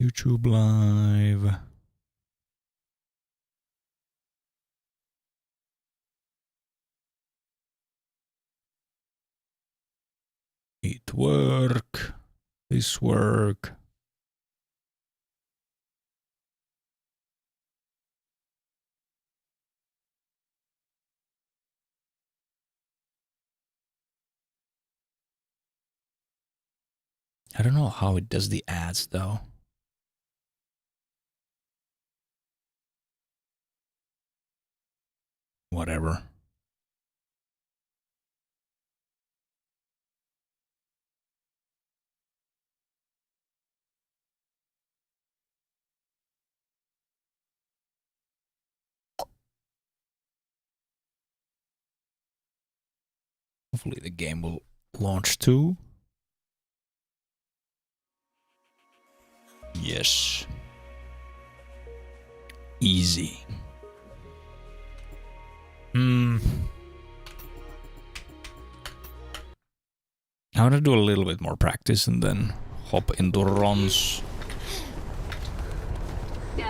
YouTube live. It work. This work. I don't know how it does the ads though. Whatever. Hopefully the game will launch too. Yes. Easy. I want to do a little bit more practice and then hop into runs. The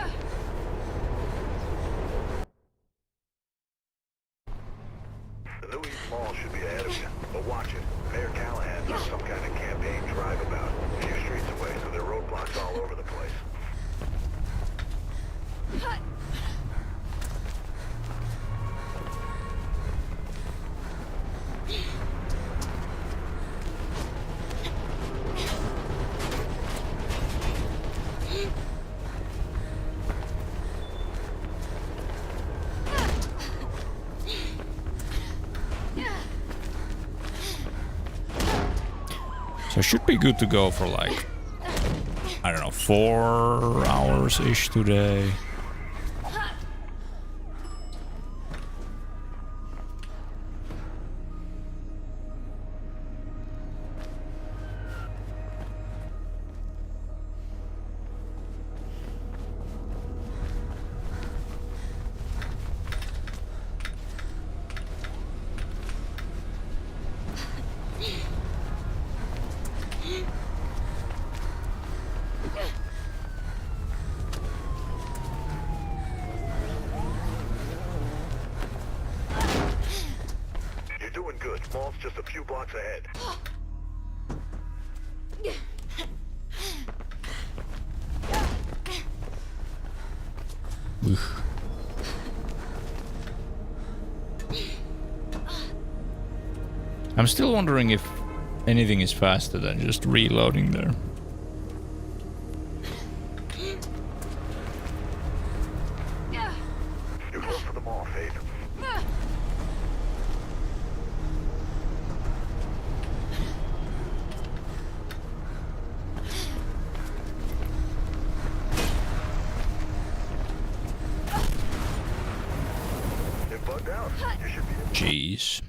New East Mall should be ahead of you, but watch it. Mayor Callahan's on some kind of campaign drive about a few streets away, so there are roadblocks all over the place. So it should be good to go for like, I don't know, 4 hours-ish today. Good. Mall's just a few blocks ahead. I'm still wondering if anything is faster than just reloading there. You're close to the mall, Faith. Jeez.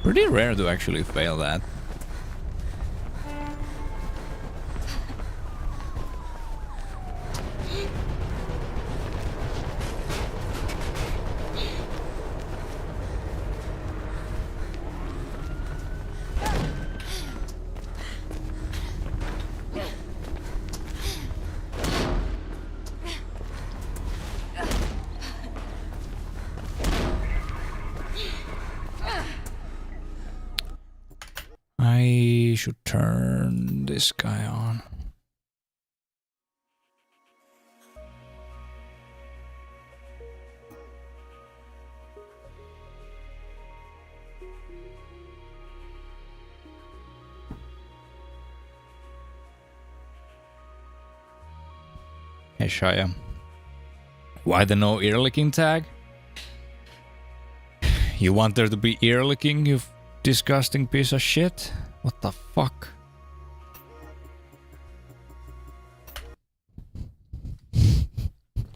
Pretty rare to actually fail that. I should turn this guy on. Hey Shia. Why the no ear licking tag? You want there to be ear licking, you disgusting piece of shit? What the fuck?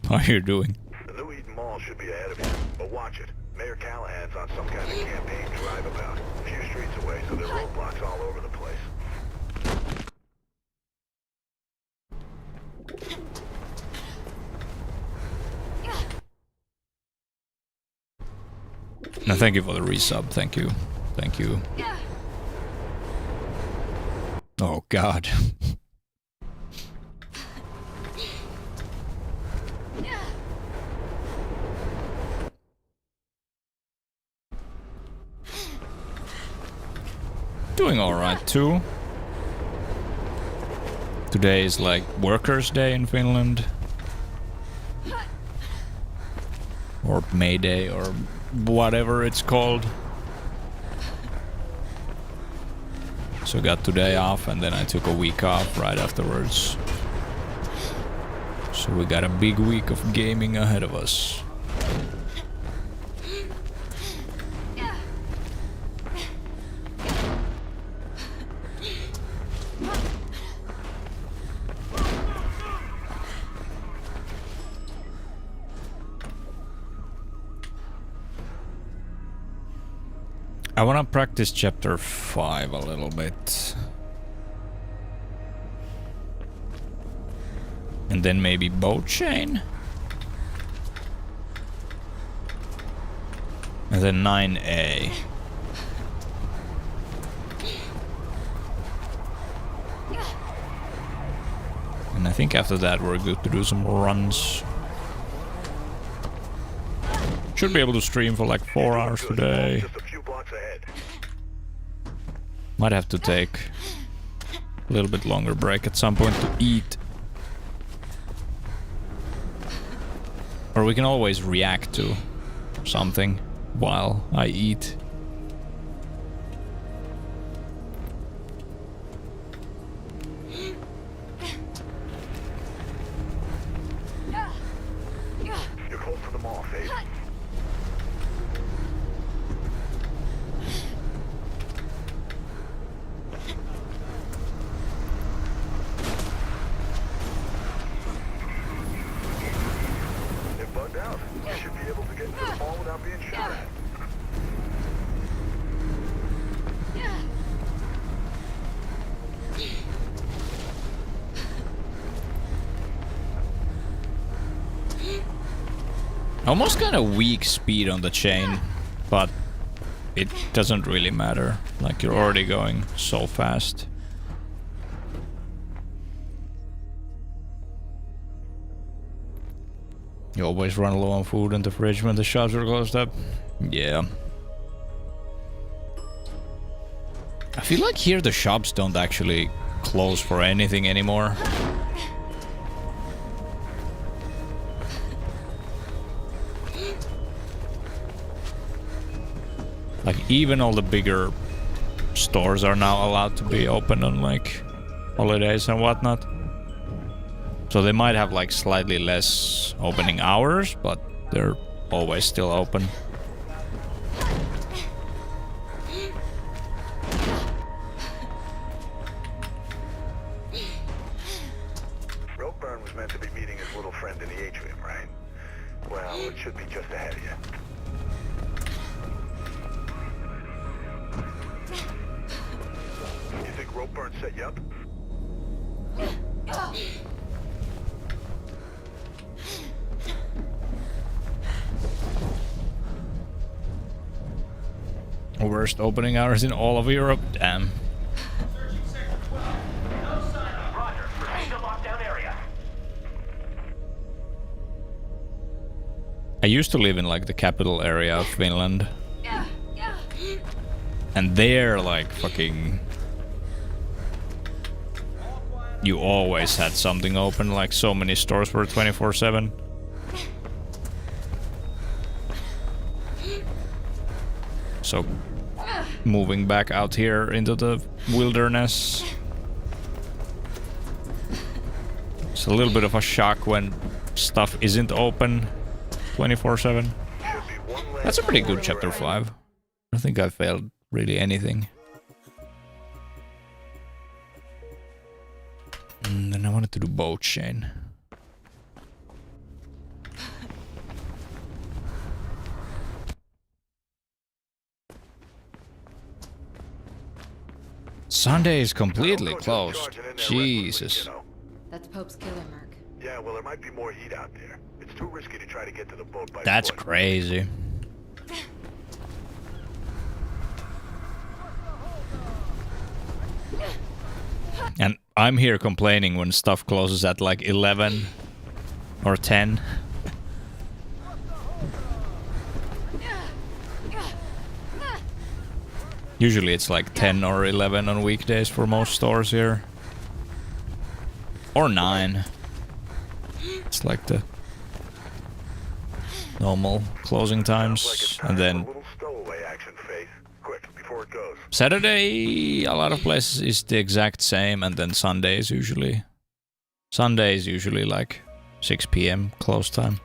How are you doing? The New Eden Mall should be ahead of you, but watch it. Mayor Callahan's on some kind of campaign drive about a few streets away, so there are roadblocks all over the place. No, thank you for the resub. Thank you. Thank you. Oh, God. Doing alright, too. Today is like Workers' Day in Finland. Or May Day, or whatever it's called. So I got today off, and then I took a week off right afterwards. So we got a big week of gaming ahead of us. I wanna practice chapter 5 a little bit. And then maybe boat chain? And then 9A. And I think after that we're good to do some more runs. Should be able to stream for like 4 hours today. Just a few blocks ahead. Might have to take a little bit longer break at some point to eat. Or we can always react to something while I eat. You're close to the mall, Faith. It bugged out. You should be able to get into the mall without being shot at. Almost kind of weak speed on the chain, but it doesn't really matter. Like, you're already going so fast. You always run low on food in the fridge when the shops are closed up. Yeah. I feel like here the shops don't actually close for anything anymore. Like, even all the bigger stores are now allowed to be open on, like, holidays and whatnot. So they might have, like, slightly less opening hours, but they're always still open. Roadburn was meant to be meeting his little friend in the atrium, right? Well, it should be just ahead of you. You think Roadburn set you up? Worst opening hours in all of Europe. Damn. I used to live in like the capital area of Finland. And there, like, fucking... You always had something open, like so many stores were 24/7. So, moving back out here into the wilderness, it's a little bit of a shock when stuff isn't open 24/7. That's a pretty good chapter 5. I don't think I failed really anything. And then I wanted to do boat chain. Sunday is completely Don't go just closed. charging in there Jesus. recklessly, you know. That's Pope's killer, Merc. Yeah, well, there might be more heat out there. It's too risky to try to get to the boat by That's foot. crazy. And I'm here complaining when stuff closes at like 11 or 10. Usually it's like 10 or 11 on weekdays for most stores here. Or 9. It's like the normal closing times. And then A little stowaway action, Faith. Quick, before it goes. Saturday, a lot of places is the exact same, and then Sunday is usually like 6 p.m. close time.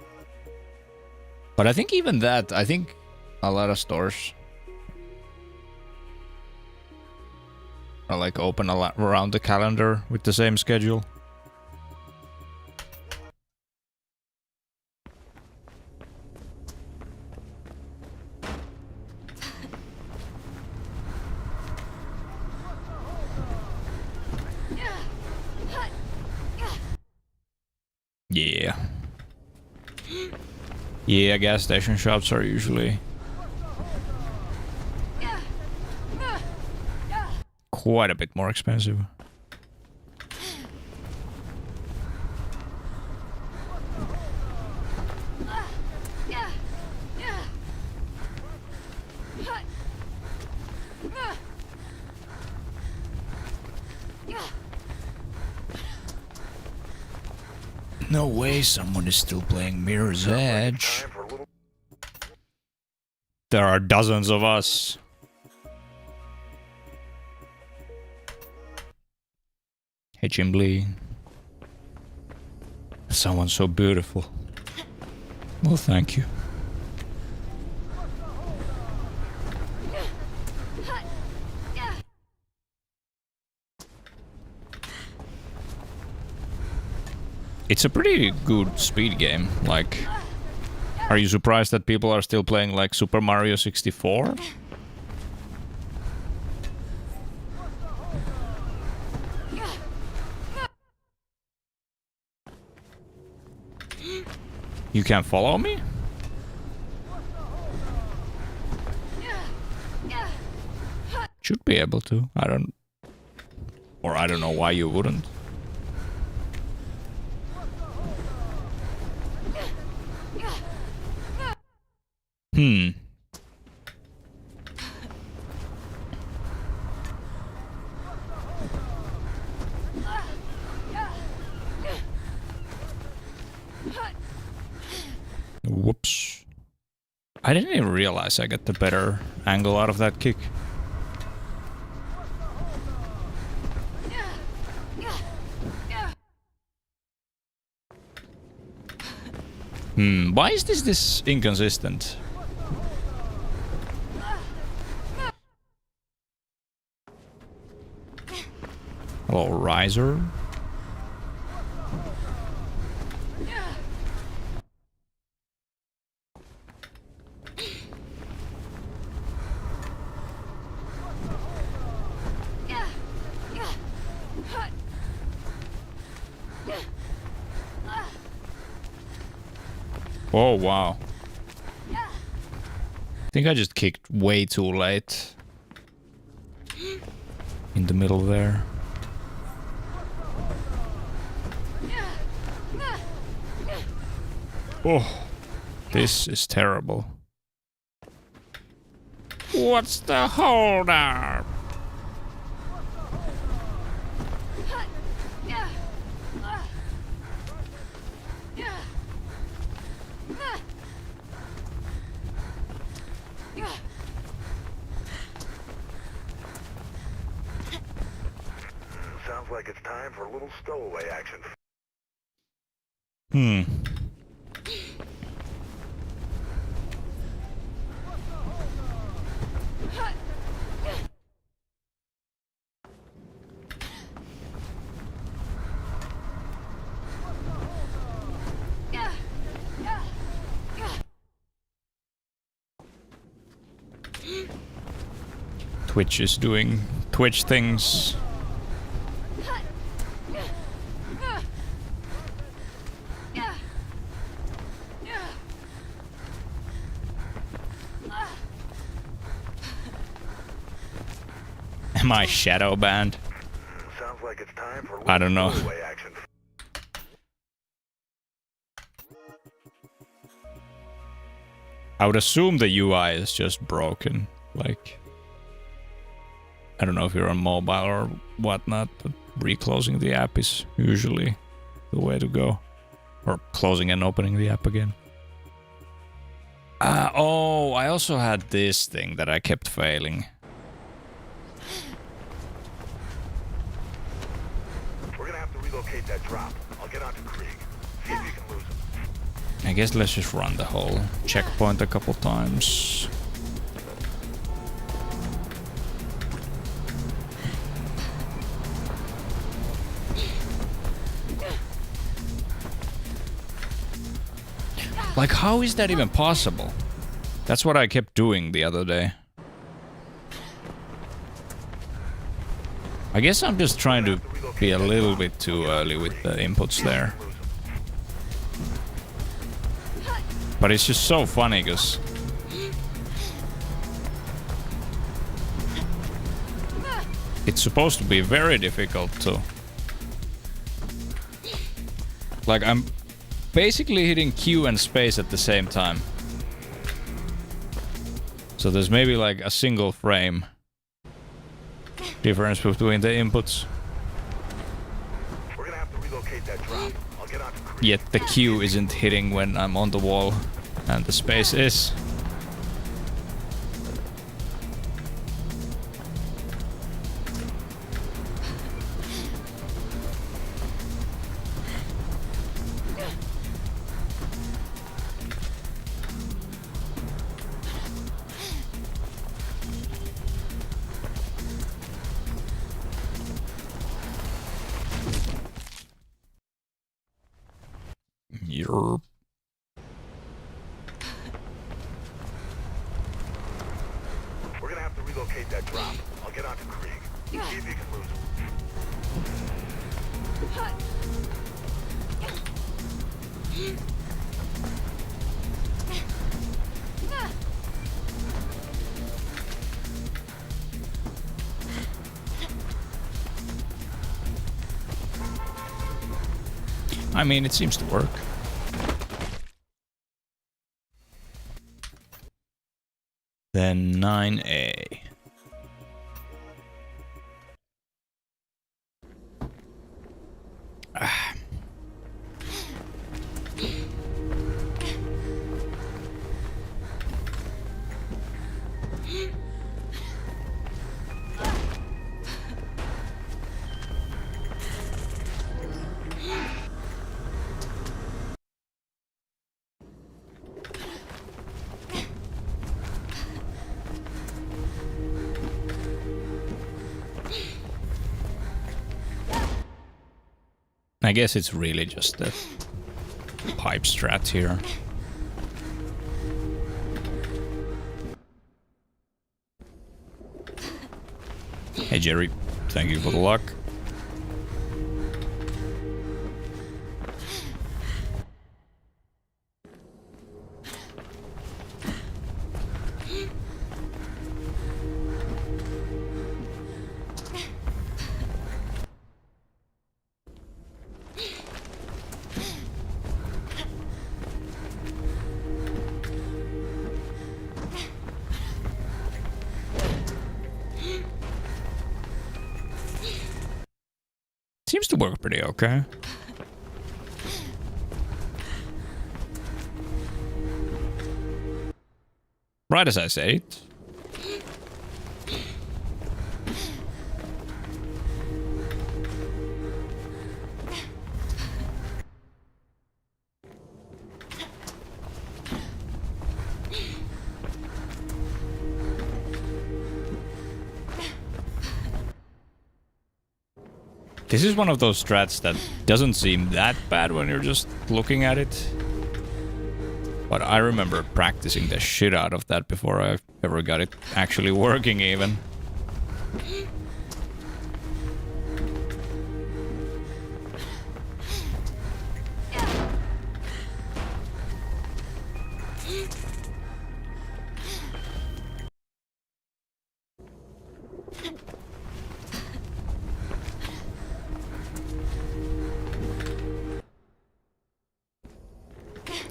But I think even that, I think a lot of stores are like open a lot around the calendar with the same schedule. Yeah. Yeah, gas station shops are usually quite a bit more expensive. No way someone is still playing Mirror's Edge. Time for a little... There are dozens of us. Hey, Jimbley. Someone so beautiful. Well, thank you. It's a pretty good speed game. Like, are you surprised that people are still playing like Super Mario 64? You can't follow me? Should be able to. I don't know why you wouldn't. Whoops. I didn't even realize I got the better angle out of that kick. Why is this inconsistent? Hello, Riser. Oh, wow. I think I just kicked way too late. In the middle there. Oh, this is terrible. What's the hold up? Sounds like it's time for a little stowaway action. Twitch is doing Twitch things. Am I shadow banned? Sounds like it's time for I don't know. giveaway action. I would assume the UI is just broken. Like, I don't know if you're on mobile or whatnot, but reclosing the app is usually the way to go. Or closing and opening the app again. Oh, I also had this thing that I kept failing. We're gonna have to relocate that drop. I'll get onto Krieg. See if you can lose him. I guess let's just run the whole checkpoint a couple times. Like, how is that even possible? That's what I kept doing the other day. I guess I'm just trying to be a little bit too early with the inputs there. But it's just so funny because it's supposed to be very difficult to... Like, I'm basically hitting Q and space at the same time. So there's maybe like a single frame difference between the inputs. We're gonna have to relocate that drop. I'll get onto Krieg. Yet the Q isn't hitting when I'm on the wall, and the space is. Yerp. We're gonna have to relocate that drop. I'll get onto Krieg. See if you can lose him. I mean, it seems to work. Then 9A. I guess it's really just the pipe strat here. Hey Jerry, thank you for the luck. Seems to work pretty okay. Right as I say it. This is one of those strats that doesn't seem that bad when you're just looking at it. But I remember practicing the shit out of that before I ever got it actually working even.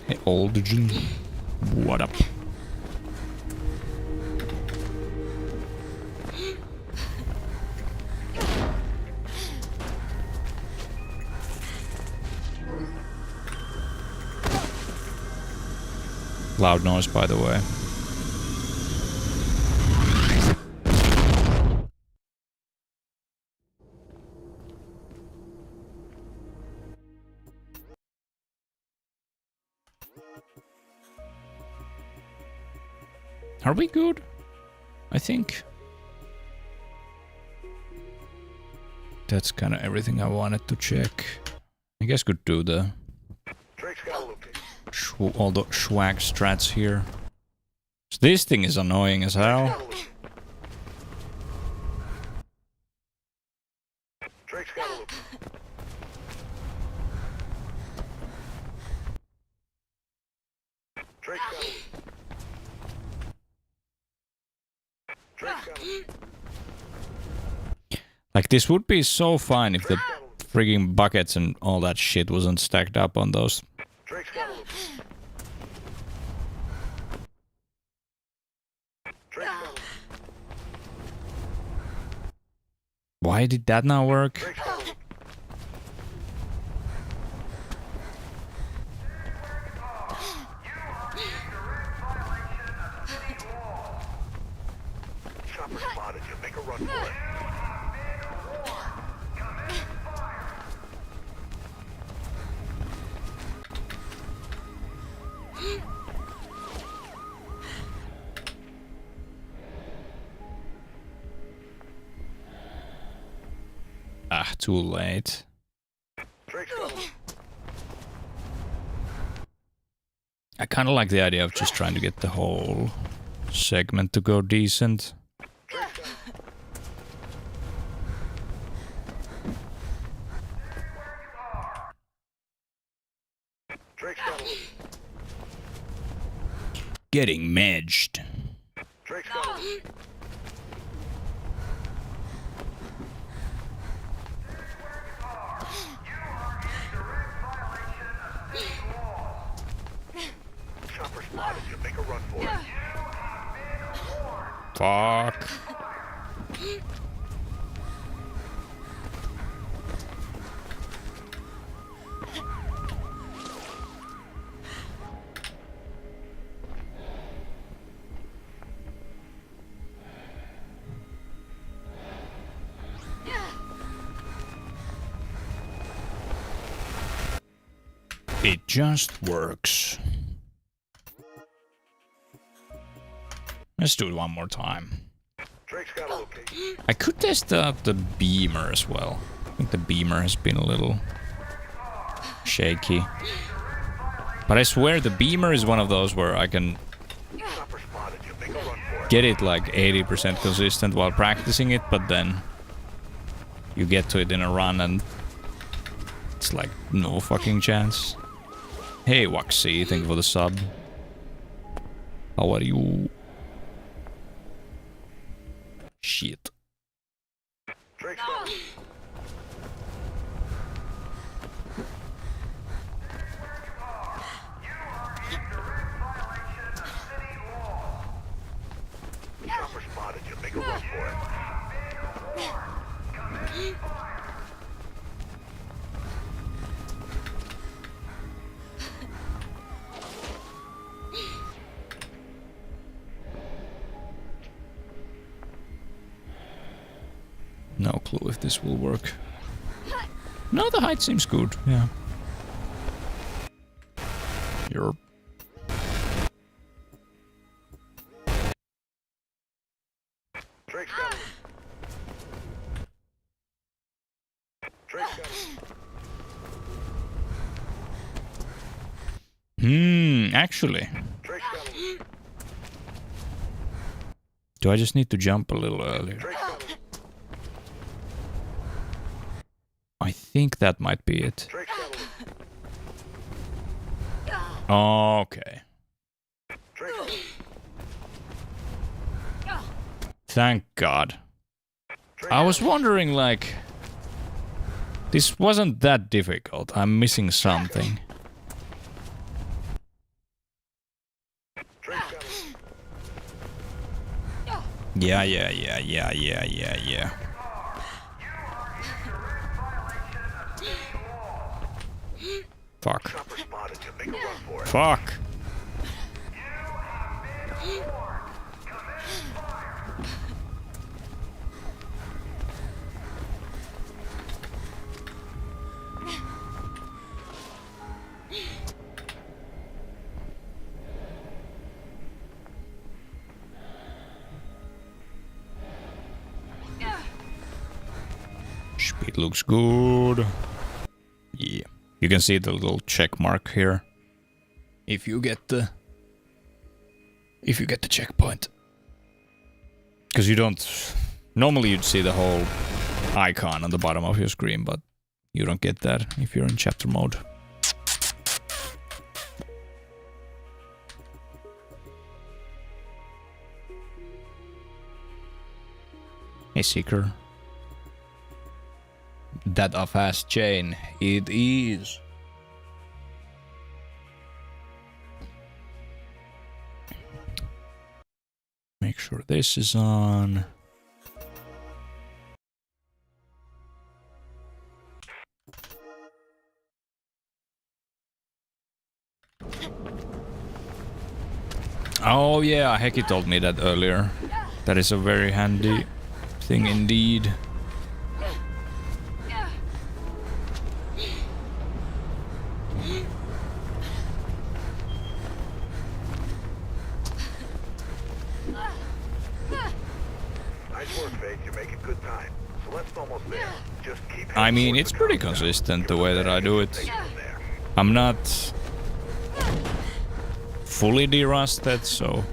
Hey, old Jin. What up? Loud noise, by the way. Are we good? I think. That's kind of everything I wanted to check. I guess could do the all the swag strats here. So this thing is annoying as hell. Like, this would be so fine if the frigging buckets and all that shit wasn't stacked up on those. Why did that not work? Chopper spotted you. Make a run for it. Ah, too late. I kind of like the idea of just trying to get the whole segment to go decent. Getting medged. Chopper spotted you. Make a run for it. Fuck. It just works. Let's do it one more time. I could test out the beamer as well. I think the beamer has been a little shaky. But I swear the beamer is one of those where I can get it like 80% consistent while practicing it, but then you get to it in a run and it's like no fucking chance. Hey Waxy, thank you for the sub. How are you? Shit. Chopper spotted you. Make a run for it. No clue if this will work. No, the height seems good, yeah. You're... actually. Do I just need to jump a little earlier? I think that might be it. Okay. Thank God. I was wondering, like... This wasn't that difficult. I'm missing something. Yeah. Fuck. Chopper spotted you. Make a run for it. Fuck. Speed looks good. Yeah. You can see the little check mark here. If you get the checkpoint. Because you don't normally you'd see the whole icon on the bottom of your screen, but you don't get that if you're in chapter mode. Hey Seeker. That a fast chain. It is. Make sure this is on. Oh yeah, Heki told me that earlier. That is a very handy thing indeed. I mean, it's pretty consistent the way that I do it. I'm not fully derusted, so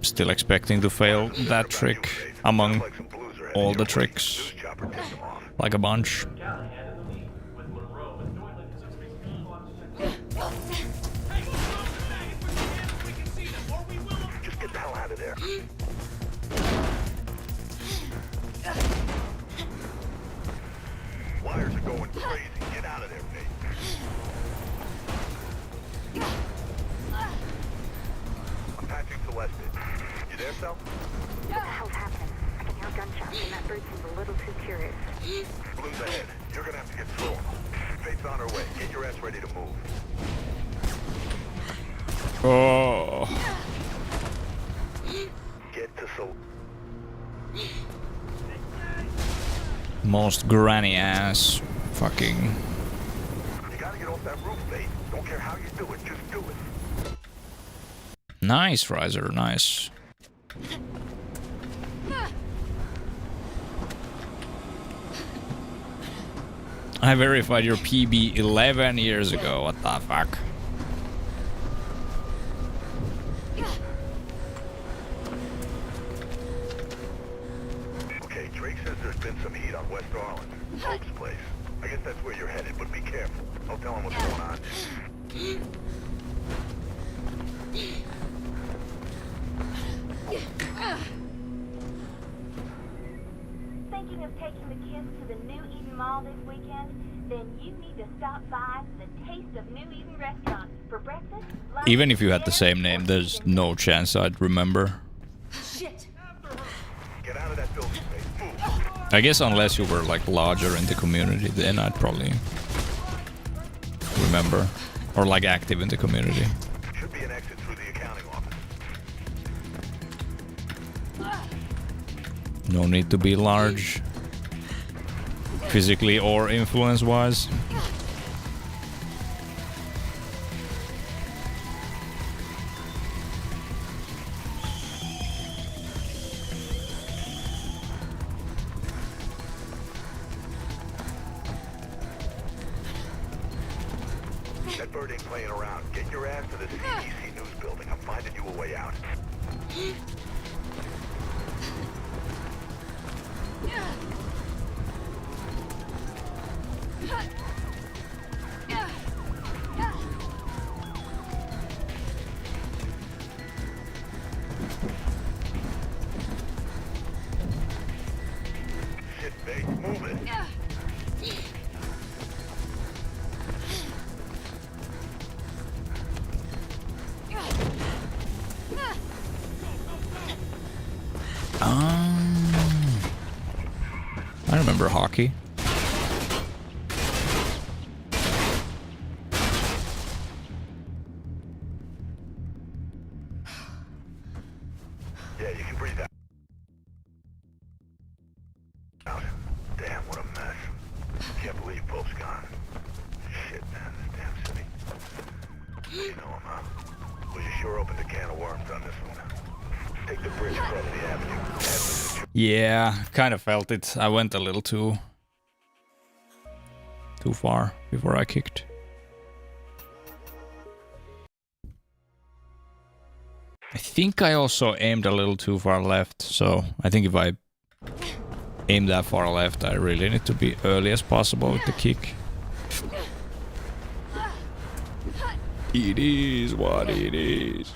still expecting to fail that trick among all the tricks, like a bunch. Just get the hell out of there. Wires are going crazy. Get out of there, Nate. I'm patching Celeste. You there, Sal? What the hell's happening? I can hear gunshots and that bird seems a little too curious. Blue's ahead. You're gonna have to get through them. Fate's on her way. Get your ass ready to move. Oh. Get to Sol. Most granny ass fucking. You gotta get off that roof, Fate. Don't care how you do it, just do it. Nice, Riser, nice. I verified your PB 11 years ago, what the fuck? Okay, Drake says there's been some heat on West Arlen. Hope's place. I guess that's where you're headed, but be careful. I'll tell him what's going on. Thinking of taking the kids to the New Eden Mall this weekend? Then you need to stop by the Taste of New Eden restaurant for breakfast. Lunch, Even if you had the dinner, same name, there's no chance I'd remember. Shit. Get out of that building, Fate. Move. I guess unless you were like larger in the community, then I'd probably remember. Or like active in the community. Should be an exit through the accounting office. No need to be large. Physically or influence-wise. That bird ain't playing around. Get your ass to the CDC news building. I'm finding you a way out. Shit, Fate. Move it. Remember hockey? Yeah, you can breathe out. Damn, what a mess. Can't believe Pope's gone. Shit, man, this damn city. You know him, huh? Well, you sure opened a can of worms on this one. Take the bridge across the avenue. Yeah, kind of felt it. I went a little too far before I kicked. I think I also aimed a little too far left, so I think if I aim that far left, I really need to be early as possible with the kick. It is what it is.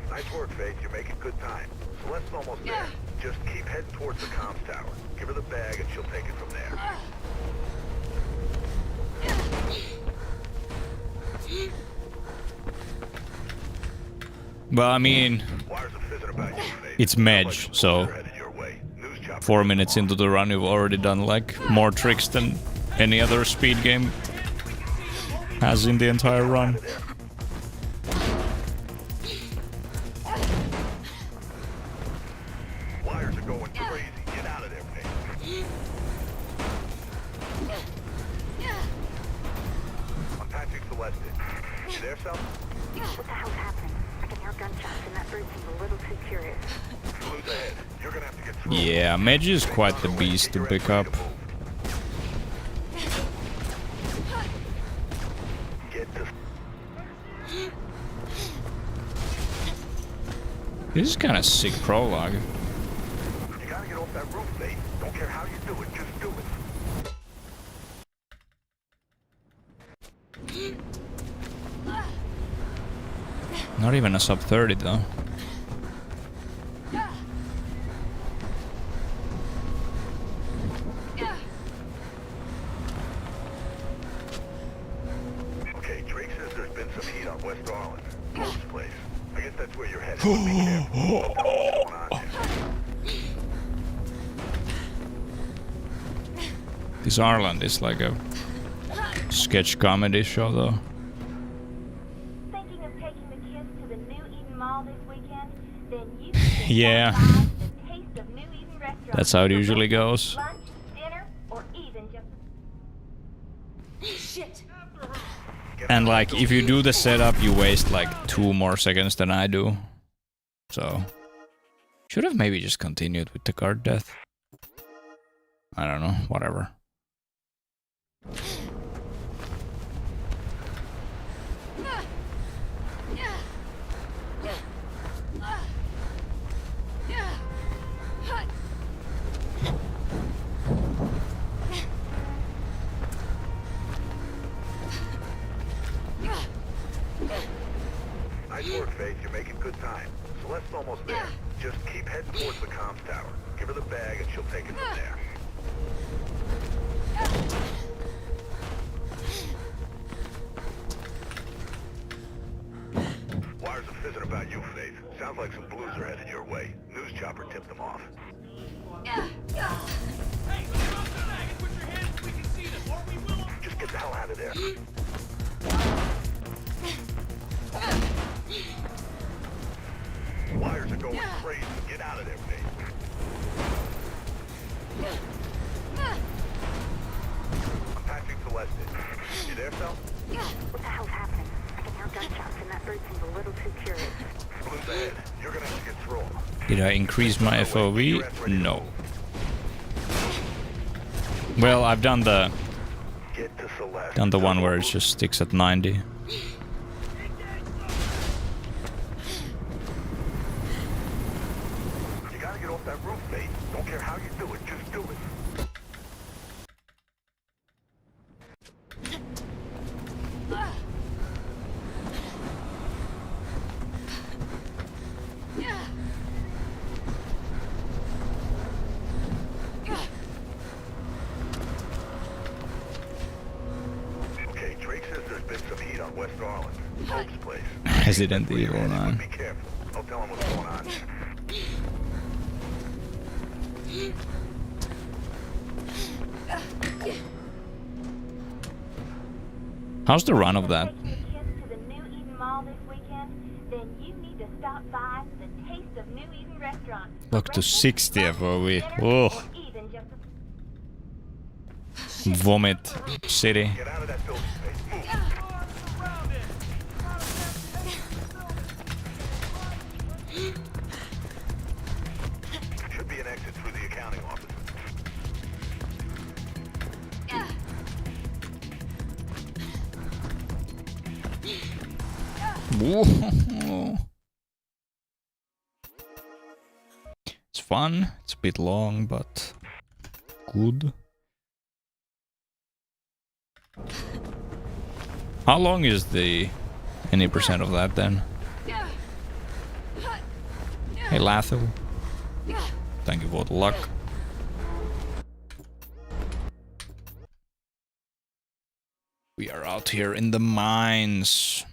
Nice work, Faith. You're making good time. Celeste's almost there. Just keep heading towards the comms tower. Give her the bag and she'll take it from there. Well, I mean, Wires are fizzing about you, Faith. it's Medj, so 4 minutes into the run, you've already done like more tricks than any other speed game has in the entire run. Wires are going crazy. Get out of there, Faith. I'm patching Celeste. You there, Sal? What the hell's happening? I can hear gunshots and that bird seems a little too curious. Blue's ahead. You're gonna have to get through. Yeah, Medj is quite the beast to pick up. Get to... This is kind of sick prologue. You gotta get off that roof, Faith. Don't care how you do it, just do it. Not even a sub 30 though. Okay, Drake says there's been some heat on West Arlen. Pope's place. I guess that's where you're headed. Be careful. Tell me what's going on there. This Ireland is like a sketch comedy show though. Thinking of taking the kids to the New Eden Mall this weekend? Then you Yeah. can the taste of New Eden restaurant. That's how it usually goes. Lunch, dinner, or even just... Shit! And like, if you do the setup, you waste like 2 more seconds than I do. So, should have maybe just continued with the card death. I don't know, whatever. Nice work, Faith. You're making good time. Celeste's almost there. Just keep heading towards the comms tower. Give her the bag and she'll take it from there. Wires are fizzing about you, Faith. Sounds like some blues are headed your way. News chopper tipped them off. Just get the hell out of there. Wires are going crazy. Get out of there, Faith. I'm patching Celeste in. You there, Sal? What the hell's happening? I can hear gunshots and that bird seems a little too curious. Blue's ahead. You're gonna have to get through 'em. Did I increase my FOV? No. Well, I've done the Get to Celeste. done the one where it just sticks at 90. You gotta get off that roof, Faith. Don't care how you do it, just do it. West Orleans. Pope's place. Resident Evil, But man. be careful. Don't tell him what's going on. How's the run of that? Taking the kids to the New Eden Mall this weekend, then you need to stop by the Taste of New Eden restaurant. Look to Breakfast, 60 lunch, FOV. dinner, Oh, or even just a vomit city. Get out of that building space. Move. Should be an exit through the accounting office. Whoa. It's fun. It's a bit long, but good. How long is the any percent of that then? Hey Latho. Thank you for the luck. We are out here in the mines.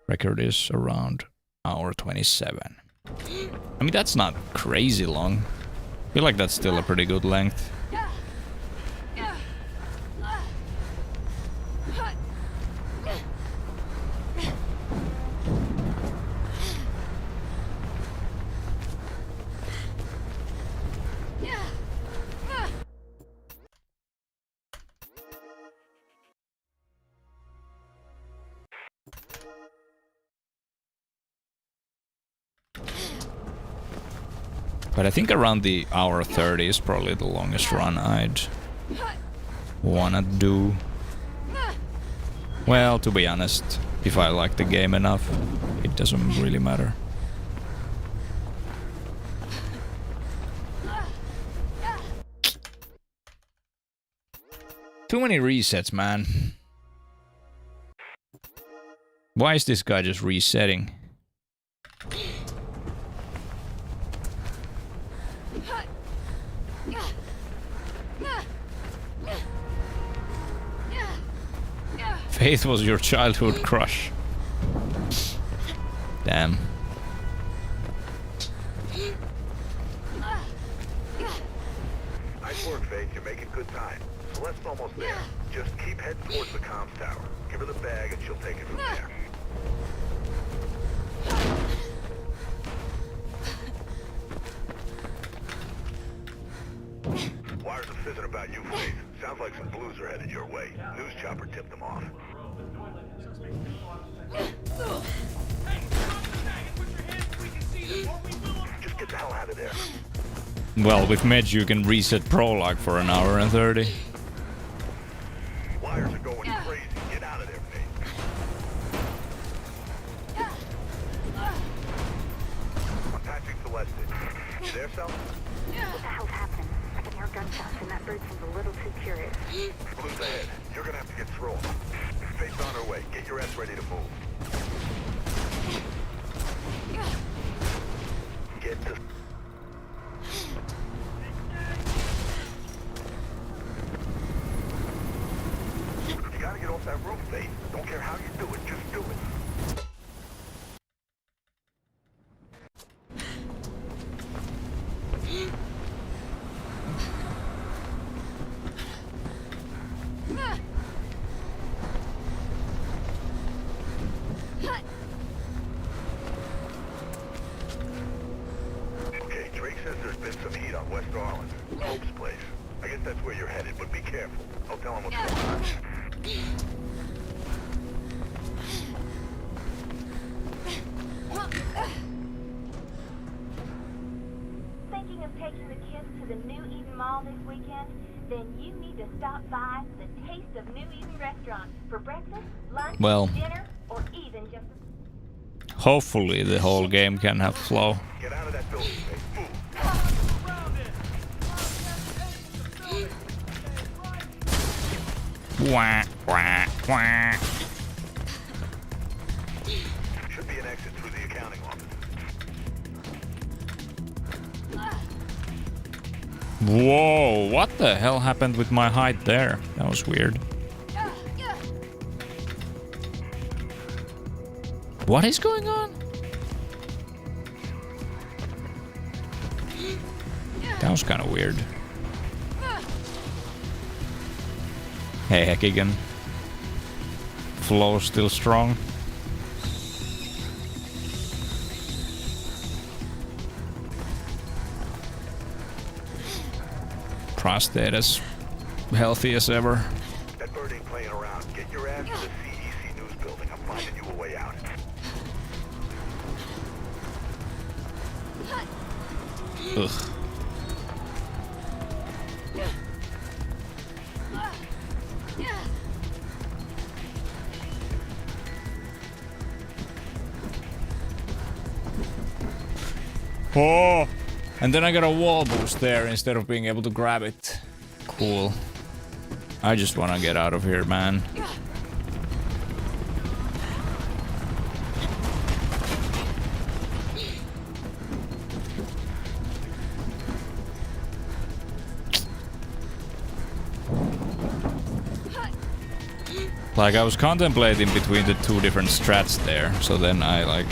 Record is around hour 27. I mean, that's not crazy long. I feel like that's still a pretty good length. But I think around the hour 30 is probably the longest run I'd wanna do. Well, to be honest, if I like the game enough, it doesn't really matter. Too many resets, man. Why is this guy just resetting? Faith was your childhood crush. Damn. Nice work, Faith. You're making good time. Celeste's almost there. Just keep heading towards the comms tower. Give her the bag and she'll take it from there. Wires are fizzing about you, Faith. Sounds like some blues are headed your way. News chopper tipped them off. Just get the hell out of there. Well, with Medj you can reset prologue for an hour and 30. Wires are going crazy. Get out of there, Faith. I'm patching Celeste. You there, Sal? What the hell's happening? I can hear gunshots and that bird seems a little too curious. Blue's ahead. You're gonna have to get through them. Faith's on her way. Get your ass ready to move. Get to... You gotta get off that roof, Faith. Don't care how you do it, just do it. Okay, Drake says there's been some heat on West Orleans. Pope's place. I guess that's where you're headed, but be careful. Don't tell him what's going on. Thinking of taking the kids to the New Eden Mall this weekend? Then you need to stop by the Taste of New Eden restaurant for breakfast, lunch, Well. dinner, or even just a... Hopefully the whole game can have flow. Get out of that building, Faith. Move. Wah, wah, wah. Should be an exit through the accounting office. Whoa, what the hell happened with my height there? That was weird. What is going on? That was kind of weird. Hey, heck again. Flow still strong. Prostate as healthy as ever. That bird ain't playing around. Get your ass to the CEC news building. I'm finding you a way out. Ugh. Oh! And then I got a wall boost there instead of being able to grab it. Cool. I just wanna get out of here, man. Like, I was contemplating between the two different strats there, so then I, like,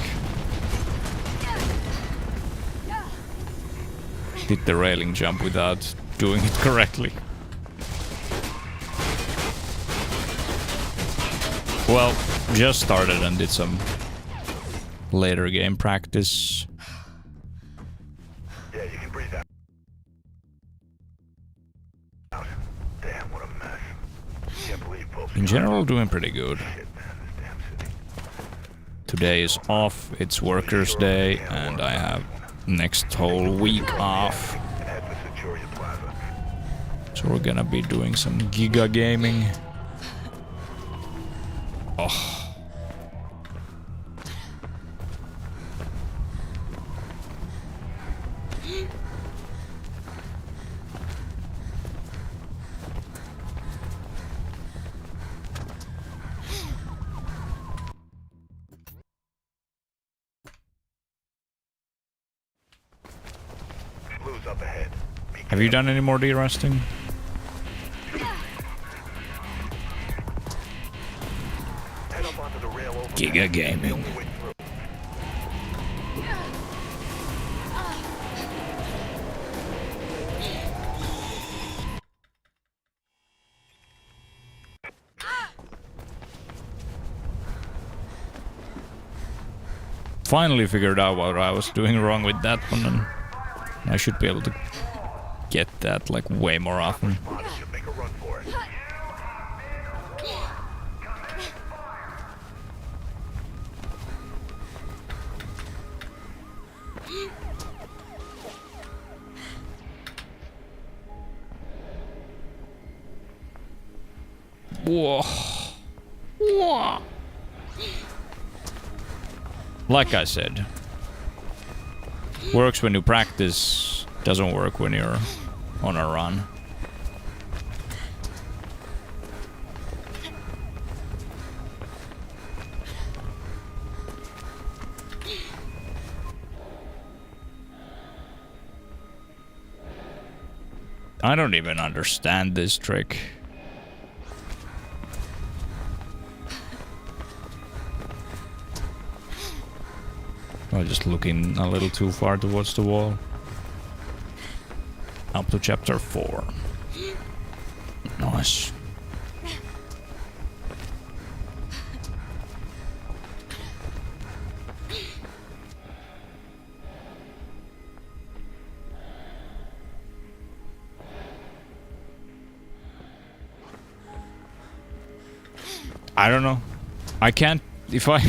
did the railing jump without doing it correctly. Well, just started and did some later game practice. Yeah, you can breathe out. Damn, what a mess. Can't believe folks. In general, doing pretty good. Shit, man, this damn city. Today is off, it's Workers' Day, and I have next whole week off. And head for Centuria Plaza. So we're gonna be doing some Giga gaming. Oh. Blue's up ahead. Have you done any more derusting? Head up onto the rail over. Giga gaming. Finally figured out what I was doing wrong with that one, and I should be able to get that like way more often. Make a run for it. Whoa. Whoa. Like I said, works when you practice, doesn't work when you're on a run. I don't even understand this trick. I'm just looking a little too far towards the wall. Up to chapter 4. Nice. I don't know. I can't... If I...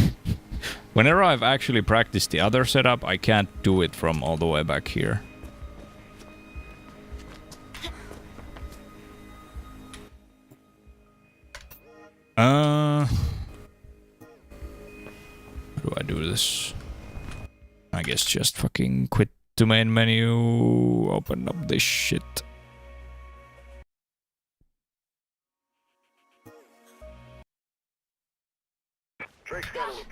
Whenever I've actually practiced the other setup, I can't do it from all the way back here. How do I do this? I guess just fucking quit to main menu, open up this shit. Drake's got a look.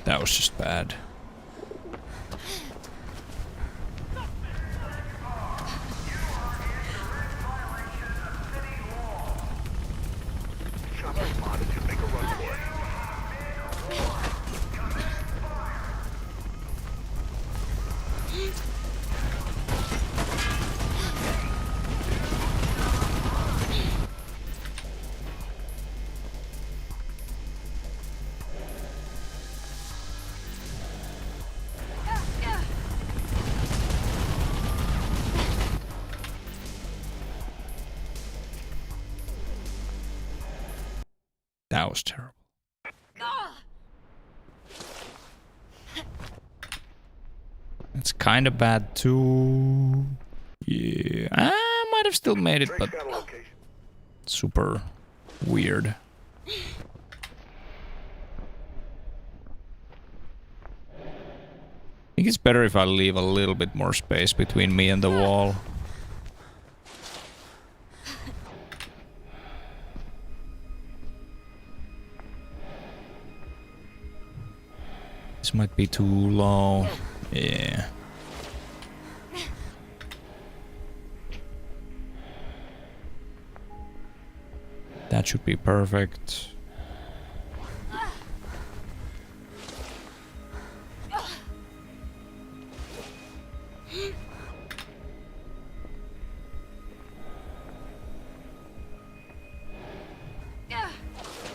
That was just bad. Chopper spotted. That was terrible. It's kind of bad too. Yeah, I might have still made it, Drake's but got a location. super weird. I think it's better if I leave a little bit more space between me and the wall. This might be too low. Yeah. That should be perfect.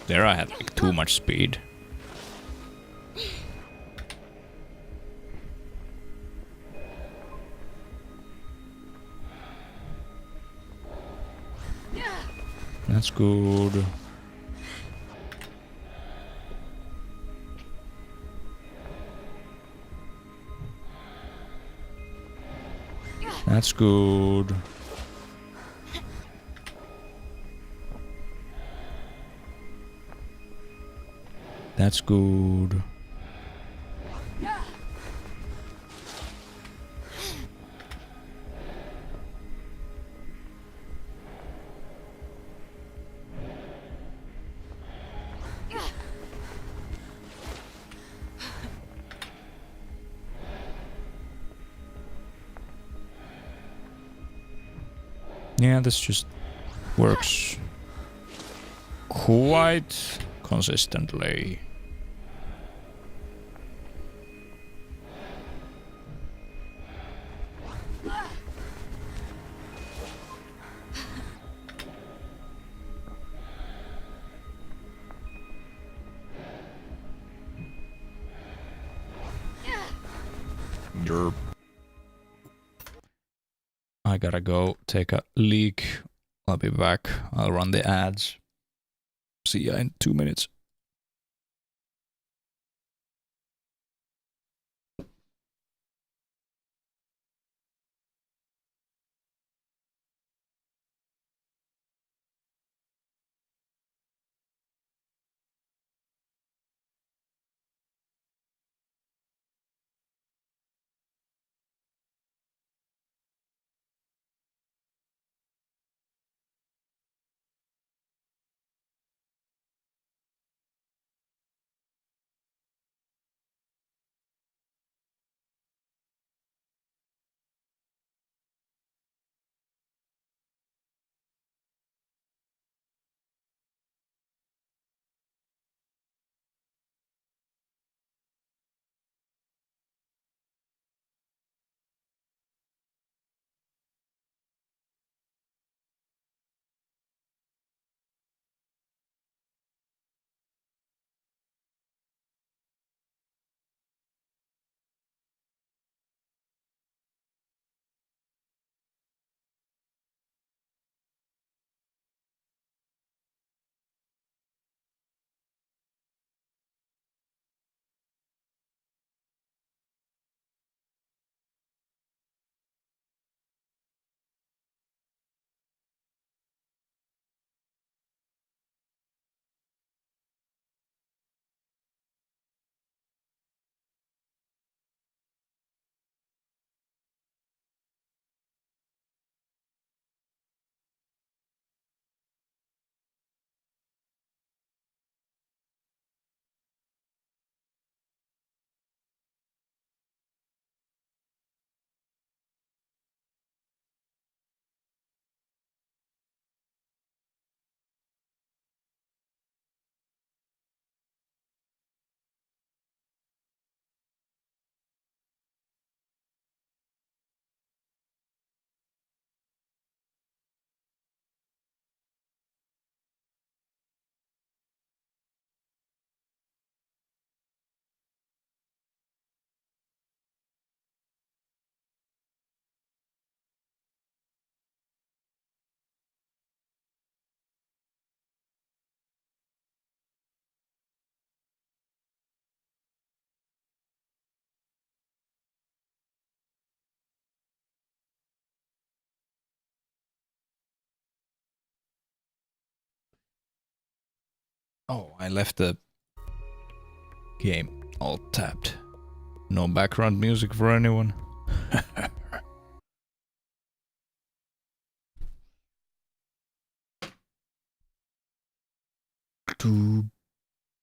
There I had like too much speed. That's good. That's good. That's good. Yeah, this just works quite consistently. Yerp. I gotta go take a leak. I'll be back. I'll run the ads. See ya in 2 minutes. Oh, I left the game all tapped. No background music for anyone. Do,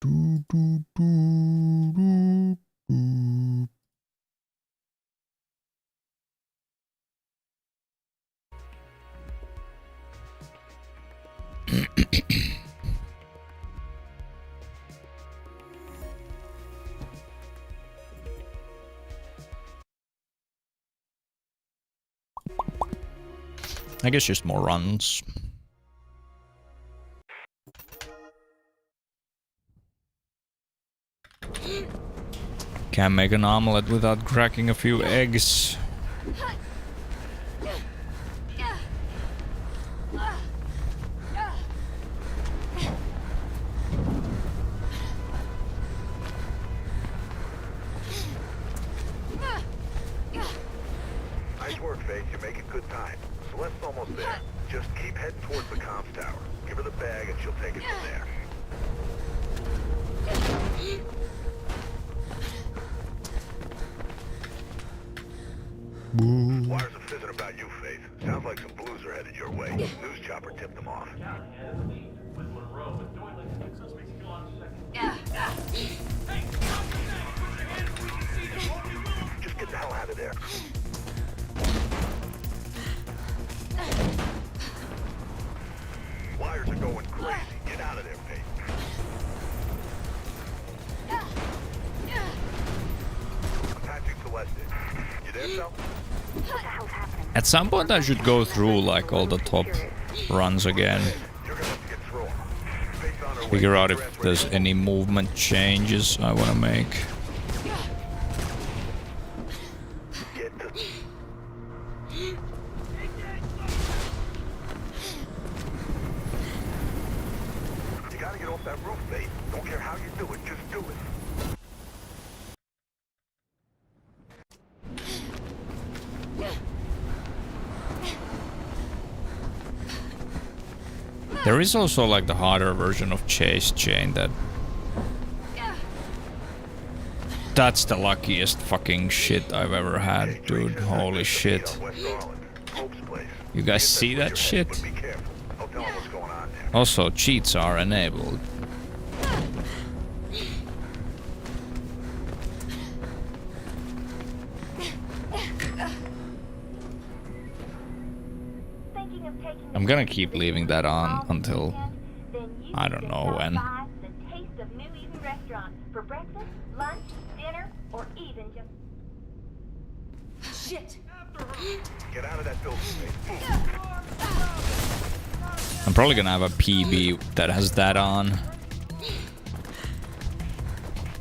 do, do, do, do, do. I guess just more runs. Can't make an omelet without cracking a few eggs. Nice work, Faith. You're making good time. Celeste's almost there. Just keep heading towards the comms tower. Give her the bag and she'll take it from there. Wires are fizzing about you, Faith. Sounds like some blues are headed your way. News chopper tipped them off. Just get the hell out of there. Wires are going crazy. Get out of there, Faith. I'm patching Celeste in. You there, Sal? What the hell's happening? At some point I should go through like all the top runs again. You're gonna have to get through 'em. Faith's on her way. Figure out if there's any movement changes I wanna make. Get to... You gotta get off that roof, Faith. Don't care how you do it, just do it. There is also like the harder version of Chase Chain that... That's the luckiest fucking shit I've ever had, dude. Holy shit. You guys see that shit? Be careful. I'll tell 'em what's going on there. Also, cheats are enabled. Thinking of taking the I'm gonna kids keep to the leaving new that Eden on Mall this until weekend? Then you I need don't to know stop when. by the Taste of New Eden restaurant for breakfast, lunch, dinner, or even just... Shit! Get out of that building, Faith. I'm probably gonna have a PB that has that on.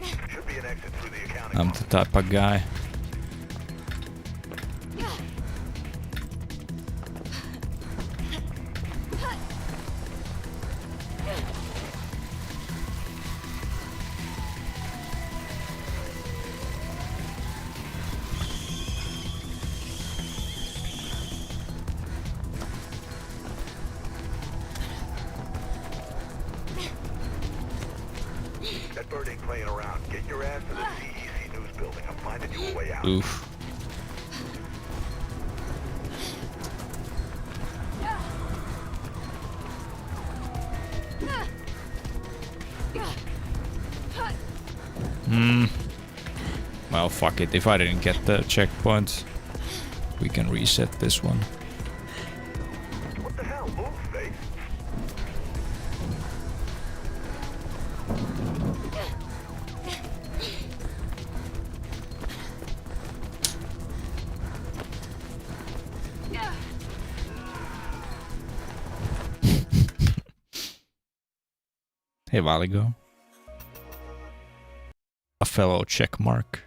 Should be an exit through the accounting I'm the type of guy. That bird ain't playing around. Get your ass to the CEC news building. I'm finding you a way out. Oof. Well, fuck it. If I didn't get the checkpoint, we can reset this one. What the hell? Move, Faith. Hey, Valigo. A fellow check mark.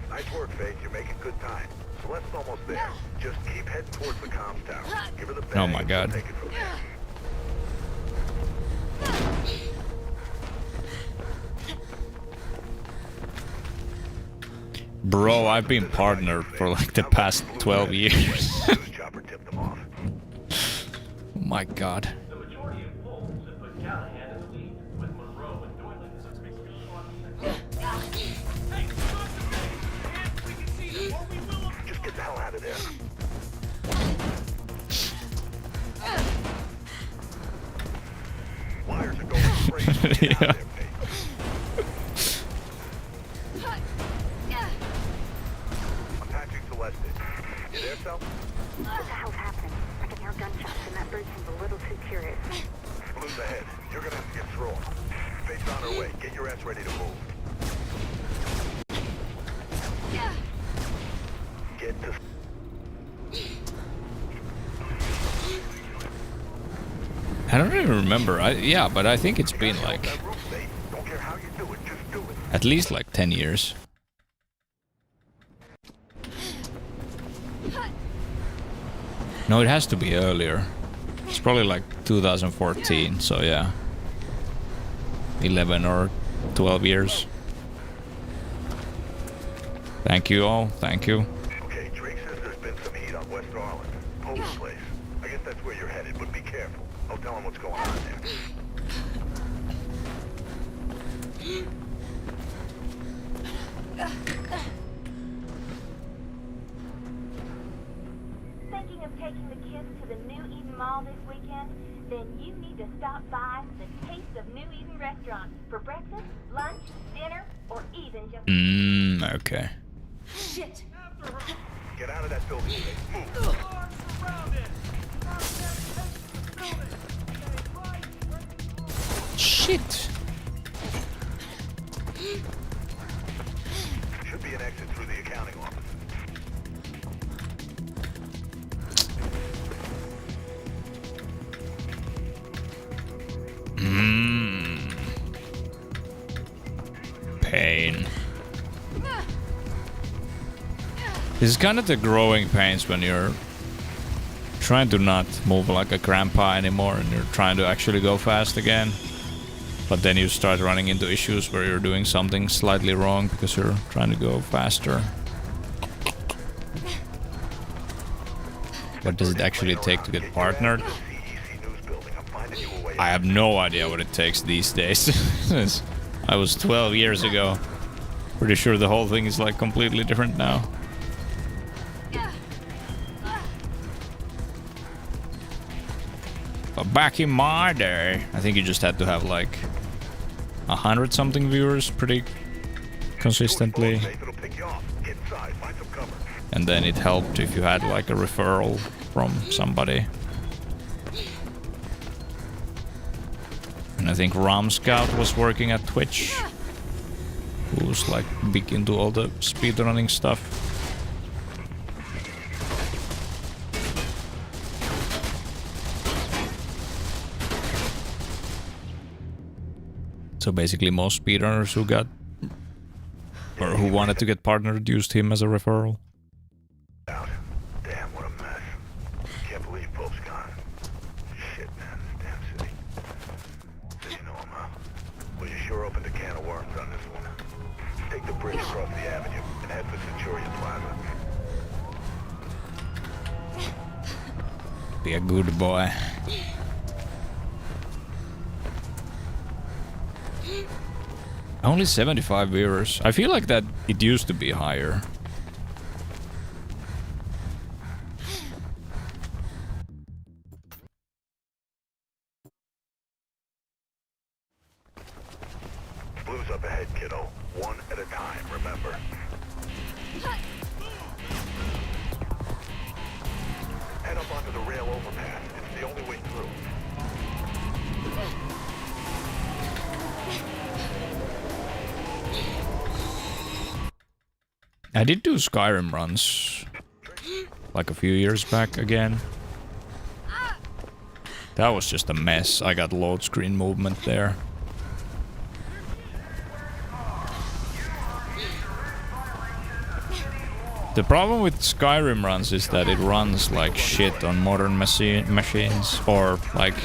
Nice work, Faith. You're making good time. Celeste's almost there. Just keep heading towards the comms tower. Give her the bag. Oh my God. Take it from there. Bro, I've been partnered for like the past 12 years. Chopper tipped them off. Oh my God. The majority of polls have put Callahan in the lead, with Monroe and Doyle in the Just get the hell out of there. Wires are going crazy. Get out of there, Faith. I'm patching Celeste in. You there, Sal? What the hell's happening? I can hear gunshots and that bird seems a little too curious. Blue's ahead. You're gonna have to get through them. Faith's on her way. Get your ass ready to move. Get to... I don't even remember. Yeah, but I think it's been like That roof, Faith. Don't care how you do it, just do it. at least like 10 years. No, it has to be earlier. It's probably like 2014, so yeah. 11 or 12 years. Thank you all, thank you. Okay, Drake says there's been some heat on West Arlen. Post place. I guess that's where you're headed, but be careful. I'll tell him what's going on there. Thinking of taking the kids to the New Eden Mall this weekend? Then you need to stop by the Taste of New Eden restaurant for breakfast, lunch, dinner, or even just... Okay. Shit! Get out of that building, Faith. Move. Shit. Should be an exit through the accounting office. Pain. This is kind of the growing pains when you're trying to not move like a grandpa anymore and you're trying to actually go fast again. But then you start running into issues where you're doing something slightly wrong because you're trying to go faster. What does it actually take to get partnered? CEC News building. I'm finding you a way I have no idea what it takes these days. Since I was 12 years ago. Pretty sure the whole thing is like completely different now. But back in my day, I think you just had to have like 100 something viewers pretty consistently. Faith, it'll pick you off. Get inside. Find some cover. And then it helped if you had like a referral from somebody. And I think Ram Scout was working at Twitch. Who was like big into all the speedrunning stuff. So basically most speedrunners who got or who wanted to get partnered used him as a referral. Out. Damn, what a mess. Can't believe Pope's gone. Shit, man, this damn city. So you know him, huh? Well, you sure opened a can of worms on this one. Take the bridge across the avenue and head for Centurion Plaza. Be a good boy. Only 75 viewers. I feel like that it used to be higher. Blue's up ahead, kiddo. One at a time, remember. Head up onto the rail overpass. It's the only way through. I did do Skyrim runs like a few years back again. That was just a mess. I got load screen movement there. The problem with Skyrim runs is that it runs like shit on modern machines, or like,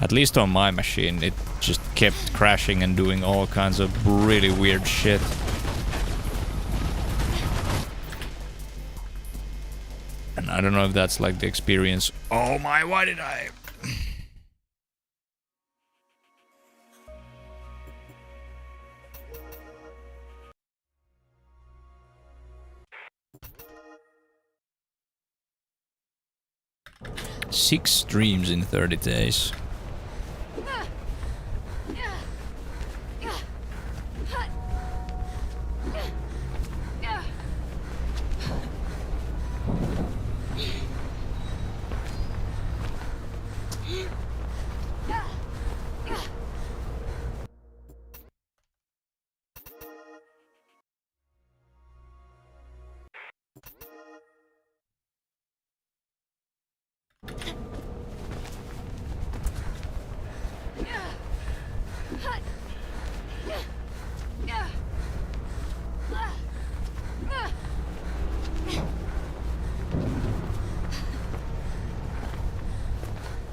at least on my machine, it just kept crashing and doing all kinds of really weird shit. And I don't know if that's like the experience. Oh my, why did I? Six streams in 30 days.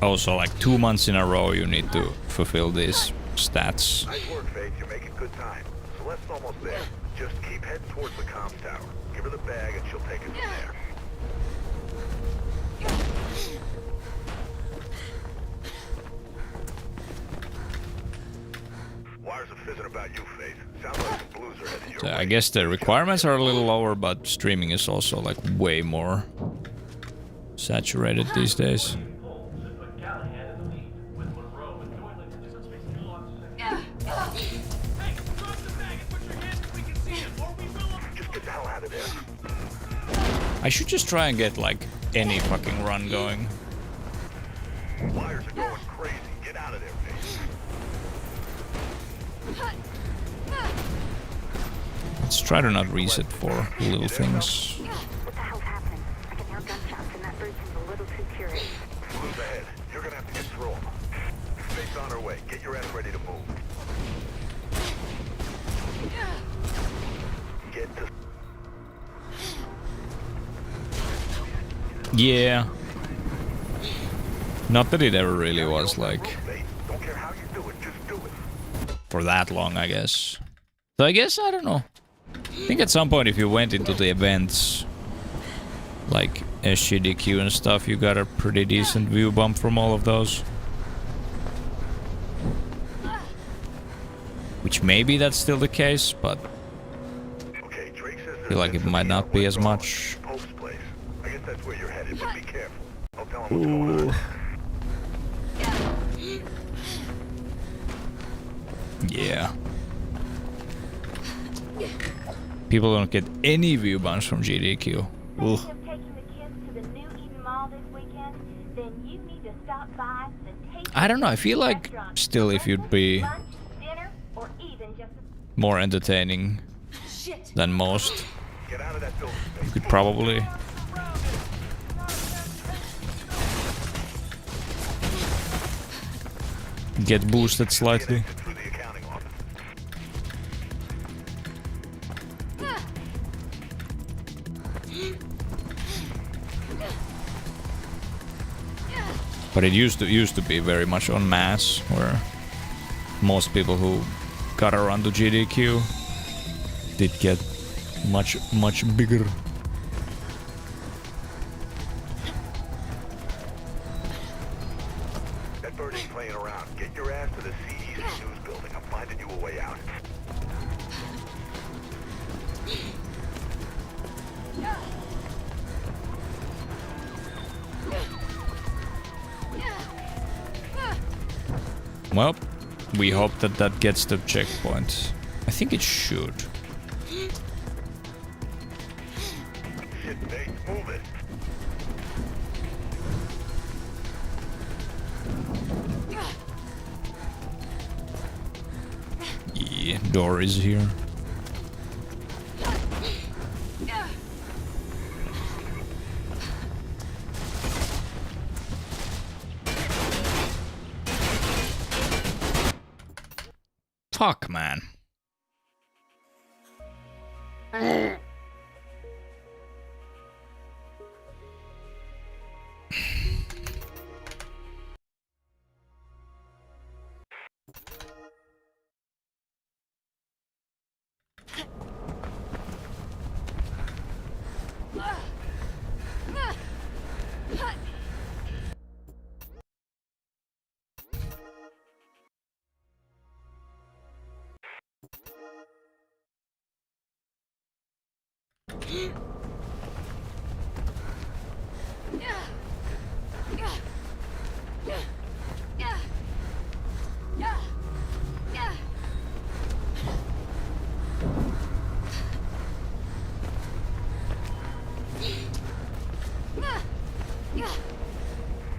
Also, like 2 months in a row, you need to fulfill these stats. Nice work, Faith. You're making good time. Celeste's almost there. Just keep heading towards the comms tower. Give her the bag and she'll take it from there. Wires are fizzing about you, Faith. Sounds like some blues are headed your So way. I guess the requirements are a little lower, but streaming is also like way more saturated these days. Polls have put Callahan in the lead, with Monroe and Doyle to just face two lots. Hey, drop the bag and put your hands so we can see it, or we will. Just get the hell out of there. I should just try and get like any fucking run going. Wires are going crazy. Get out of there, Faith. Let's try to not reset for little things. What the hell's happening? I can hear gunshots and that bird seems a little too curious. Blues ahead. You're gonna have to get through them. Faith's on her way. Get your ass ready to move. Get to... Yeah. Not that it ever really was like Faith, don't care how you do it, just do it. for that long, I guess. So I guess, I don't know. I think at some point if you went into the events, like SGDQ and stuff, you got a pretty decent view bump from all of those. Which maybe that's still the case, but Okay, Drake says I feel like it might not be as much. Pope's place. I guess that's where you're headed, but be careful. I'll tell him what's going on. Yeah. People don't get any view bumps from GDQ. Thinking Ugh. of taking the kids to the New Eden Mall this weekend? Then you need to stop by the Taste I don't know, I feel like restaurant. still if you'd be Lunch, dinner, or even just a more entertaining than most, Get out of that building, Faith. you could probably get boosted slightly. Through the accounting office. But it used to be very much on mass, where most people who got around to GDQ did get much bigger. That bird ain't playing around. Get your ass to the CEC news building. I'm finding you a way out. Well, we hope that that gets the checkpoint. I think it should. Shit, Faith, move it. Yeah, door is here. Fuck, man.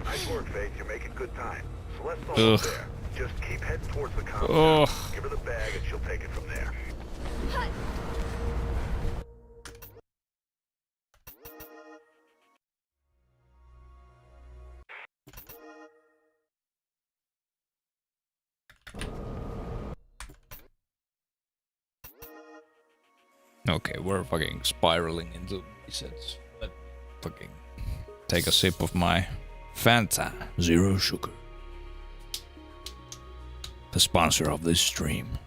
Nice work, Faith. You're making good time. Celeste's Ugh. almost there. Just keep heading towards the compound. Ugh. Give her the bag and she'll take it from there. Okay, we're fucking spiraling into resets. Let me fucking take a sip of my Fanta Zero Sugar. The sponsor of this stream.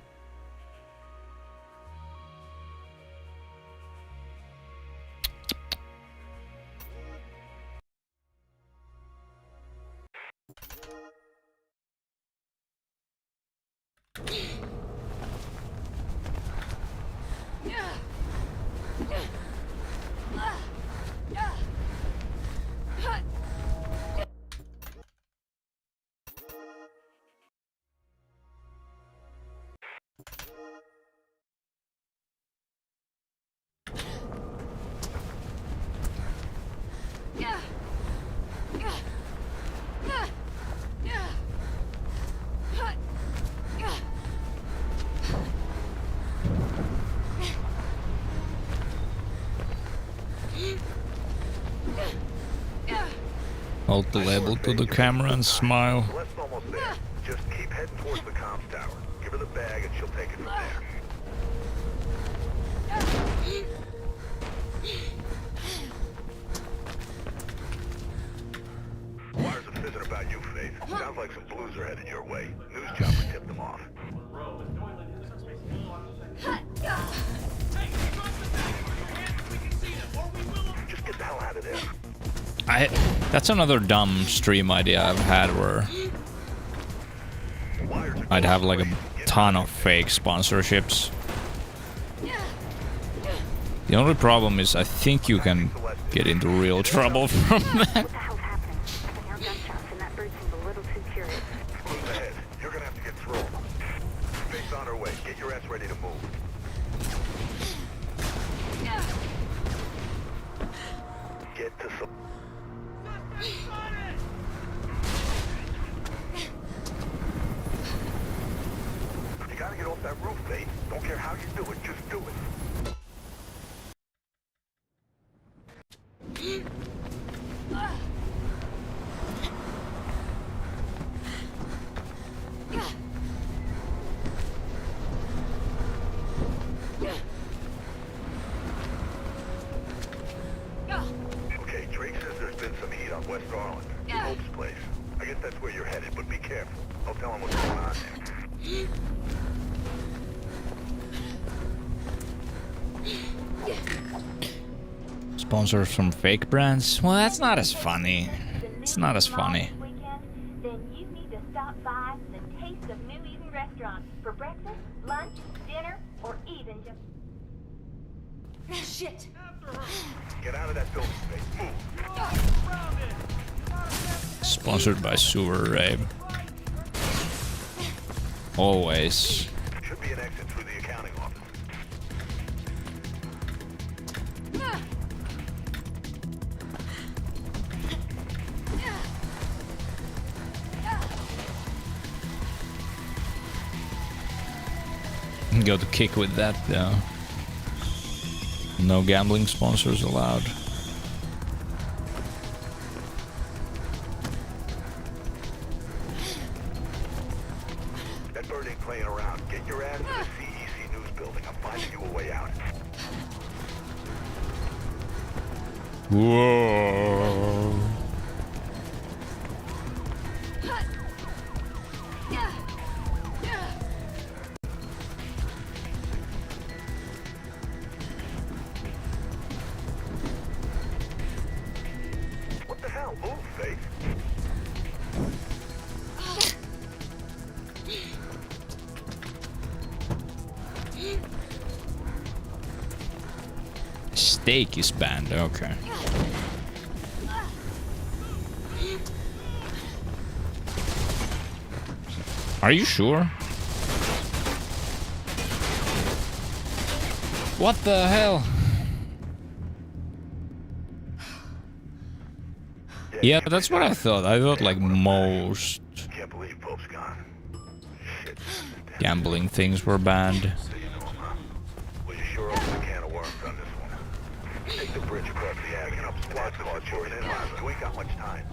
Hold the label to the camera and smile. Celeste's almost there. Just keep heading towards the comms tower. Give her the bag and she'll take it from there. Wires are fizzing about you, Faith. Sounds like some blues are headed your way. News chopper tipped them off. Monroe is going into subspace still on the second. Hey, drop the bag and put your hands if we can see them, or we will. Just get the hell out of there. That's another dumb stream idea I've had where Wires are I'd have going like a crazy. ton of fake sponsorships. The only problem is I think you can get into real trouble from that. What the hell's happening? I can hear gunshots and that bird seems a little too curious. Move ahead. You're gonna have to get through them. Faith's on her way. Get your ass ready to move. Get to some... You gotta get off that roof, Faith. Don't care how you do it, just do it. Okay, Drake says there's been some heat on West Arlen. Hope's place. I guess that's where you're headed, but be careful. I'll tell him what's going on there. Sponsors from fake brands? Well, that's not as funny. It's not as funny. Then you need to stop by the Taste of New Eden restaurant for breakfast, lunch, dinner, or even just... Shit! Get out of that building, Faith. Move. Sponsored by Sewer Rabe. Always. Should be an exit through the accounting office. Go to kick with that though. No gambling sponsors allowed. That bird ain't playing around. Get your ass to the CEC News building. I'm finding you a way out. Whoa. Steak is banned, okay. Are you sure? What the hell? Yeah, that's what I thought. I thought like most Can't believe Pope's gone. Shit. gambling things were banned. So you know him, huh? Well, you sure opened a can of worms on this one. Take the bridge across the ag and up squad car short in line. We ain't got much time.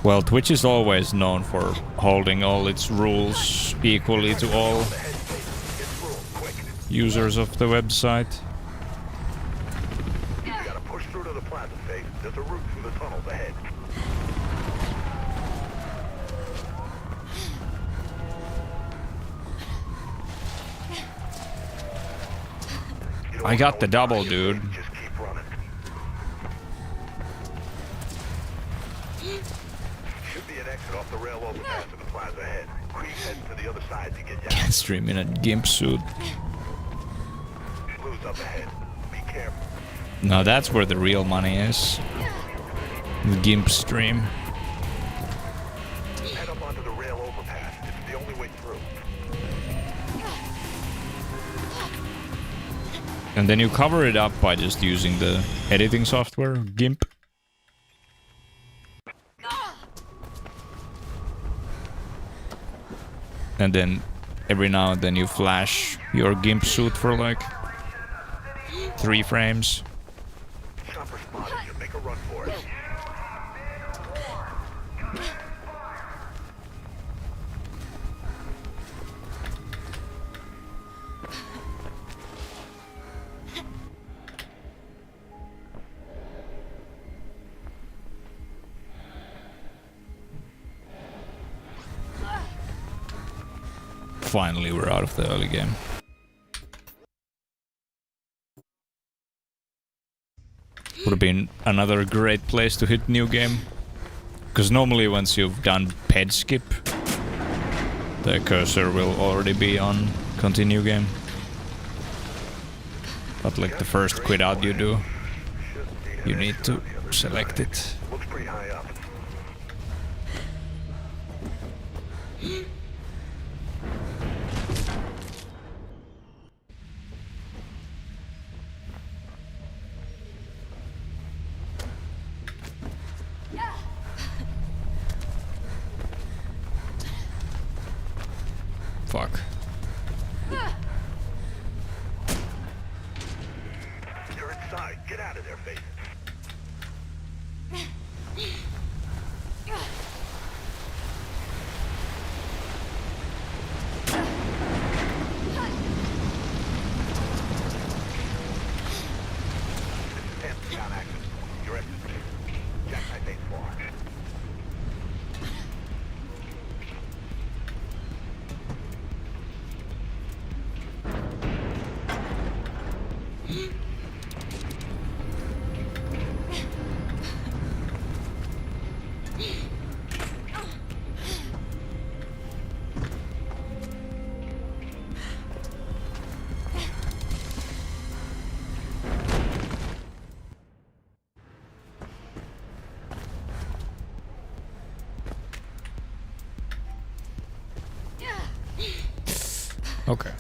Well, Twitch is always known for holding all its rules equally to all users of the website. You gotta push through to the plaza, Faith. There's a route through the tunnels ahead. I got the double, dude. Just keep running. Should be an exit off the rail overpass to the plaza ahead. Creek heads to the other side to get down. Stream in a gimp suit. Blue's up ahead. Be careful. No, that's where the real money is. The gimp stream. Head up onto the rail overpass. It's the only way through. And then you cover it up by just using the editing software, GIMP. And then every now and then you flash your GIMP suit for like 3 frames. Chopper spotted you. Make a run for it. Finally, we're out of the early game. Would have been another great place to hit new game. Because normally once you've done ped skip, the cursor will already be on continue game. But like the first quit out you do, you need to select it. Looks pretty high up. Fuck. You're inside. Get out of there, Faith. Empty on access. Your exit. Jackknife ain't far. Okay.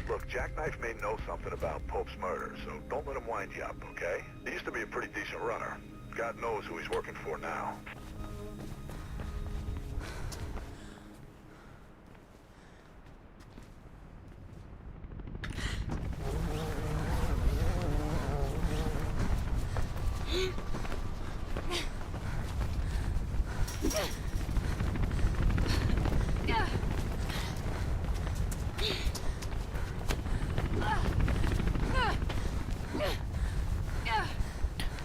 Look, Jackknife may know something about Pope's murder, so don't let him wind you up, okay? He used to be a pretty decent runner. God knows who he's working for now.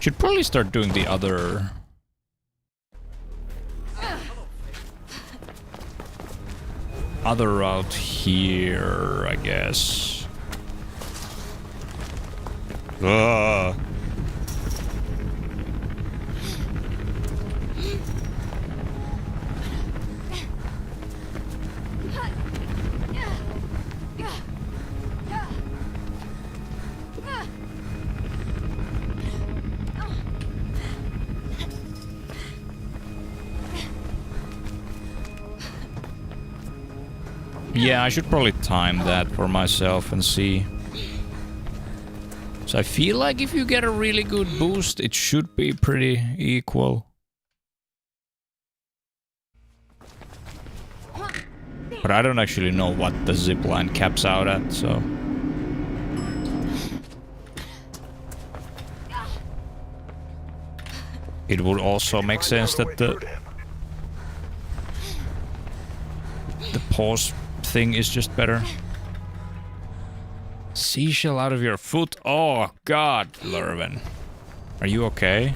Should probably start doing the other route here, I guess. Yeah, I should probably time that for myself and see. So I feel like if you get a really good boost, it should be pretty equal. But I don't actually know what the zipline caps out at, so... It would also make sense that the pause thing is just better. Seashell out of your foot? Oh god, Lurven. Are you okay?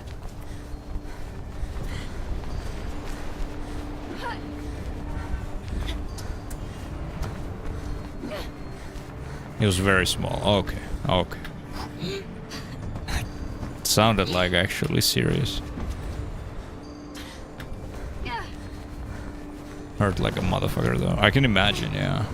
It was very small. Okay, okay. It sounded like actually serious. Hurt like a motherfucker though. I can imagine, yeah.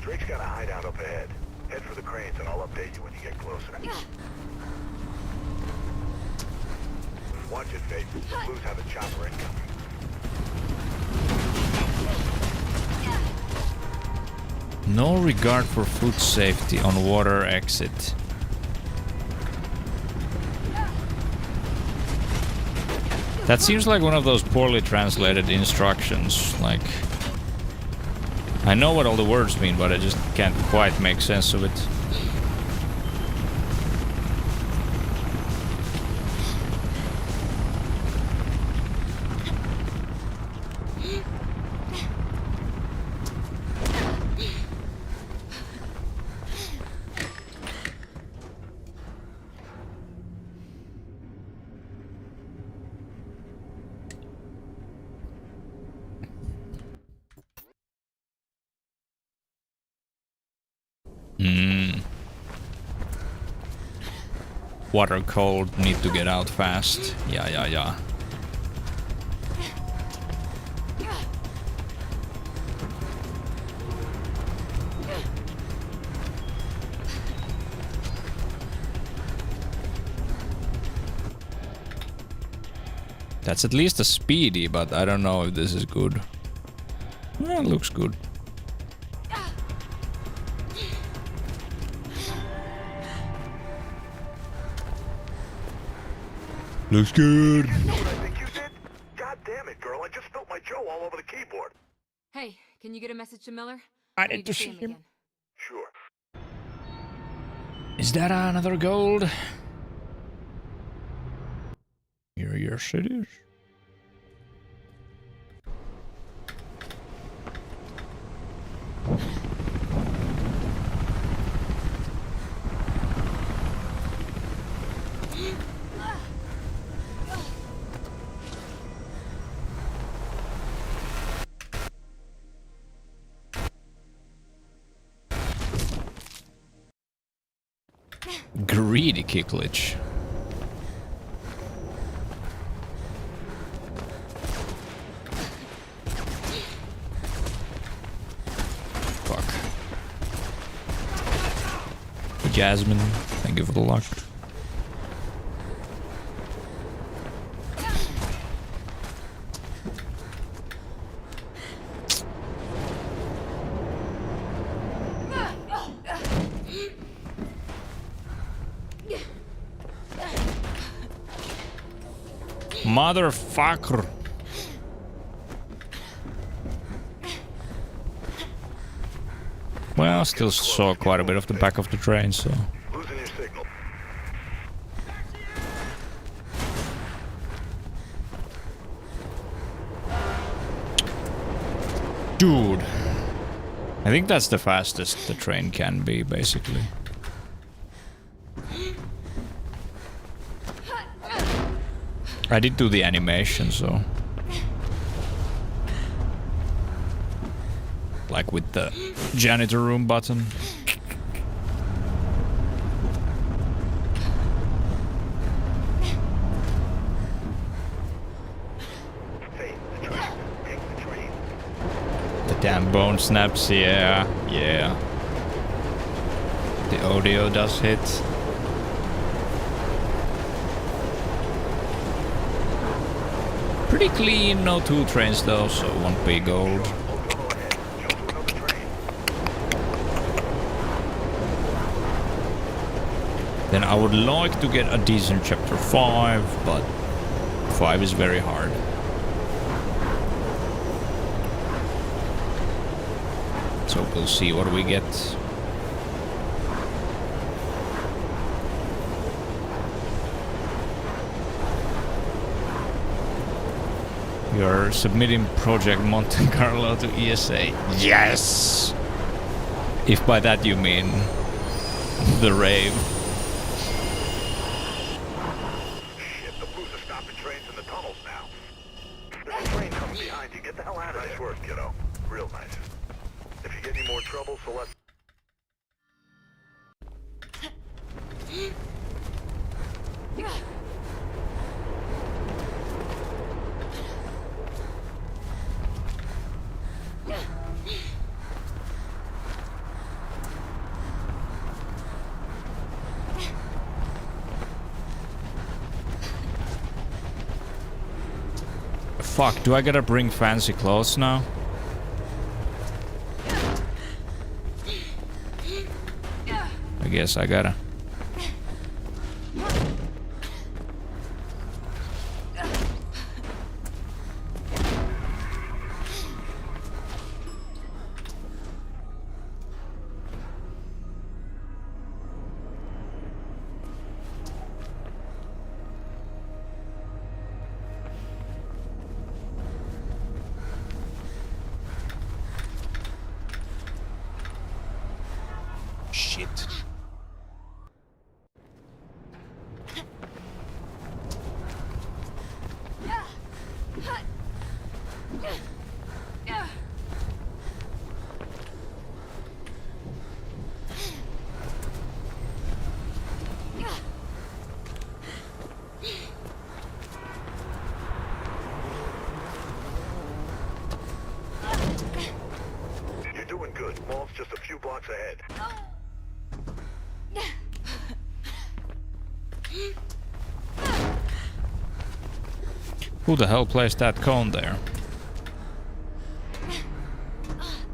Drake's got a hideout up ahead. Head for the cranes and I'll update you when you get closer. Watch it, Faith. Blues have a chopper incoming. No regard for food safety on water exit. That seems like one of those poorly translated instructions, like... I know what all the words mean, but I just can't quite make sense of it. Water cold, need to get out fast. Yeah. That's at least a speedy, but I don't know if this is good. Well, it looks good. Looks good. You know what I think you did? God damn it, girl. I just spilled my Joe all over the keyboard. Hey, can you get a message to Miller? I need to see him. again. Sure. Is that another gold? Yes, it is. Greedy kicklich. Fuck. Jasmine, thank you for the luck. Motherfucker. Well, still saw quite a bit of the back of the train, so... Losing your signal. Dude. I think that's the fastest the train can be, basically. I did do the animation, so... Like with the janitor room button. Hey, the train. Take the train. The damn bone snaps, yeah, yeah. The audio does hit. Pretty clean, no 2 trains though, so won't be gold. Go ahead. Jump to another train. Then I would like to get a decent chapter 5, but 5 is very hard. So we'll see what we get. You're submitting Project Monte Carlo to ESA. Yes! If by that you mean the rave. Shit, the booze are stopping trains in the tunnels now. There's a train coming behind you. Get the hell out of there. Nice work, kiddo. Real nice. If you get any more trouble, select... Fuck, do I gotta bring fancy clothes now? I guess I gotta. Shit. You're doing good. Mall's just a few blocks ahead. Who the hell placed that cone there?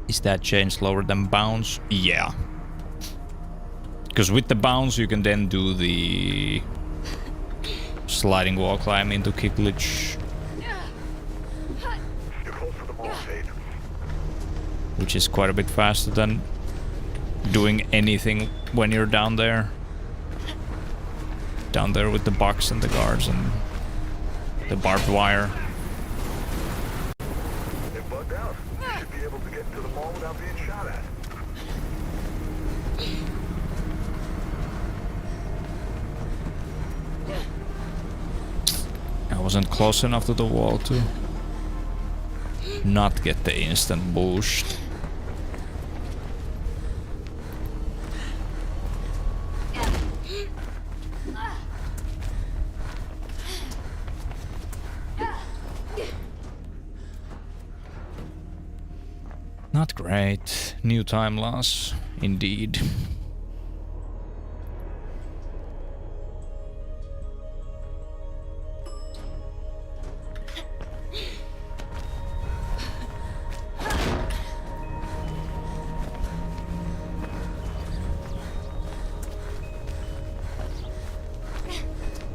Is that chain slower than bounce? Yeah. Because with the bounce you can then do the sliding wall climb into kick glitch, You're close to the mall, Jade. which is quite a bit faster than doing anything when you're down there. Down there with the box and the guards and the barbed wire. They bugged out. You should be able to get into the mall without being shot at. I wasn't close enough to the wall to not get the instant boost. Not great. New time loss, indeed.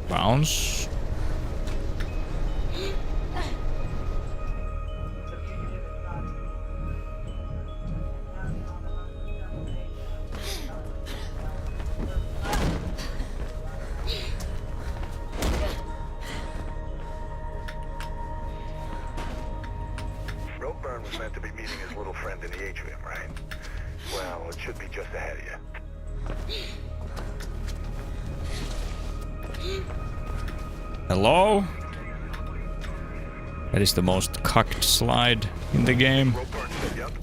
Bounce. Relearn was meant to be meeting his little friend in the atrium, right? Well, it should be just ahead of you. Hello? That is the most cocked slide in the game. Rope burn set up.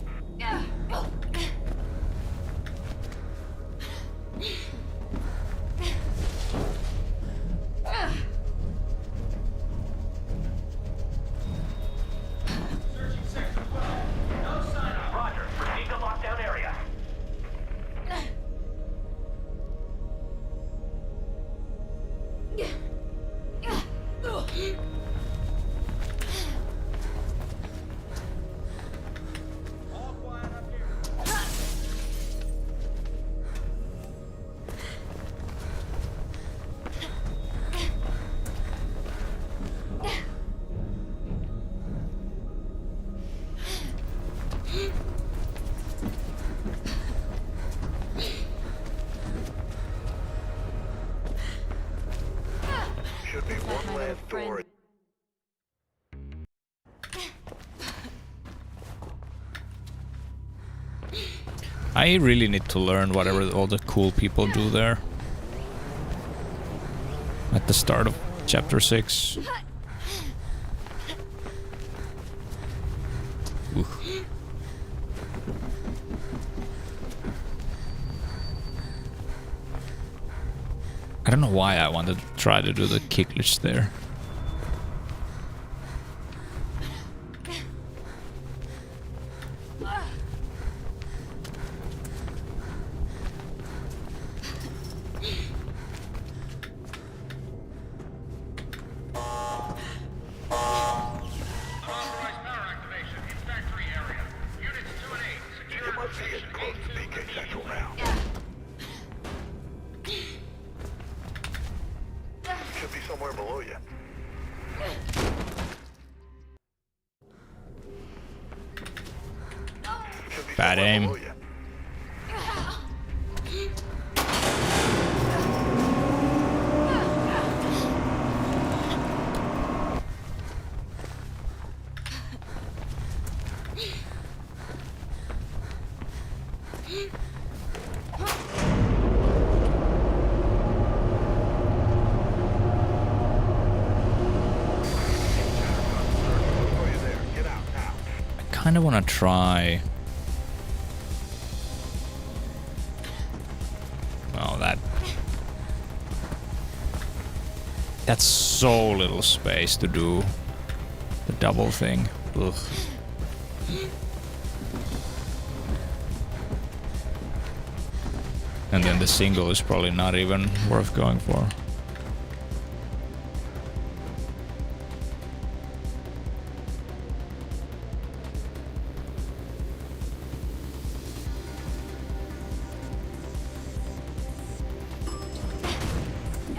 Searching Sector 12. No sign of Roger. Proceed to lockdown area. All quiet up here. Should be My one little last door. friend. I really need to learn whatever all the cool people do there. At the start of chapter 6. Oof. I don't know why I wanted to try to do the kick glitch there. Unauthorized power activation in factory area. Units 2 and 8, secure You must be getting close to PK Central now. Should be somewhere below you. Should be Bad somewhere aim. below you. Oh, you're there. Get out now. I kind of want to try. Oh, that's so little space to do the double thing. Ugh. And then the single is probably not even worth going for.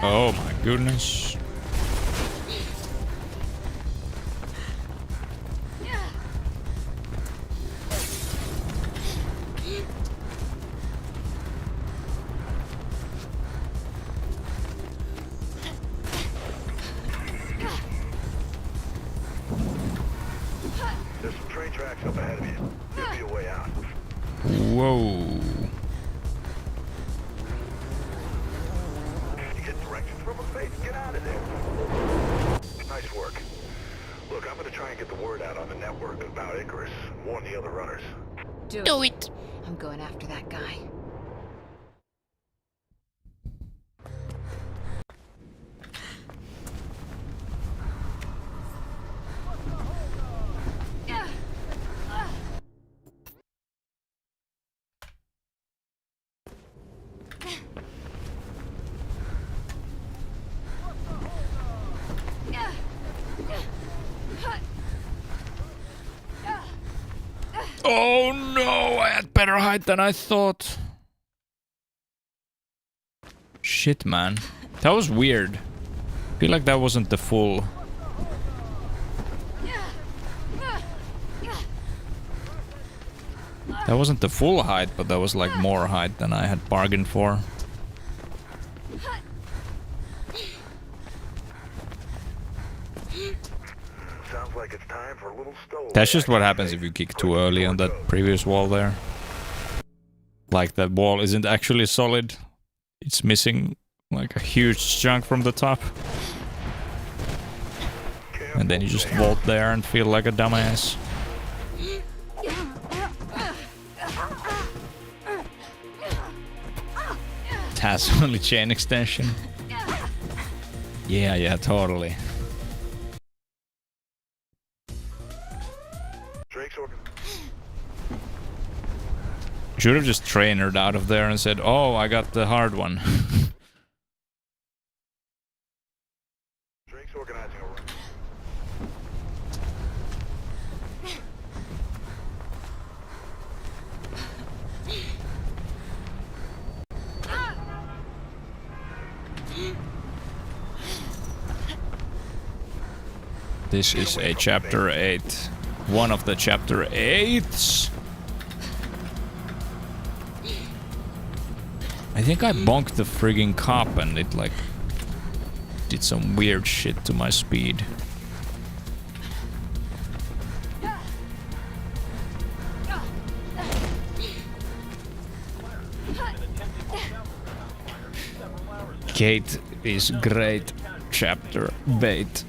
Oh my goodness. There's some train tracks up ahead of you. Give me a way out. Whoa. You get directions from a face. Get out of there. Nice work. Look, I'm gonna try and get the word out on the network about Icarus. Warn the other runners. Do it. I'm going after that guy. Oh no, I had better height than I thought. Shit, man. That was weird. I feel like that wasn't the full... That wasn't the full height, but that was like more height than I had bargained for. Sounds like it's time for a little stove. That's just what happens if you kick too early on that previous wall there. Like that wall isn't actually solid. It's missing like a huge chunk from the top. Care and then you just vault there and feel like a dumbass. It has only chain extension. Yeah, totally. Drake's order. Should have just trainered out of there and said, "Oh, I got the hard one." Drake's organizing a run. This is a chapter 8. One of the chapter 8s. I think I bonked the frigging cop and it like did some weird shit to my speed. Kate is great. Chapter 8.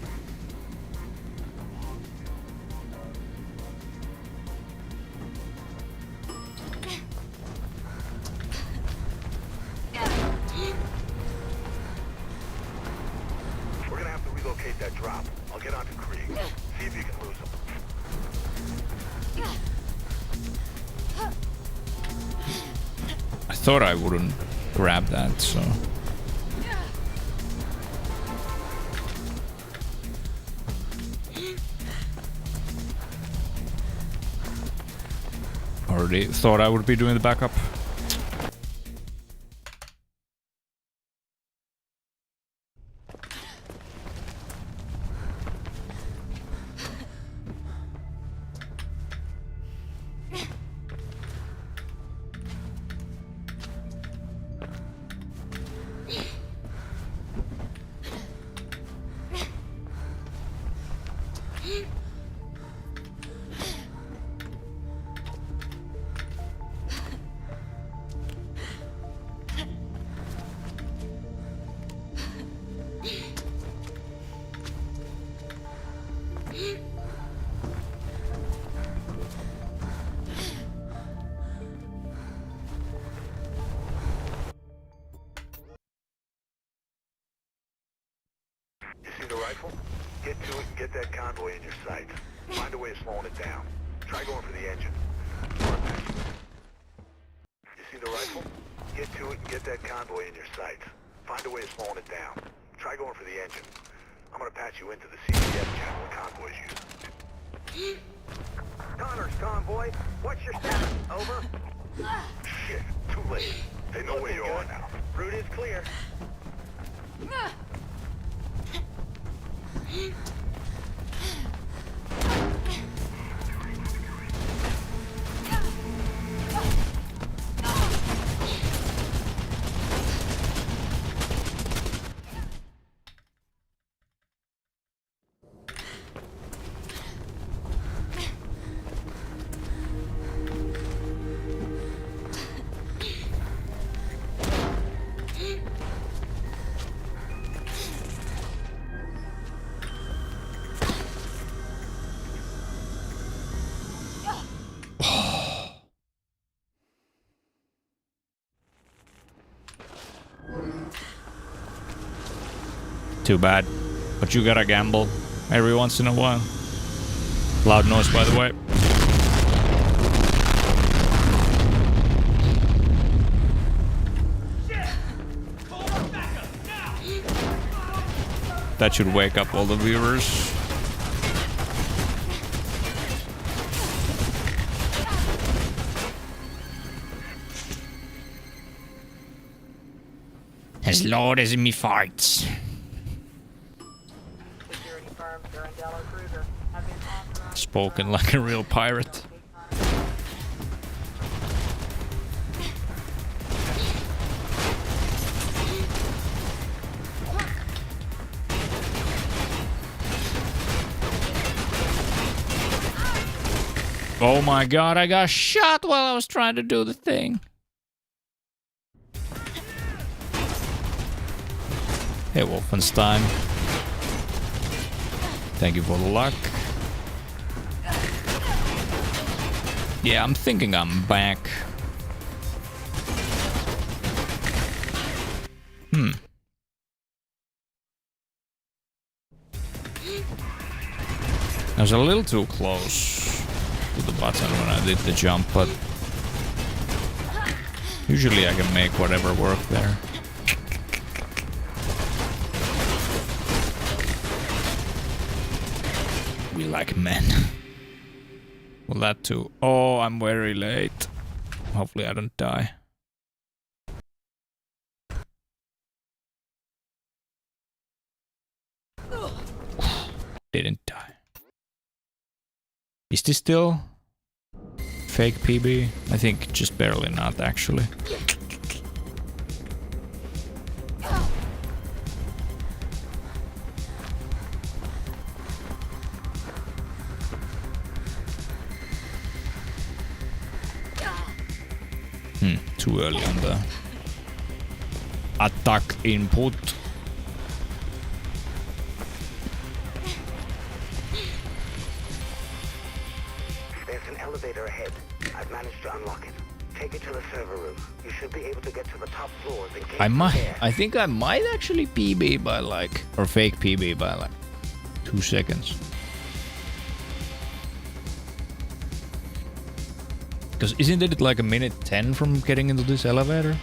We're gonna have to relocate that drop. I'll get onto Krieg. See if you can lose him. I thought I wouldn't grab that, so... Already thought I would be doing the backup. You see the rifle? Get to it and get that convoy in your sights. Find a way of slowing it down. Try going for the engine. You see the rifle? Get to it and get that convoy in your sights. Find a way of slowing it down. Try going for the engine. I'm gonna patch you into the CCS channel the convoy's using. Connor's convoy, what's your status? Over? Shit, too late. They know where you are now. Route is clear. Too bad. But you gotta gamble every once in a while. Loud noise, by the way. That should wake up all the viewers. As loud as me farts. Spoken like a real pirate. Oh my god, I got shot while I was trying to do the thing. Hey, Wolfenstein. Thank you for the luck. Yeah, I'm thinking I'm back. I was a little too close to the button when I did the jump, but usually I can make whatever work there. We like men. Well, that too. Oh, I'm very late. Hopefully I don't die. Didn't die. Is this still fake PB? I think just barely not, actually. Too early on the attack input. There's an elevator ahead. I've managed to unlock it. Take it to the server room. You should be able to get to the top floors in case I think I might actually PB by like, or fake PB by like 2 seconds. Because isn't it like a minute 10 from getting into this elevator?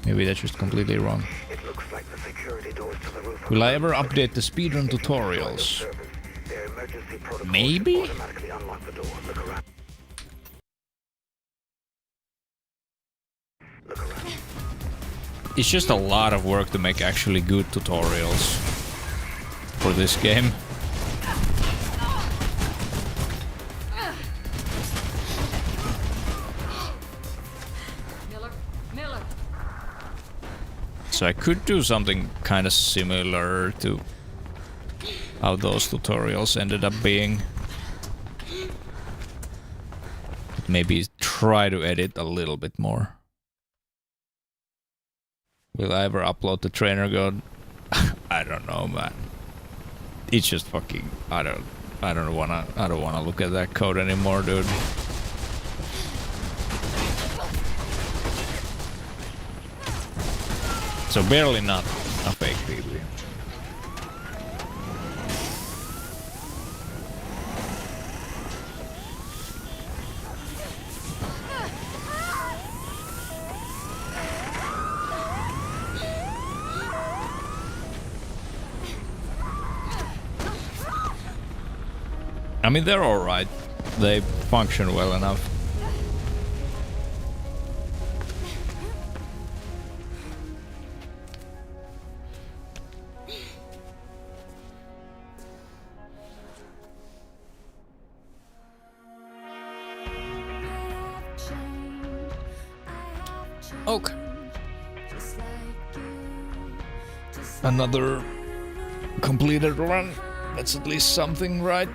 Maybe that's just completely wrong. It looks like the security doors to the roof. Will I ever update the speedrun tutorials? Their emergency protocols Maybe? automatically unlock the door. Look around. Look around. It's just a lot of work to make actually good tutorials for this game. So I could do something kind of similar to how those tutorials ended up being. Maybe try to edit a little bit more. Will I ever upload the trainer code? I don't know, man. It's just fucking I don't wanna look at that code anymore, dude. So barely not a fake PB. I mean, they're alright. They function well enough. Okay. Another completed run. That's at least something, right?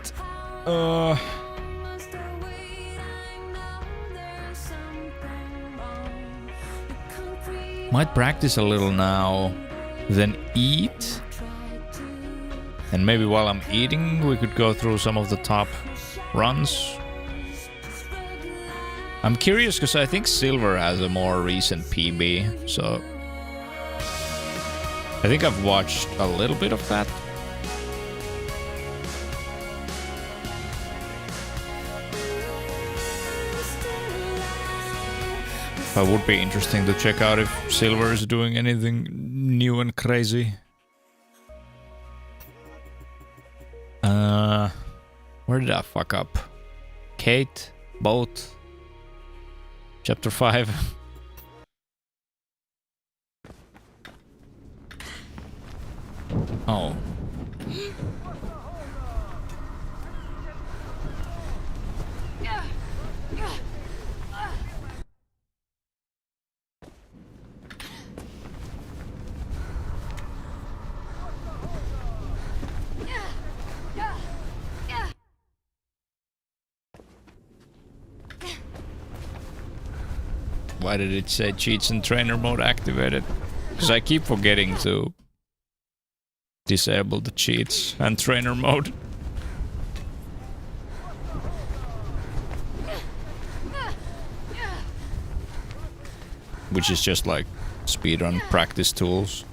Might practice a little now, then eat. And maybe while I'm eating, we could go through some of the top runs. I'm curious because I think Silver has a more recent PB, so I think I've watched a little bit of that. It would be interesting to check out if Silver is doing anything new and crazy. Where did I fuck up? Kate? Boat? Chapter 5. Oh. Why did it say cheats and trainer mode activated? Because I keep forgetting to disable the cheats and trainer mode. Which is just like speedrun practice tools.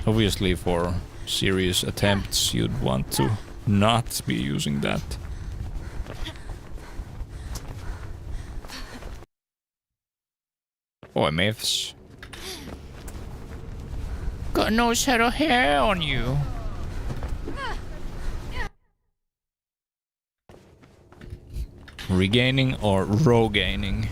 Obviously for serious attempts you'd want to not be using that. Oi, myths. Got no set of hair on you. Regaining or rogaining?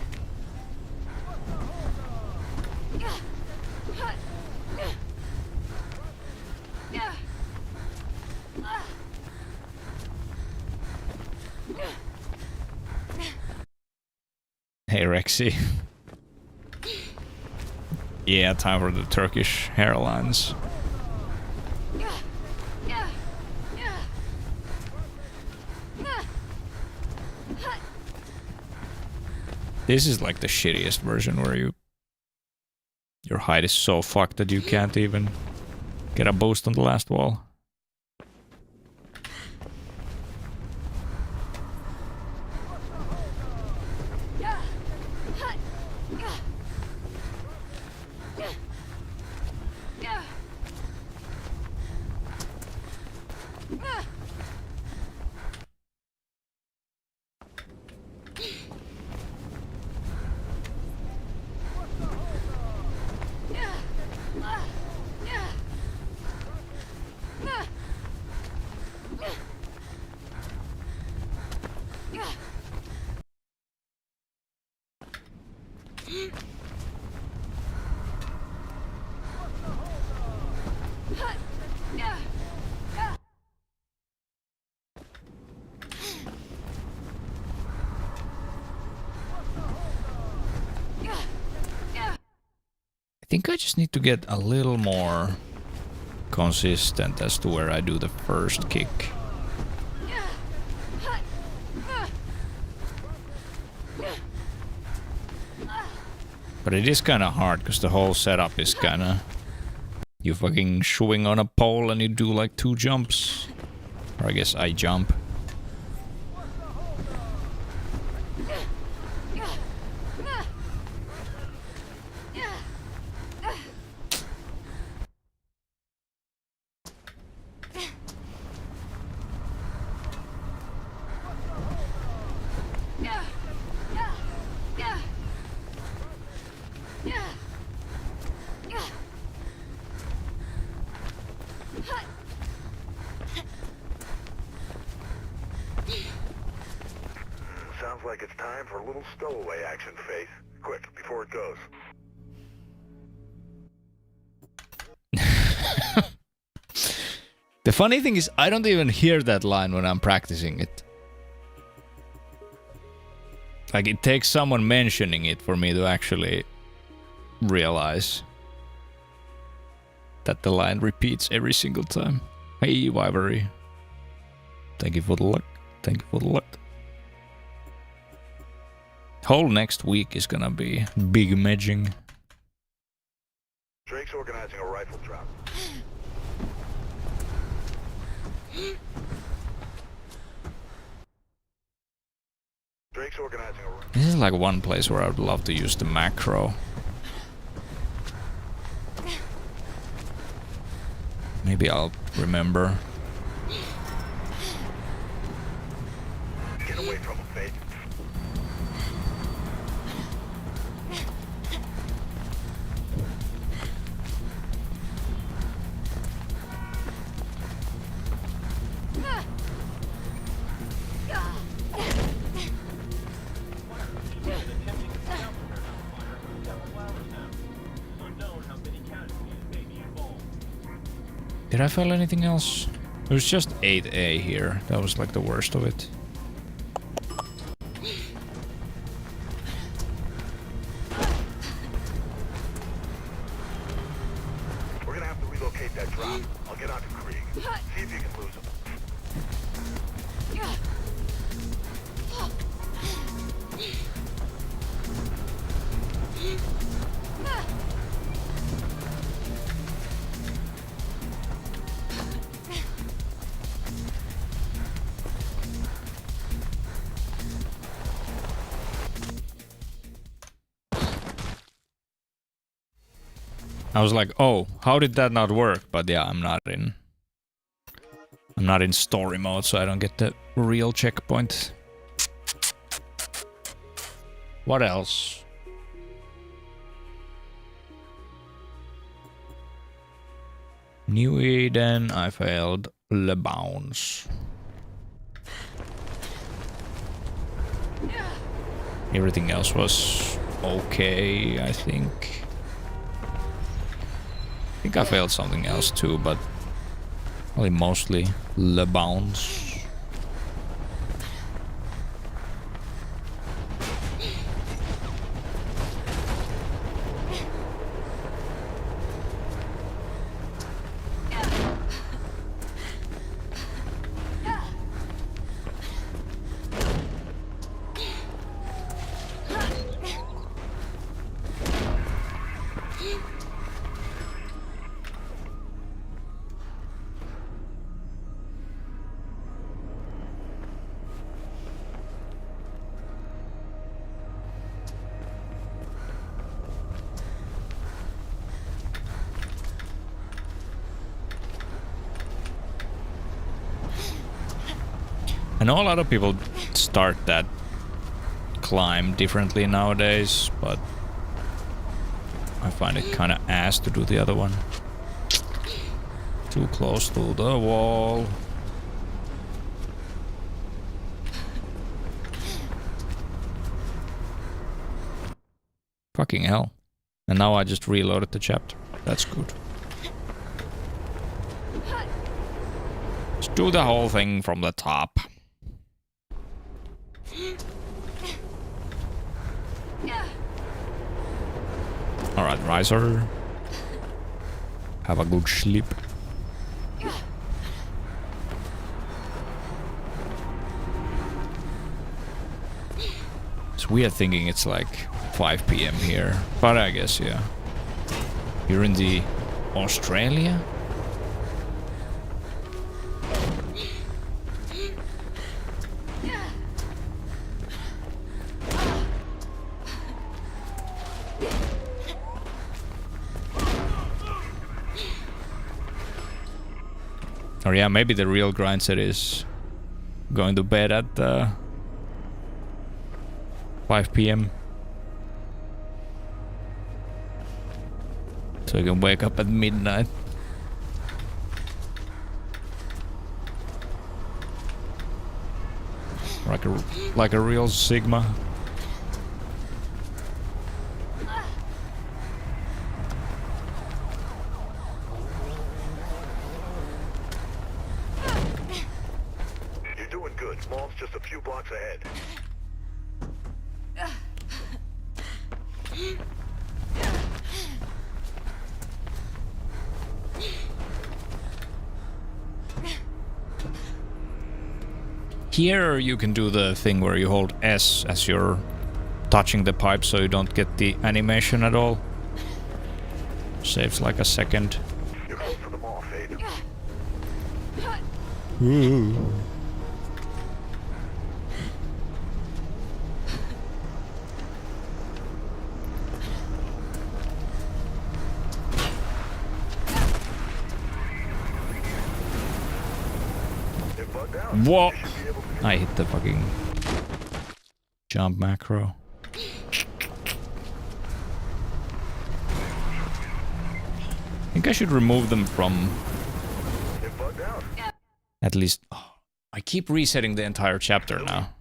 Hey Rexy. Yeah, time for the Turkish hairlines. This is like the shittiest version where your height is so fucked that you can't even get a boost on the last wall. I think I just need to get a little more consistent as to where I do the first kick. But it is kind of hard because the whole setup is kind of... You fucking swing on a pole and you do like 2 jumps. Or I guess I jump. Sounds like it's time for a little stowaway action, Faith. Quick, before it goes. The funny thing is, I don't even hear that line when I'm practicing it. Like, it takes someone mentioning it for me to actually realize that the line repeats every single time. Hey, Wyvery. Thank you for the luck. Thank you for the luck. Whole next week is gonna be big medging. Drake's organizing a rifle drop. Drake's organizing a... This is like one place where I would love to use the macro. Maybe I'll remember. Get away from him, Faith. Did I fail anything else? It was just 8A here. That was like the worst of it. We're gonna have to relocate locate that drop. I'll get onto Krieg. See if you can lose him. I was like, oh, how did that not work? But yeah, I'm not in story mode, so I don't get the real checkpoint. What else? New Eden, I failed Le Bounce. Everything else was okay, I think. I think I failed something else too, but probably mostly Le Bounce. I know a lot of people start that climb differently nowadays, but I find it kind of ass to do the other one. Too close to the wall. Fucking hell. And now I just reloaded the chapter. That's good. Let's do the whole thing from the top. Alright, Riser. Have a good sleep. It's weird thinking it's like 5 PM here. But I guess, yeah. You're in the Australia? Or yeah, maybe the real grind set is going to bed at 5 PM. So you can wake up at midnight. Like a real Sigma. Mall's just a few blocks ahead. Here you can do the thing where you hold S as you're touching the pipe so you don't get the animation at all. Saves like a second. You're close to the mall, Fade. What? I hit the fucking jump macro. I think I should remove them from at least. Oh, I keep resetting the entire chapter now.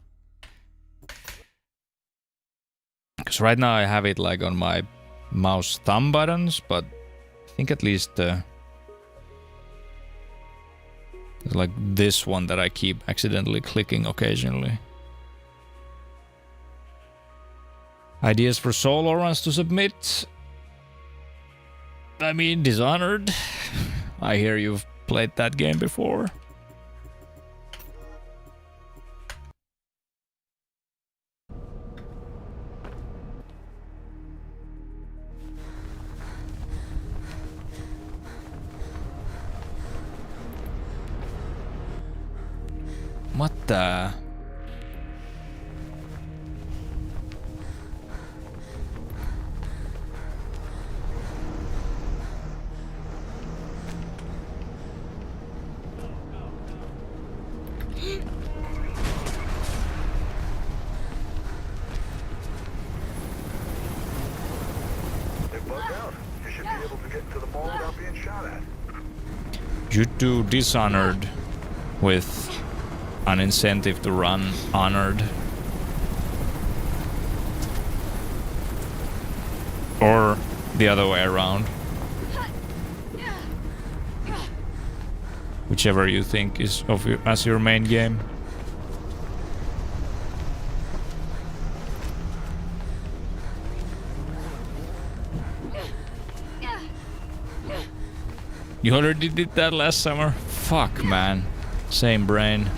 Because right now I have it like on my mouse thumb buttons, but I think at least it's like this one that I keep accidentally clicking occasionally. Ideas for solo runs to submit. I mean, Dishonored. I hear you've played that game before. What the? They're bugged out. You should be able to get into the mall without being shot at. You do Dishonored with an incentive to run Honored. Or the other way around. Whichever you think is of your, as your main game. You already did that last summer? Fuck, man. Same brain.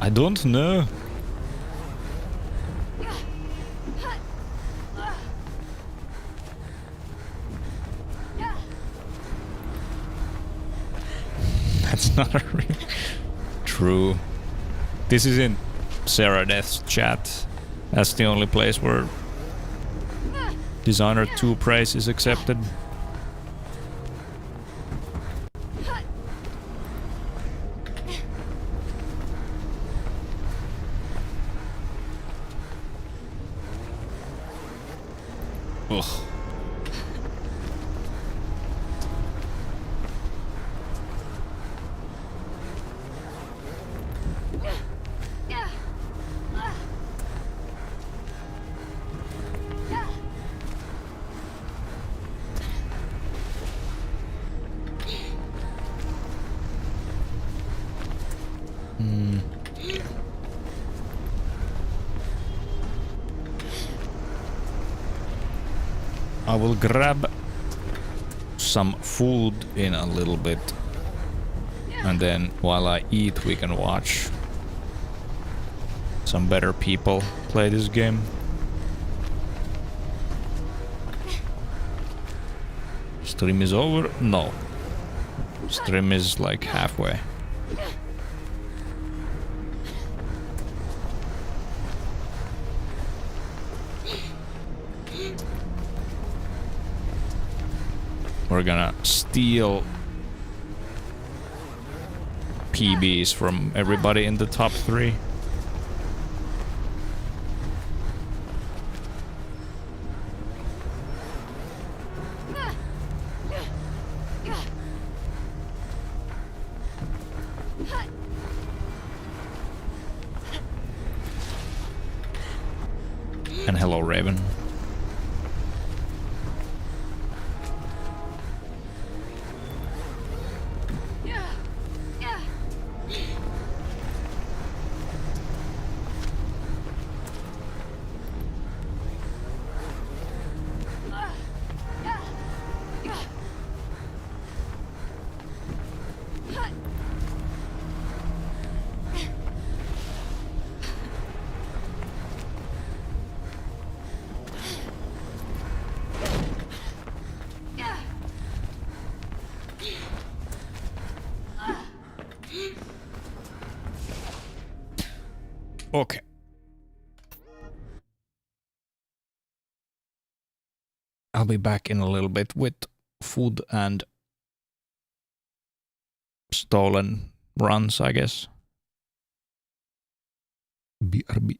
I don't know. That's not a real... True. This isn't Sarah Death's chat. That's the only place where Dishonored 2 praise is accepted. Ugh. I will grab some food in a little bit, and then while I eat we can watch some better people play this game. Stream is over? No. Stream is like halfway. We're gonna steal PBs from everybody in the top 3. And hello, Raven. Okay. I'll be back in a little bit with food and stolen runs, I guess. BRB.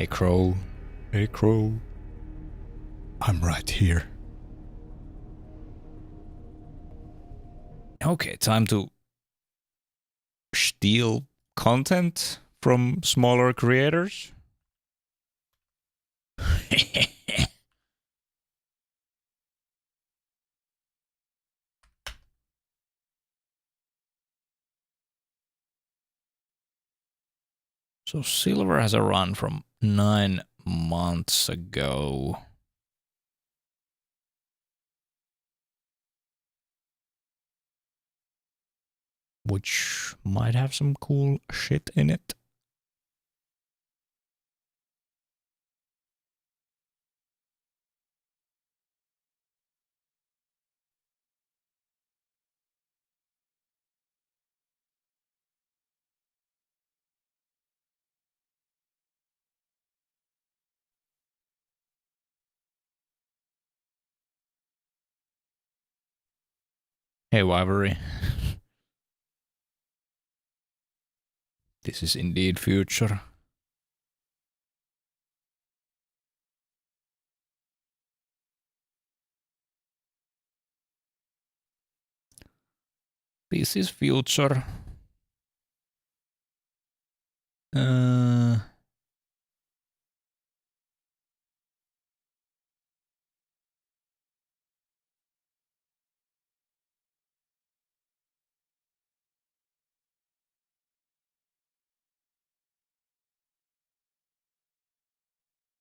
Hey Crow. Hey Crow. I'm right here. Okay, time to steal content from smaller creators. So Silver has a run from 9 months ago. Which might have some cool shit in it. Hey, Wivery. This is indeed future. This is future.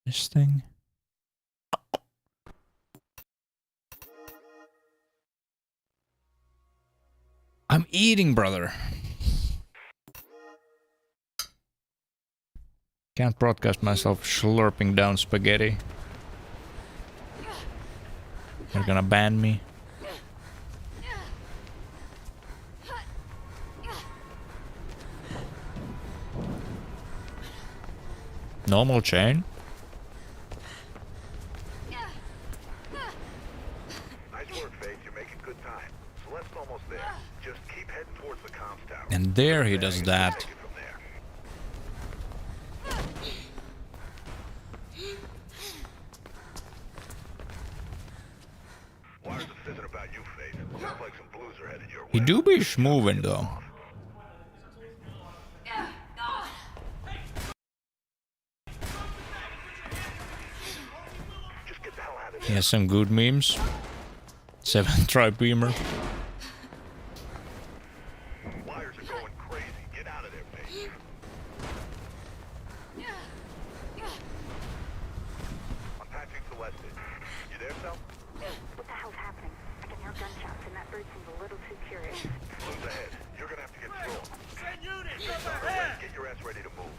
This thing. I'm eating, brother. Can't broadcast myself slurping down spaghetti. They're gonna ban me. Normal chain? Nice work, Faith. You're making good time. Celeste's almost there. Just keep heading towards the comms tower. And there he does that. Take it from there. Wires are fizzing about you, Faith. Sounds like some blues are headed your way. He do be schmoving though. Just get the hell out of He there. has some good memes. 7 try beamer. Wires are going crazy. Get out of there, Faith. I'm patching Celeste. You there, Sal? What the hell's happening? I can hear gunshots and that bird seems a little too curious. Blues ahead. You're gonna have to get through 'em. Send units All over right, here! get your ass ready to move.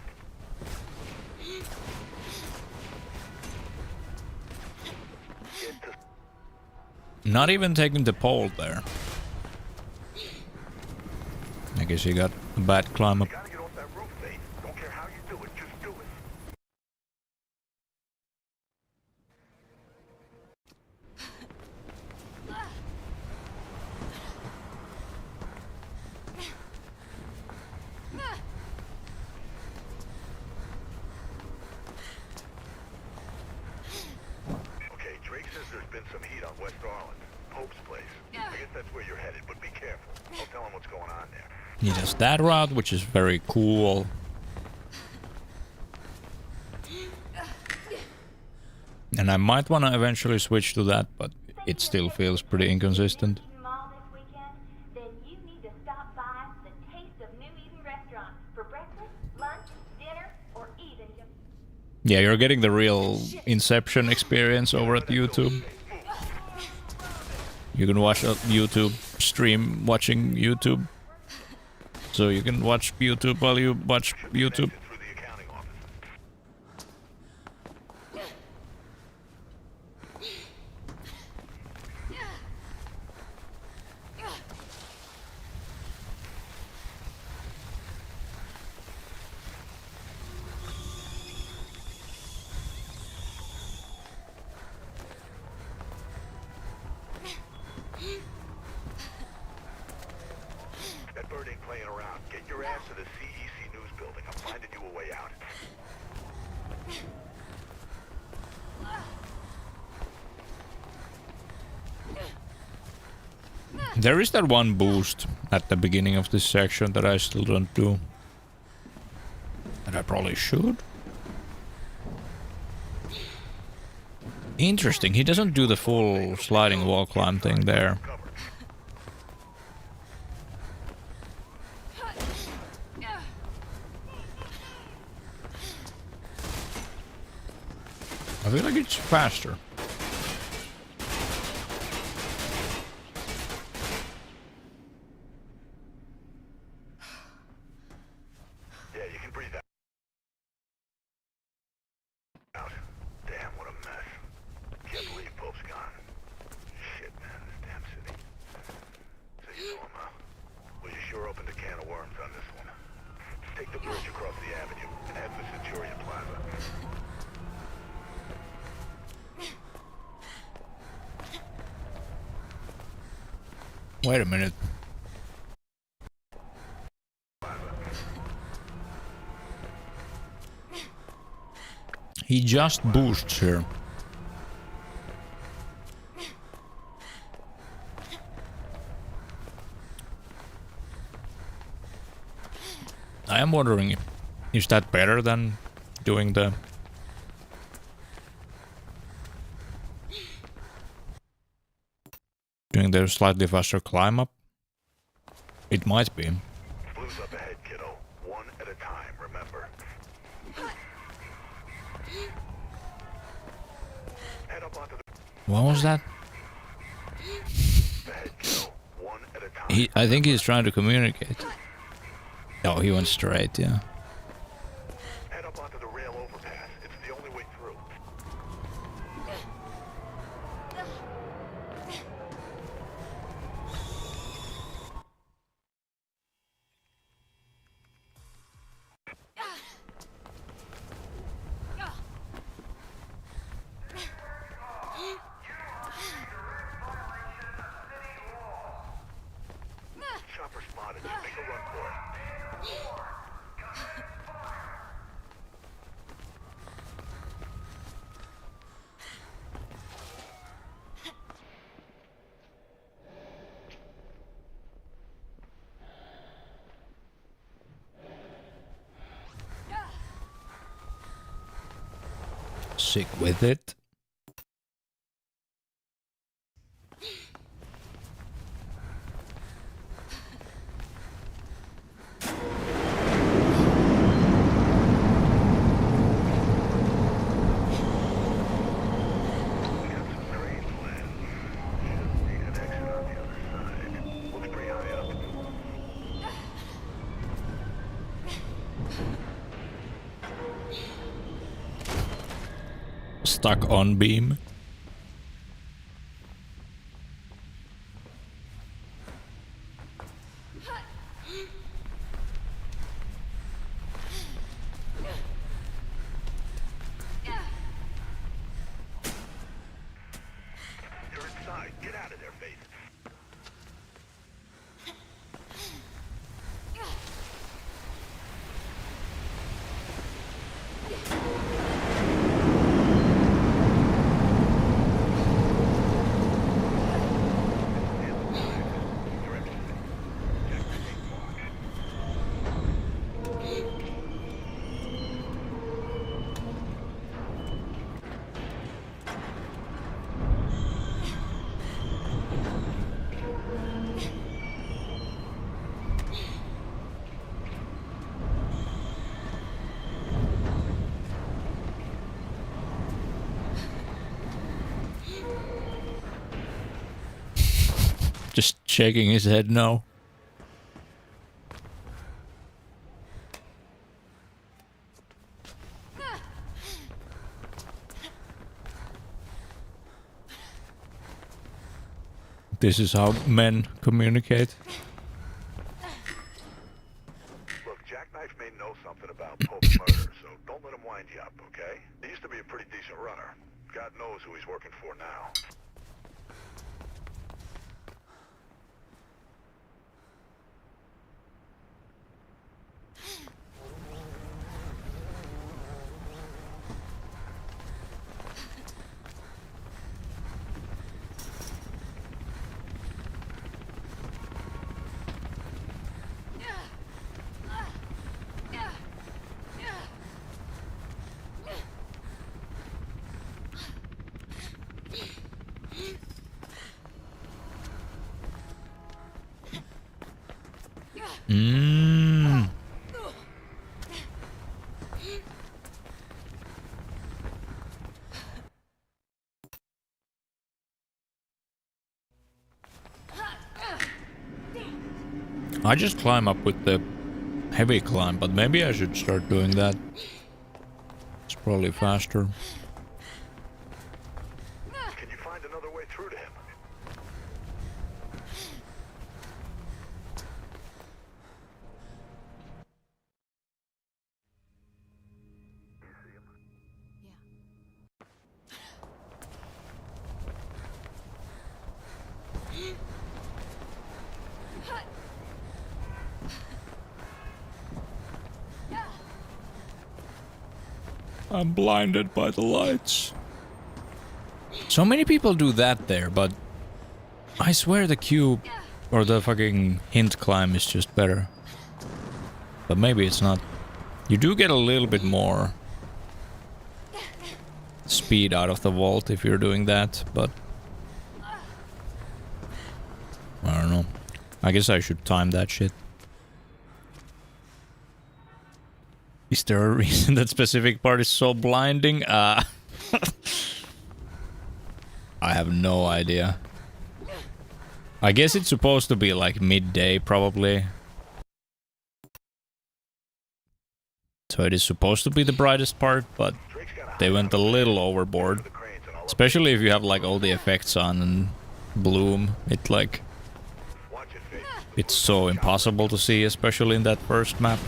Get to Not even taking the pole there. I guess he got a bad climb up. You gotta get off that roof, Faith. Don't care how you do it, just do it. Okay, Drake says there's been some heat on West Arlen. Pope's place. I guess that's where you're headed, but be careful. I'll tell him what's going on there. He does that route, which is very cool. And I might want to eventually switch to that, but it still feels pretty inconsistent. New Eden Mall this weekend, then you need to stop by the Taste of New Eden restaurant for breakfast, lunch, dinner, or even just... Yeah, you're getting the real Inception experience over at YouTube. You can watch a YouTube stream watching YouTube. So you can watch YouTube while you watch YouTube. Through the accounting office. That bird ain't playing around. Get your ass to the CEC news building. I'm finding you a way out. There is that one boost at the beginning of this section that I still don't do. And I probably should. Interesting, he doesn't do the full sliding wall climb thing there. I feel like it's faster. Yeah, you can breathe out. Damn, what a mess. Can't believe Pope's gone. Shit, man, this damn city. So you know him, huh? Well, you sure opened a can of worms on this one. Take the bridge across the avenue and head for Centurion Plaza. Wait a minute. He just boosts here. I am wondering, is that better than doing the... doing the slightly faster climb up? It might be. Blue's up ahead, kiddo. One at a time, remember. Head up onto the What was that? ahead, kiddo. One at a time. I think he's trying to communicate. Oh, he went straight, yeah. Head up onto the rail overpass. It's the only way through. Chopper spotted. Make a run for it. Sick with it. Stuck on beam. You're inside. Get out of there, Faith. Just shaking his head no. This is how men communicate. Look, Jackknife may know something about Pope's murder, so don't let him wind you up, okay? He used to be a pretty decent runner. God knows who he's working for now. Mmm. I just climb up with the heavy climb, but maybe I should start doing that. It's probably faster. Can you find another way through to him? I'm blinded by the lights. So many people do that there, but I swear the cube or the fucking hint climb is just better. But maybe it's not. You do get a little bit more speed out of the vault if you're doing that, but I don't know. I guess I should time that shit. Is there a reason that specific part is so blinding? I have no idea. I guess it's supposed to be like midday, probably. So it is supposed to be the brightest part, but they went a little overboard. Especially if you have like all the effects on and bloom. It like... It's so impossible to see, especially in that first map.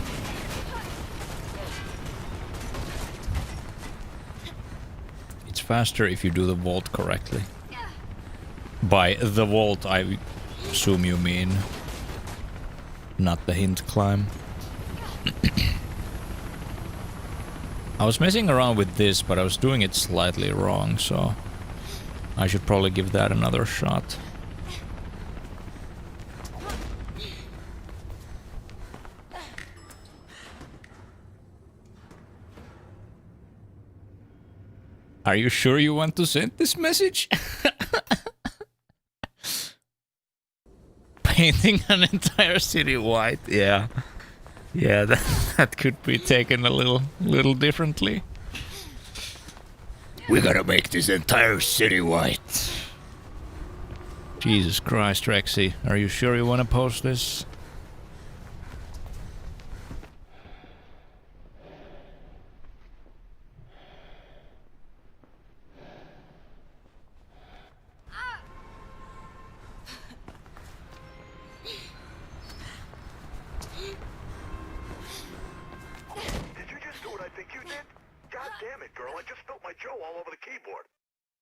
It's faster if you do the vault correctly. By the vault, I assume you mean not the hint climb. I was messing around with this, but I was doing it slightly wrong, so I should probably give that another shot. Are you sure you want to send this message? Painting an entire city white, yeah. Yeah, that could be taken a little differently. We gotta make this entire city white. Jesus Christ, Rexy, are you sure you want to post this?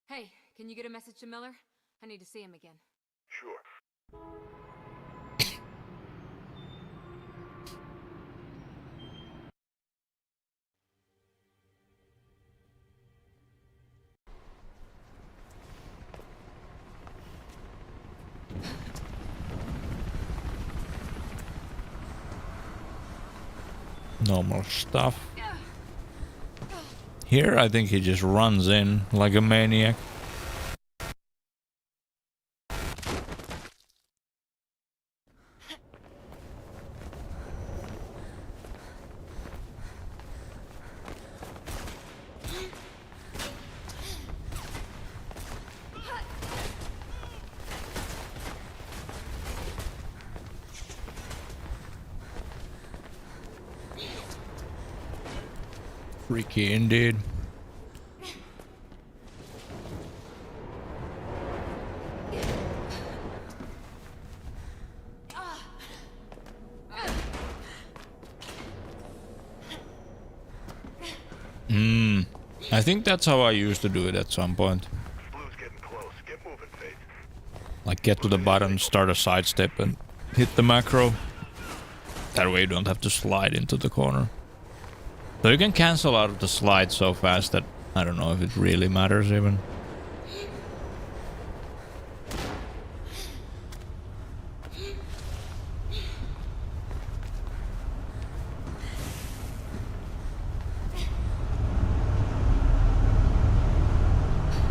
Hey, can you get a message to Miller? I need to see him again. Sure. Normal stuff. Here, I think he just runs in like a maniac. Freaky indeed. I think that's how I used to do it at some point. Blue's getting close. Get moving, Faith. Like get to the bottom, start a sidestep and hit the macro. That way you don't have to slide into the corner. So you can cancel out of the slide so fast that I don't know if it really matters even.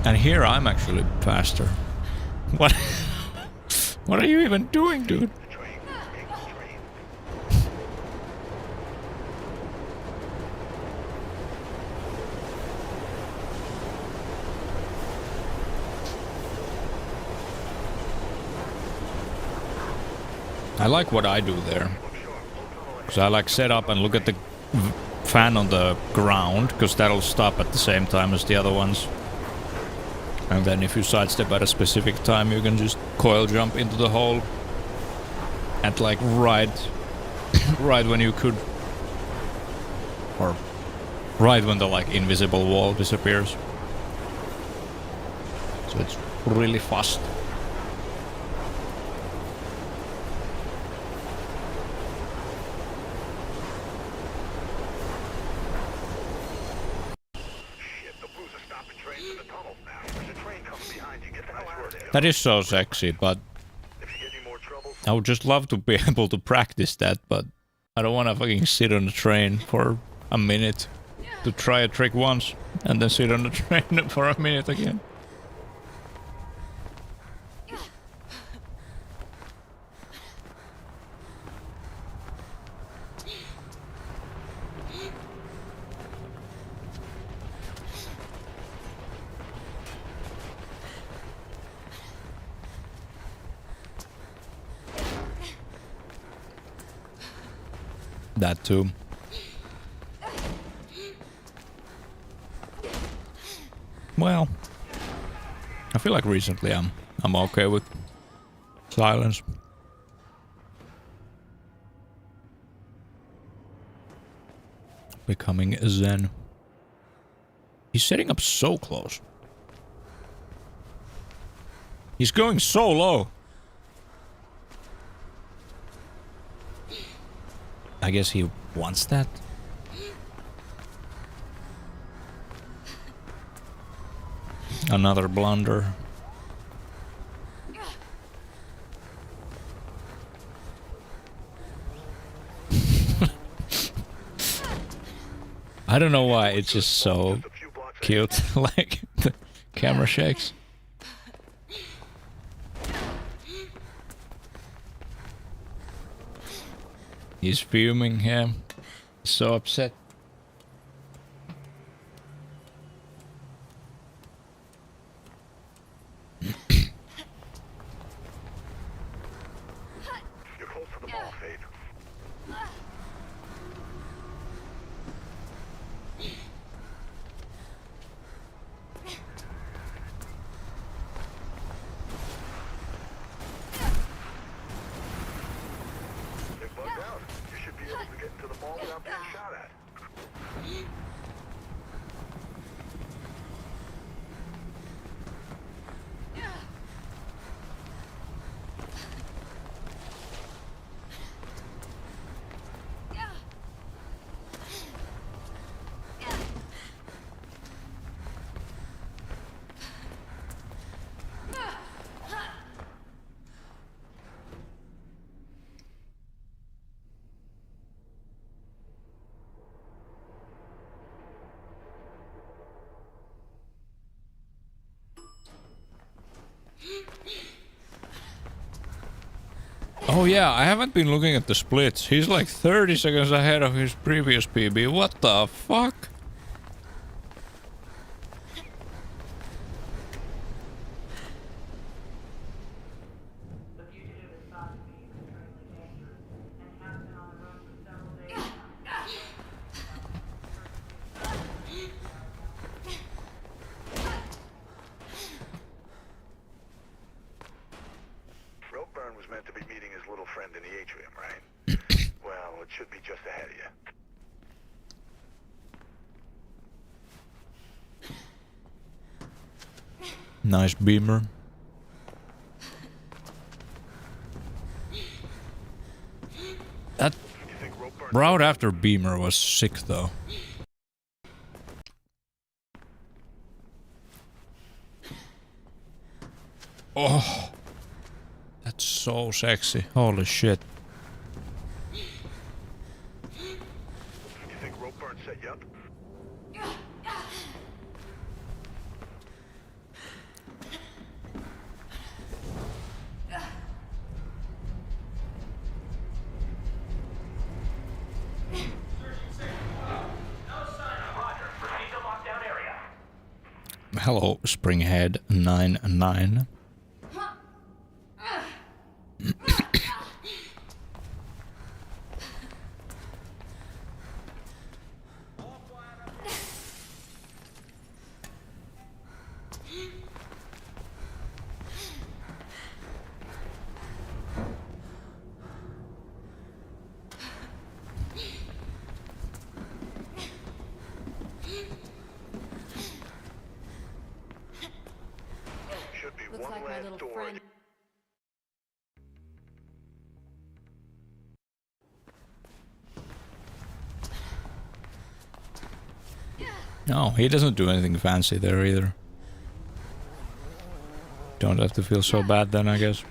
And here I'm actually faster. What? What are you even doing, dude? I like what I do there. So I like set up and look at the fan on the ground, because that'll stop at the same time as the other ones. And then if you sidestep at a specific time, you can just coil jump into the hole at like right when you could. Or right when the like invisible wall disappears. So it's really fast. That is so sexy, but I would just love to be able to practice that, but I don't want to fucking sit on the train for a minute to try a trick once and then sit on the train for a minute again. That too. Well, I feel like recently I'm okay with silence. Becoming zen. He's setting up so close. He's going so low. I guess he wants that. Another blunder. I don't know why, it's just so cute. Like, the camera shakes. He's fuming, yeah. So upset. You're close to the ball, Fade. They're bugged out. You should be able to get into the ball without being shot at. Oh yeah, I haven't been looking at the splits. He's like 30 seconds ahead of his previous PB. What the fuck? The fugitive is thought to be extremely dangerous and has been on the road for several days Ropeburn was meant to be meeting his little friend in the atrium, right? Well, it should be just ahead of you. Nice beamer. That You think Ropeburn... route after beamer was sick though. Oh, that's so sexy. Holy shit. You think Ropeburn set you up? Hello, Springhead 99. No, he doesn't do anything fancy there either. Don't have to feel so bad then, I guess.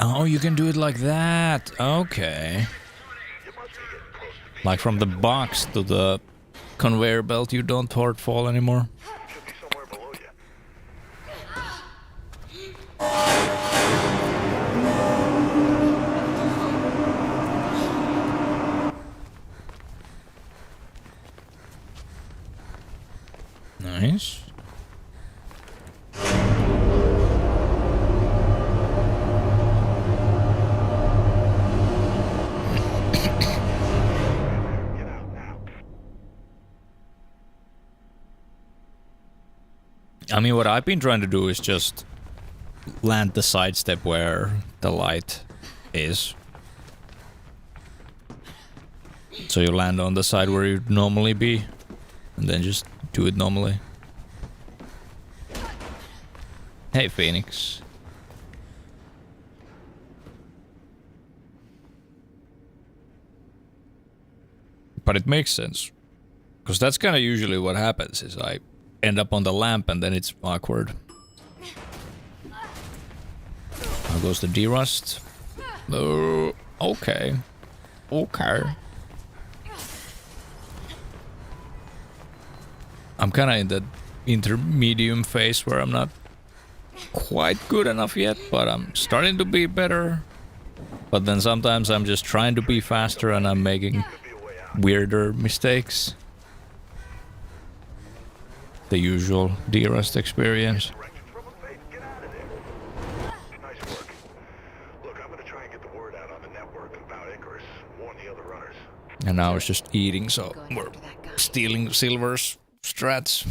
Oh, you can do it like that. Okay. Like from the box to the conveyor belt, you don't hard fall anymore. Should be somewhere below you. Nice. Get out now. I mean, what I've been trying to do is just land the sidestep where the light is. So you land on the side where you'd normally be, and then just do it normally. Hey, Phoenix. But it makes sense. Because that's kind of usually what happens, is I end up on the lamp and then it's awkward. Now goes the derust. Oh, okay. Okay. I'm kind of in the intermediate phase where I'm not quite good enough yet, but I'm starting to be better. But then sometimes I'm just trying to be faster and I'm making weirder mistakes. The usual derust experience. Directions from a face. Get out of there. Nice work. Look, I'm gonna try and get the word out on the network about Icarus. Warn the other runners. And now it's just eating, so we're stealing Silver's strats.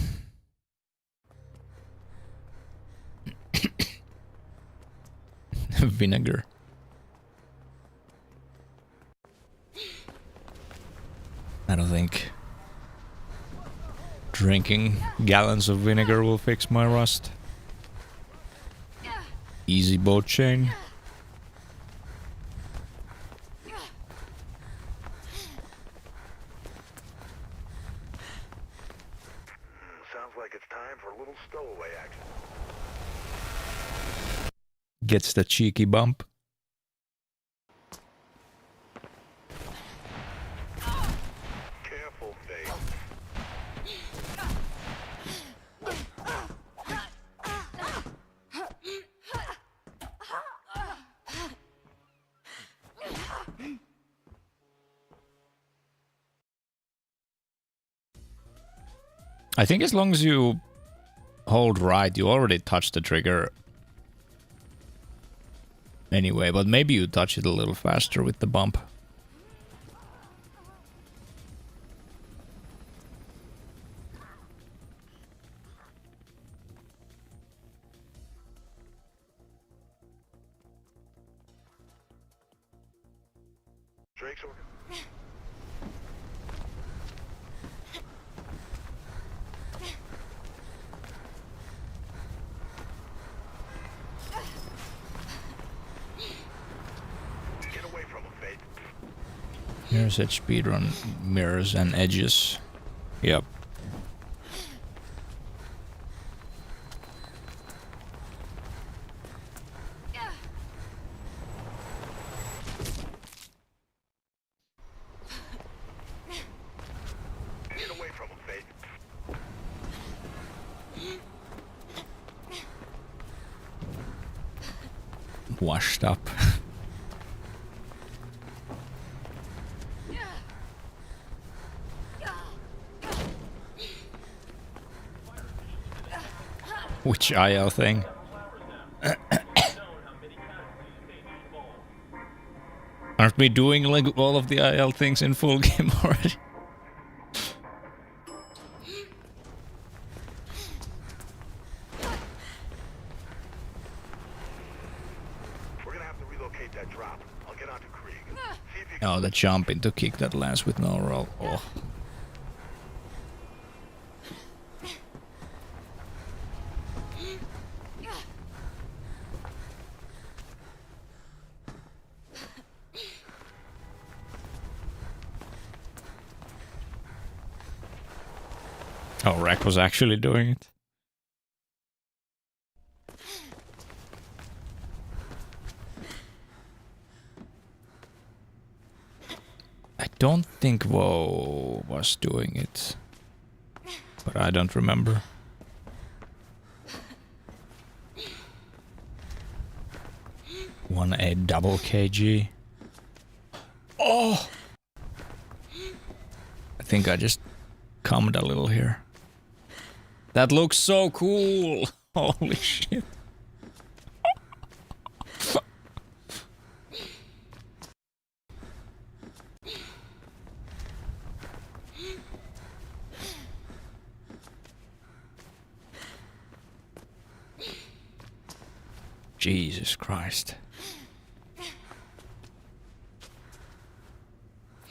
Vinegar. I don't think drinking gallons of vinegar will fix my rust. Easy boat chain. Sounds like it's time for a little stowaway action. Gets the cheeky bump. Careful, Faith. I think as long as you hold right, you already touch the trigger anyway, but maybe you touch it a little faster with the bump. Drake's order. Get away from him, Faith. Here's that speedrun mirrors and edges. Yep. Get away from him, Faith. Washed up. Which IL thing? Aren't we doing like all of the IL things in full game already? Oh, the jump into kick that lands with no roll. Oh. Oh, Rack was actually doing it. I don't think Woe was doing it, but I don't remember. A double KG. Oh! I think I just cummed a little here. That looks so cool! Holy shit. Jesus Christ.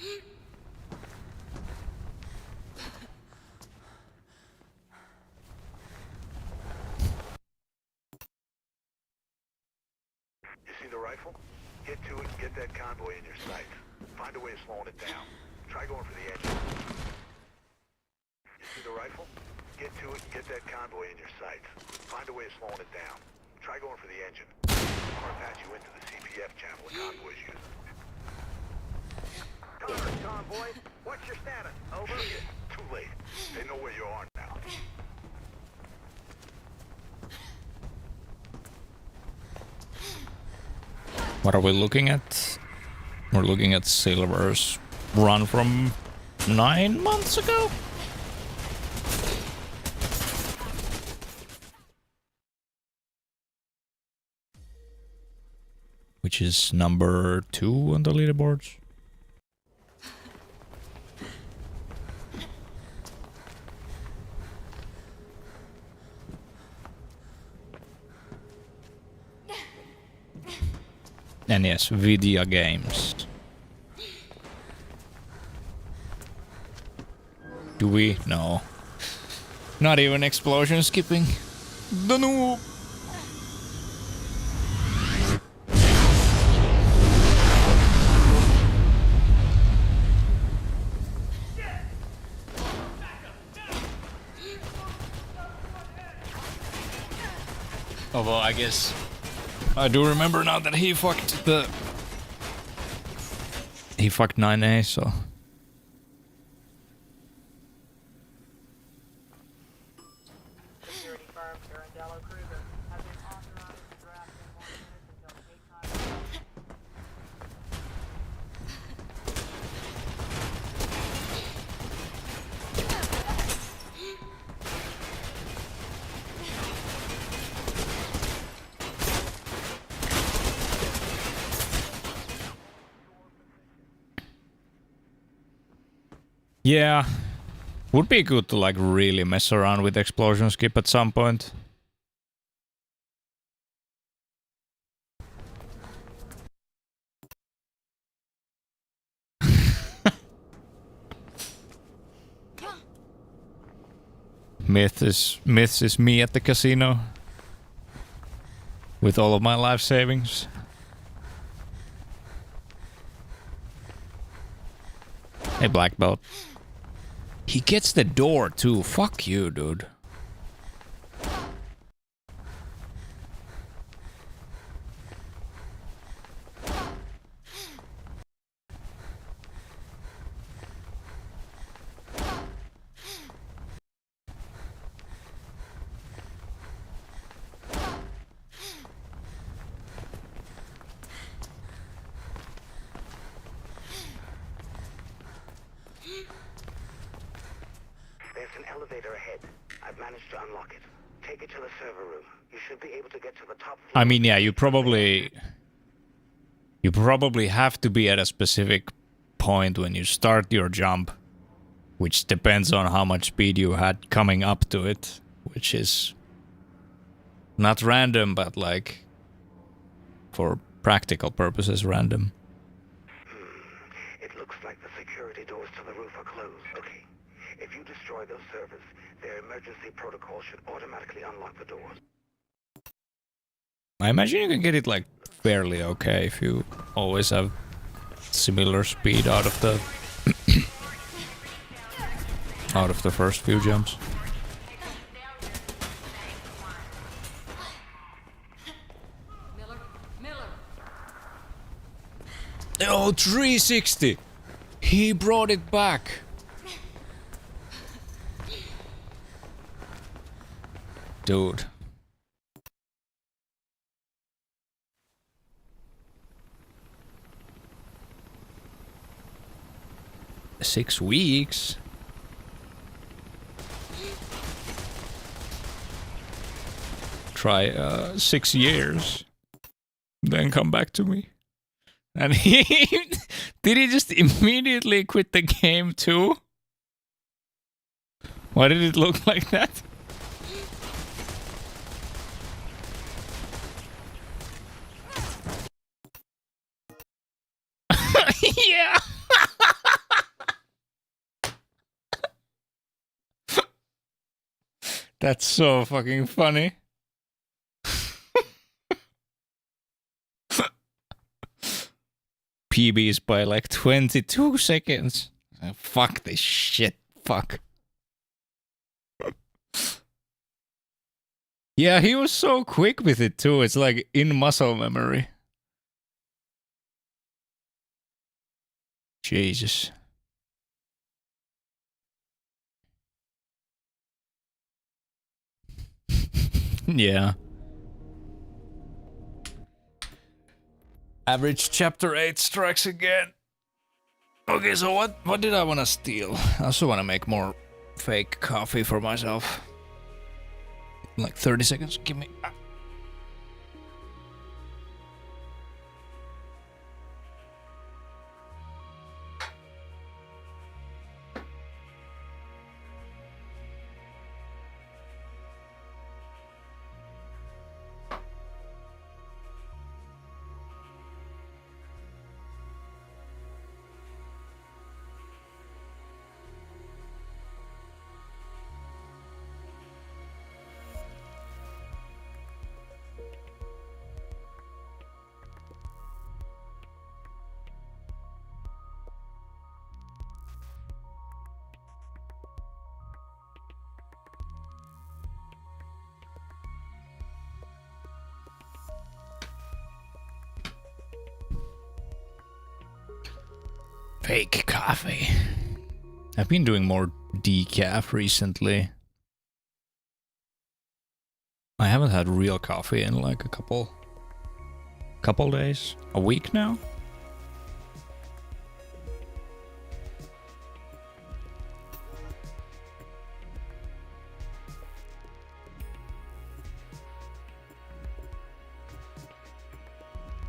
You see the rifle? Get to it and get that convoy in your sights. Find a way of slowing it down. Try going for the engine. You see the rifle? Get to it and get that convoy in your sights. Find a way of slowing it down. Try going for the engine. I want to patch you into the CPF channel the convoy's using. Cover, convoy. What's your status? Over? Too late. They know where you are now. What are we looking at? We're looking at Silver's run from 9 months ago? Which is number 2 on the leaderboards. And yes, video games. Do we? No. Not even explosion skipping. The noob. Although I guess I do remember now that he fucked 9A, so Security firm Pirandello Cruiser has been authorized to draft in 1 minute until daytime. yeah. Would be good to like really mess around with explosion skip at some point. Myths is me at the casino with all of my life savings. Hey, black belt. He gets the door too. Fuck you, dude. There's an elevator ahead. I've managed to unlock it. Take it to the server room. You should be able to get to the top floor. I mean, yeah, you probably have to be at a specific point when you start your jump, which depends on how much speed you had coming up to it, which is not random, but like for practical purposes random. you destroy those servers, their emergency protocol should automatically unlock the doors. I imagine you can get it like fairly okay if you always have similar speed out of the out of the first few jumps. Miller. Oh, 360! He brought it back! Dude. Six weeks? Try 6 years. Then come back to me. And he... Did he just immediately quit the game too? Why did it look like that? Yeah! That's so fucking funny. PBs by like 22 seconds. Fuck this shit. Fuck. Yeah, he was so quick with it too. It's like in muscle memory. Jesus. Yeah. Average chapter 8 strikes again. Okay, so what did I want to steal? I also want to make more fake coffee for myself. Like 30 seconds. Give me... Fake coffee. I've been doing more decaf recently. I haven't had real coffee in like a couple days. A week now?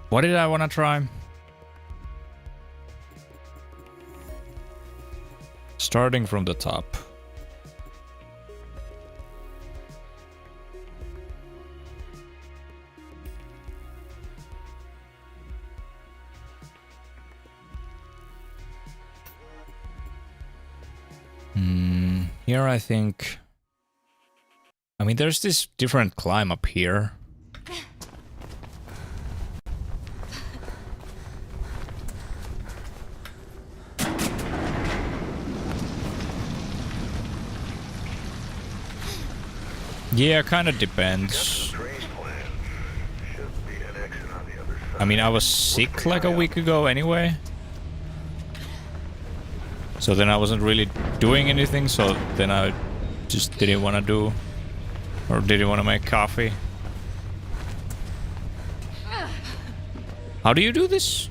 What did I want to try? Starting from the top. Here I think... I mean, there's this different climb up here. Yeah, kind of depends. I mean, I was sick like a week ago anyway. So then I wasn't really doing anything, so then I just didn't want to do... or didn't want to make coffee. How do you do this?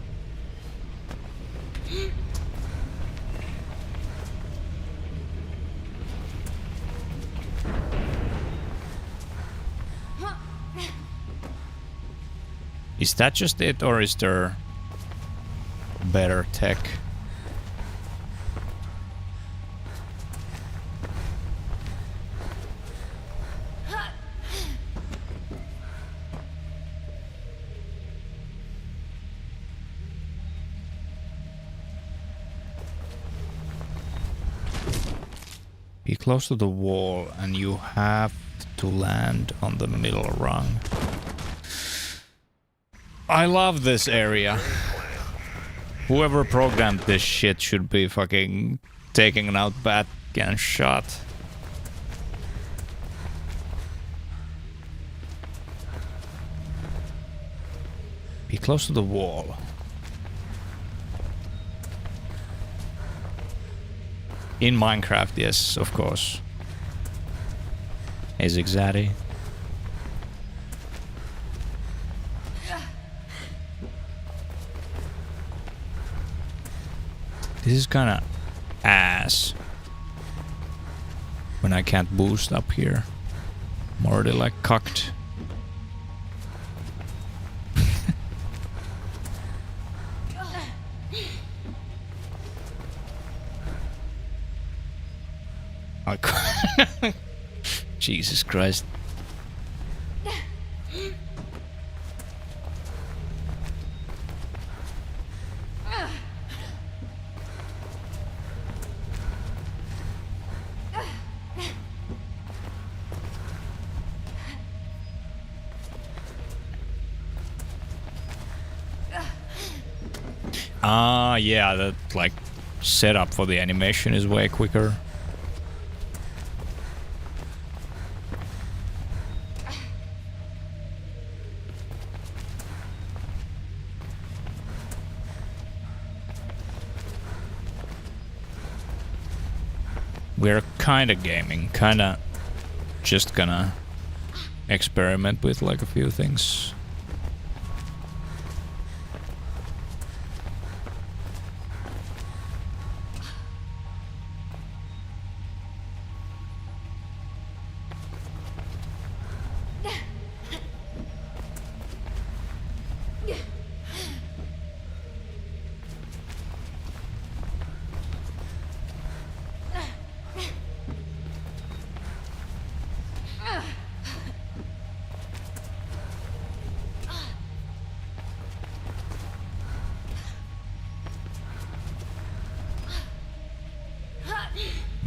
Is that just it, or is there better tech? Be close to the wall and you have to land on the middle rung. I love this area. Whoever programmed this shit should be fucking taken out back and shot. Be close to the wall. In Minecraft, yes, of course. Hey, Zigzaddy. This is kinda ass. When I can't boost up here. I'm already like cocked. Jesus Christ. Ah, yeah, that like setup for the animation is way quicker. We're kinda gaming, kinda just gonna experiment with like a few things.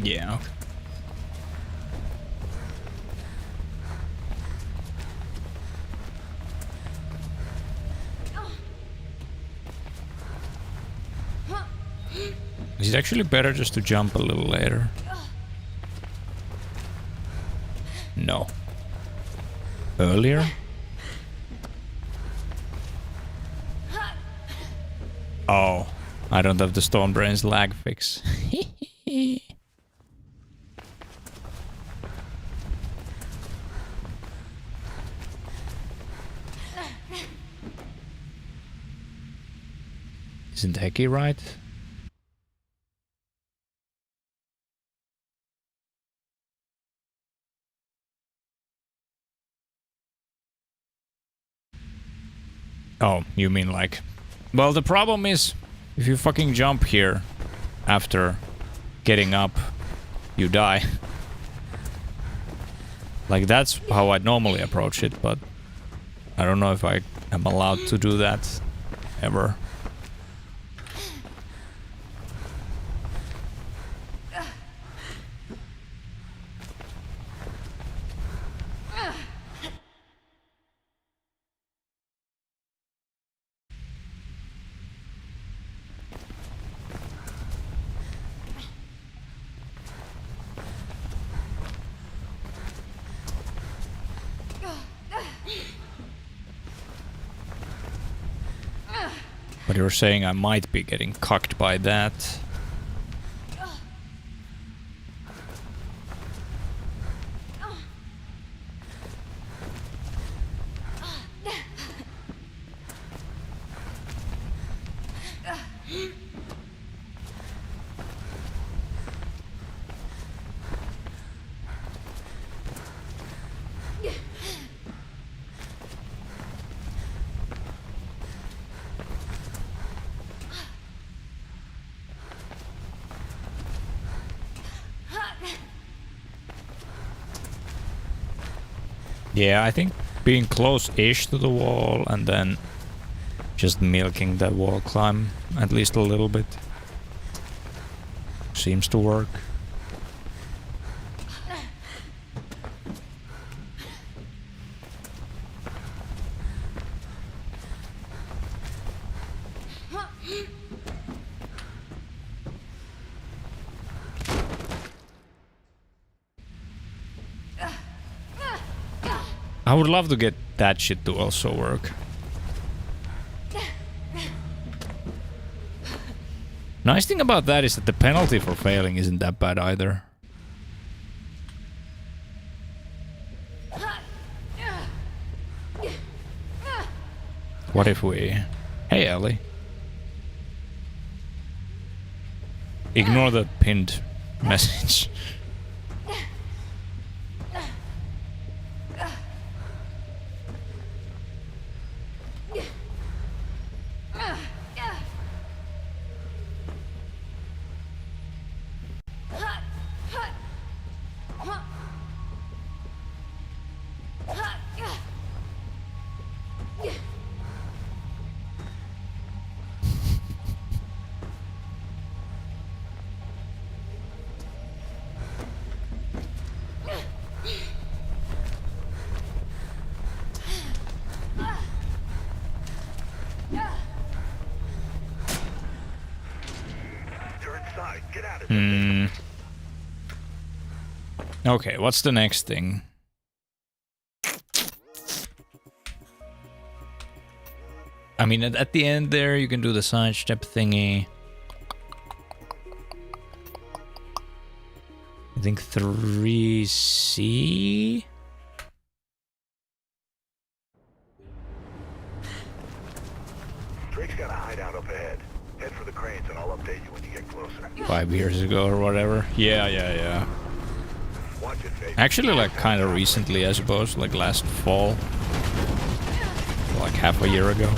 Yeah. Is it actually better just to jump a little later? No. Earlier? Oh, I don't have the Stormbrain's lag fix. Isn't Hecky right? Oh, you mean like... Well, the problem is, if you fucking jump here after getting up, you die. Like, that's how I normally approach it, but I don't know if I am allowed to do that ever. But you're saying I might be getting cocked by that. Yeah, I think being close-ish to the wall and then just milking that wall climb at least a little bit seems to work. I would love to get that shit to also work. Nice thing about that is that the penalty for failing isn't that bad either. What if we... Hey, Ellie. Ignore the pinned message. You're inside. Get out of there. Okay, what's the next thing? I mean, at the end there, you can do the sidestep thingy. I think 3C? Drake's got a hideout up ahead. Head for the cranes and I'll update you when you get closer. 5 years ago or whatever. Yeah. Watch it, Faith. Actually, like, kind of recently, I suppose. Like, last fall. Like, half a year ago.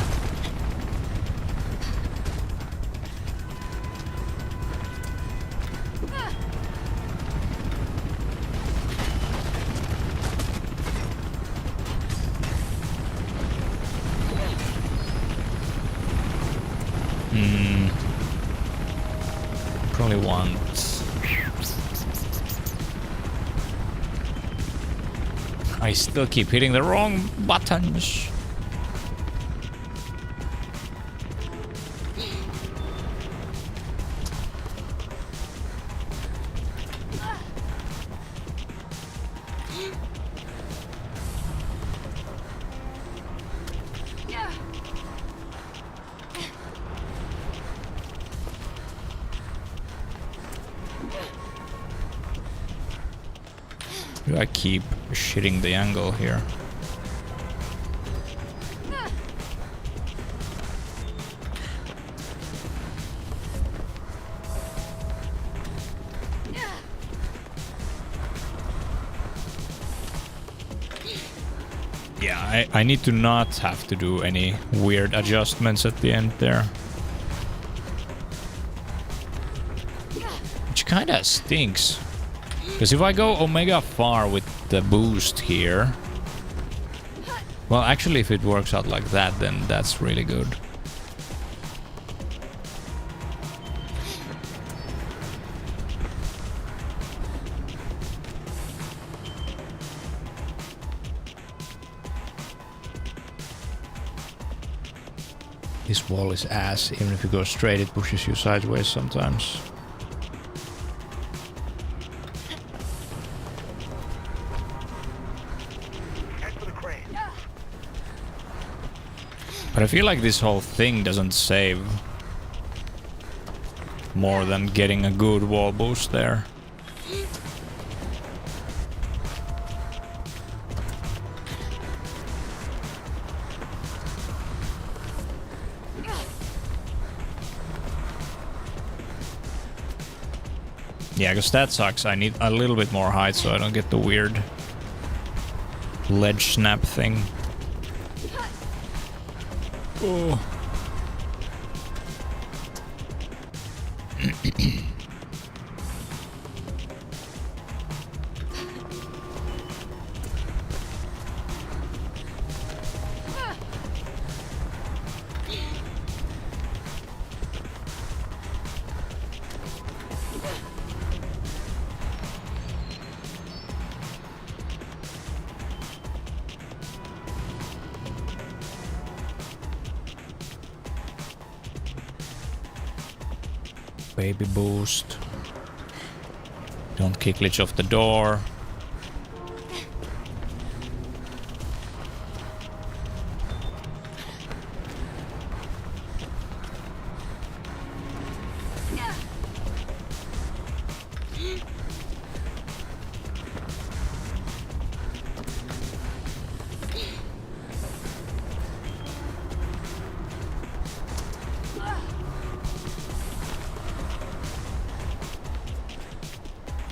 Probably want... I still keep hitting the wrong buttons. Do I keep shitting the angle here? Yeah, I need to not have to do any weird adjustments at the end there. Which kinda stinks. Because if I go Omega far with the boost here... Well, actually, if it works out like that, then that's really good. This wall is ass. Even if you go straight, it pushes you sideways sometimes. But I feel like this whole thing doesn't save more than getting a good wall boost there. Yeah, because that sucks. I need a little bit more height so I don't get the weird ledge snap thing. Oh. Baby boost. Don't kick glitch off the door.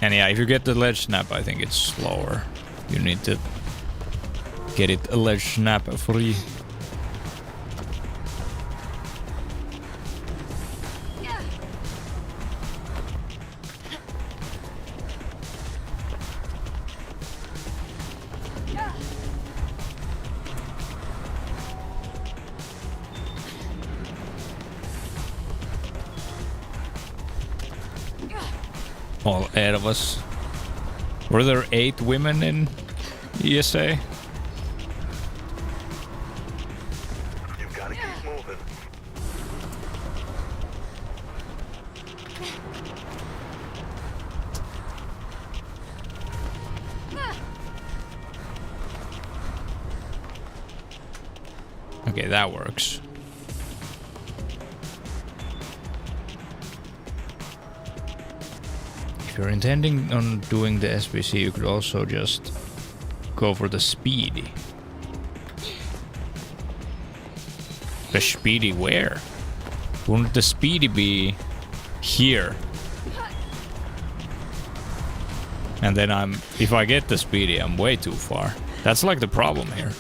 And yeah, if you get the ledge snap, I think it's slower. You need to get it a ledge snap free. All 8 of us. Were there 8 women in ESA? You've got to keep moving. Okay, that works. If you're intending on doing the SBC, you could also just go for the speedy. The speedy where? Wouldn't the speedy be here? And then if I get the speedy, I'm way too far. That's like the problem here.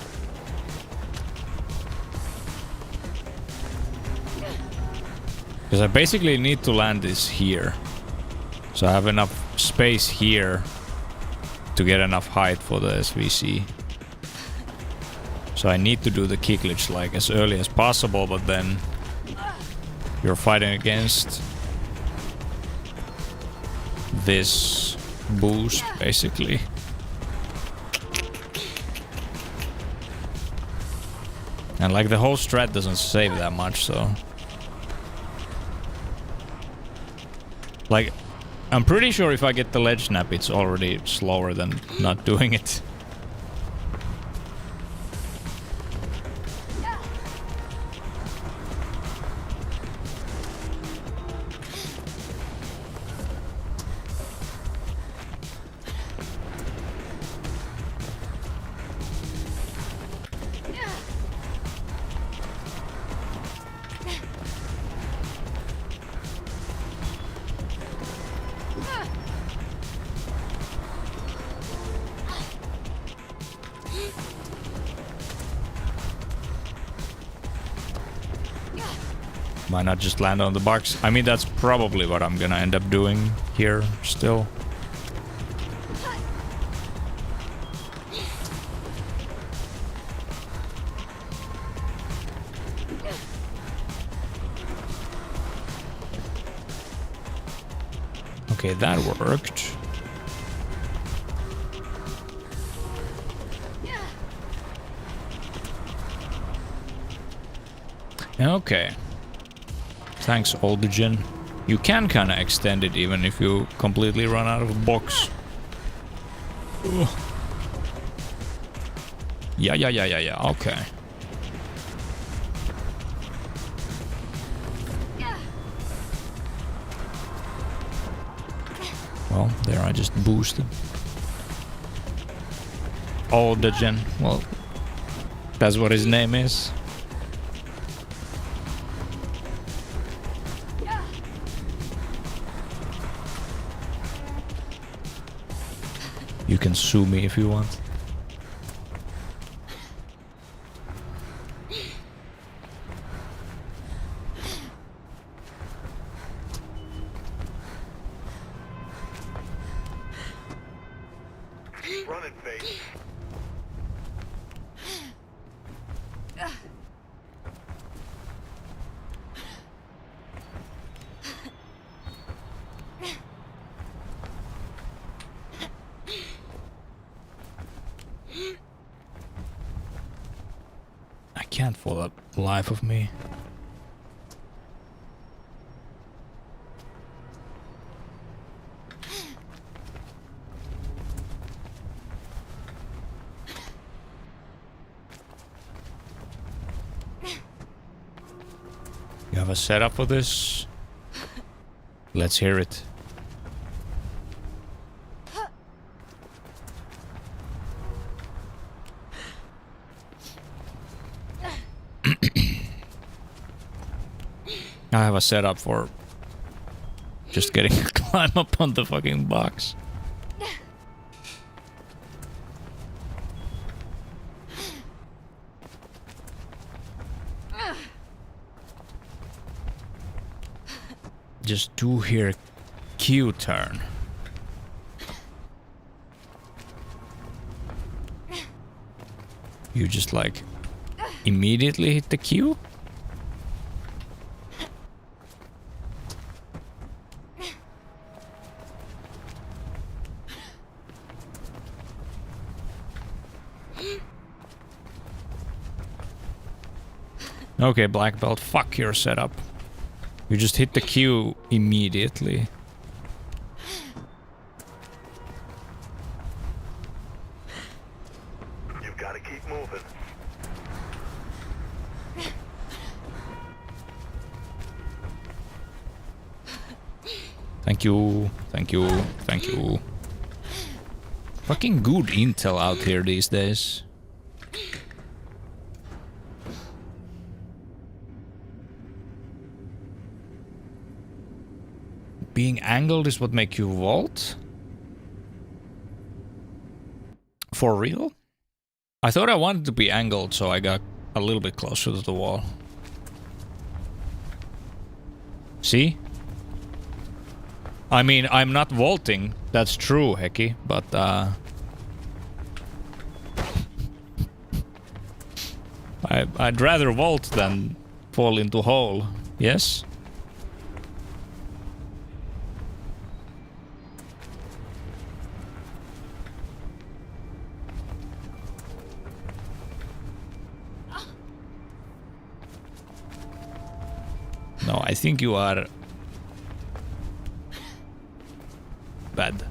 Because I basically need to land this here. So I have enough space here to get enough height for the SVC. So I need to do the kick glitch like as early as possible, but then you're fighting against this boost basically. And like the whole strat doesn't save that much, so like I'm pretty sure if I get the ledge snap, it's already slower than not doing it. Why not just land on the box? I mean, that's probably what I'm gonna end up doing here still. Okay, that worked. Okay. Thanks, Oldigen. You can kind of extend it even if you completely run out of box. Ugh. Yeah. Okay. Well, there I just boosted. Oldigen. Well, that's what his name is. You can sue me if you want. Running face. I can't for the life of me. You have a setup for this? Let's hear it. I have a setup for just getting a climb up on the fucking box. just do here Q turn. You just like immediately hit the Q? Okay, black belt, fuck your setup. You just hit the Q immediately. You've got to keep moving. Thank you, thank you, thank you. Fucking good intel out here these days. Being angled is what makes you vault? For real? I thought I wanted to be angled, so I got a little bit closer to the wall. See? I mean, I'm not vaulting, that's true, Hecky, but I'd rather vault than fall into hole, yes? No, I think you are bad.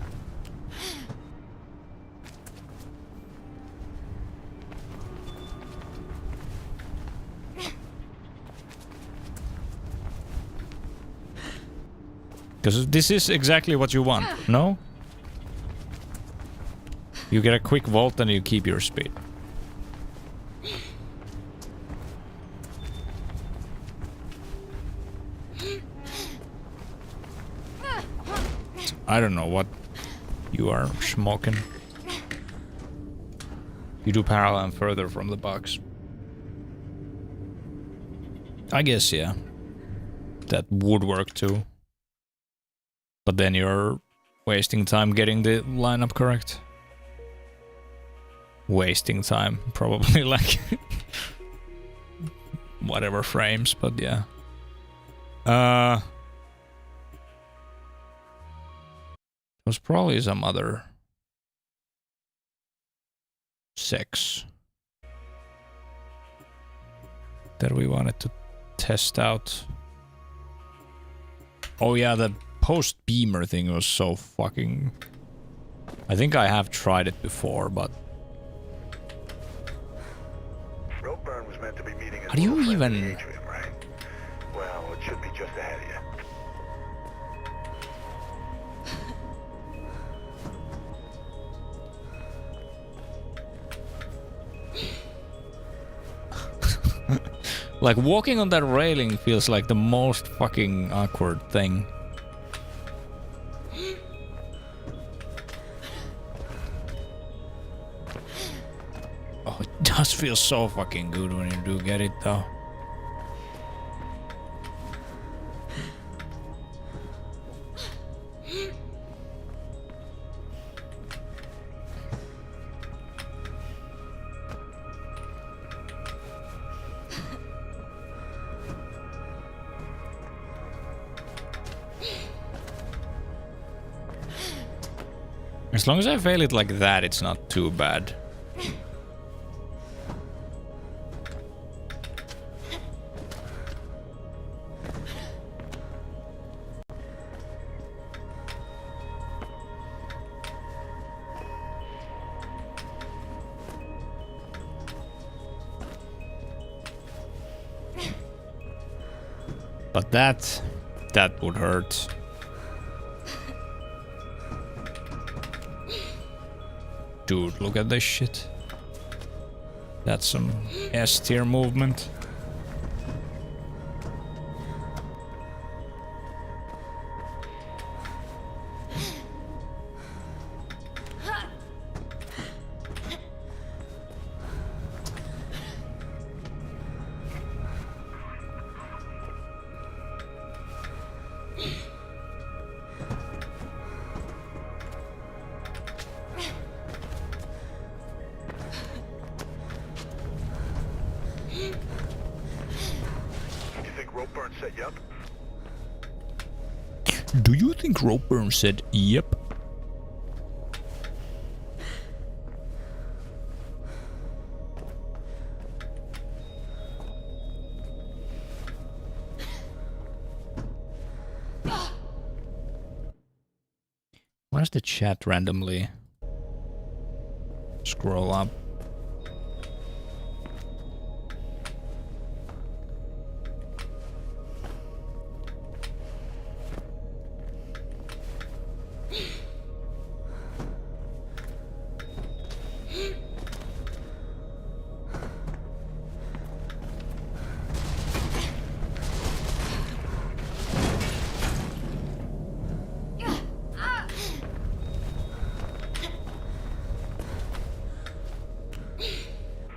Because this is exactly what you want, no? You get a quick vault and you keep your speed. I don't know what you are smoking. You do parallel and further from the box. I guess, yeah. That would work too. But then you're wasting time getting the lineup correct. Wasting time, probably like whatever frames, but yeah. Was probably some other sex that we wanted to test out. Oh yeah, that post beamer thing was so fucking... I think I have tried it before, but... Roadburn was meant to be meeting How do you even... Atrium, right? Well, it should be just ahead of you. Like, walking on that railing feels like the most fucking awkward thing. Oh, it does feel so fucking good when you do get it, though. As long as I fail it like that, it's not too bad. But that would hurt. Dude, look at this shit. That's some S-tier movement. said yup? Do you think Ropeburn said yep? Why does the chat randomly scroll up?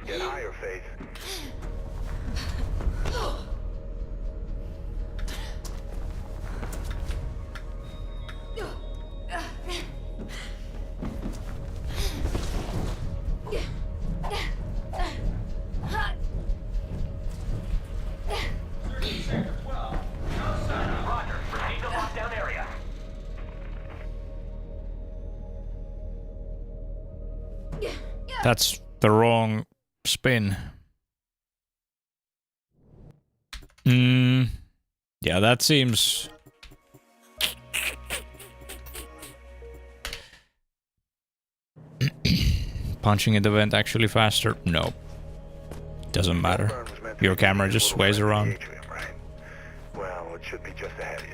Get higher, Faith. Sector 12. Outside. Roger. Proceed to lockdown area. That's the wrong spin. Yeah, that seems... Punching in the vent actually faster? No. Doesn't matter. Ropeburn was meant to Your be camera a just little sways friend in the around. atrium, right? Well, it should be just ahead of you.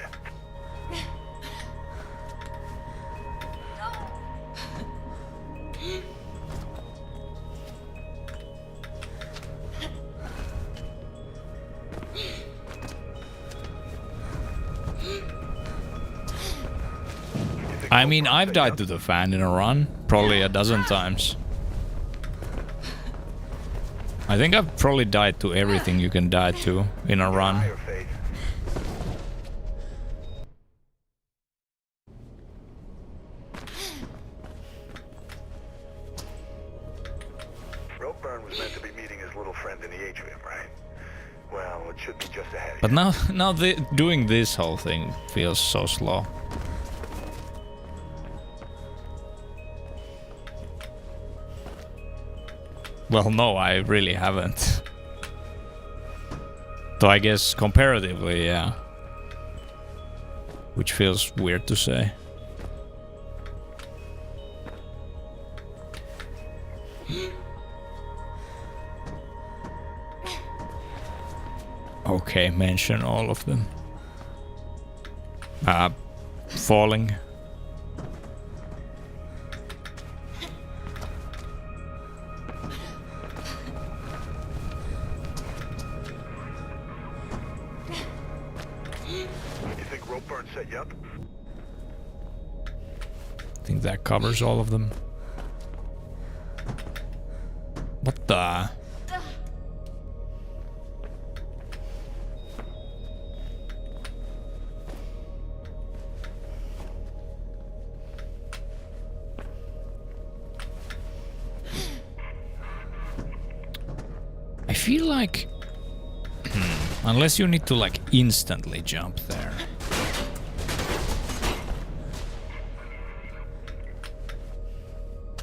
I mean, I've died to the fan in a run, probably a dozen times. I think I've probably died to everything you can die to in a run. Higher, Faith. Ropeburn was meant to be meeting his little friend in the atrium, right? Well, it should be just ahead of But you. now doing this whole thing feels so slow. Well, no, I really haven't. So I guess comparatively, yeah. Which feels weird to say. Okay, mention all of them. Falling. You think Ropeburn said yup? I think that covers all of them. What the? I feel like... unless you need to like instantly jump there.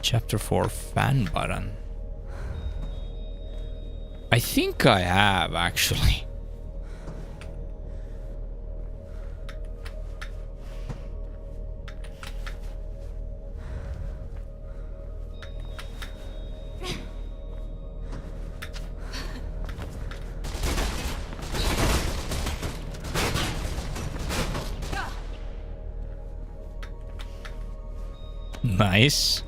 Chapter 4 fan button. I think I have actually. Nice.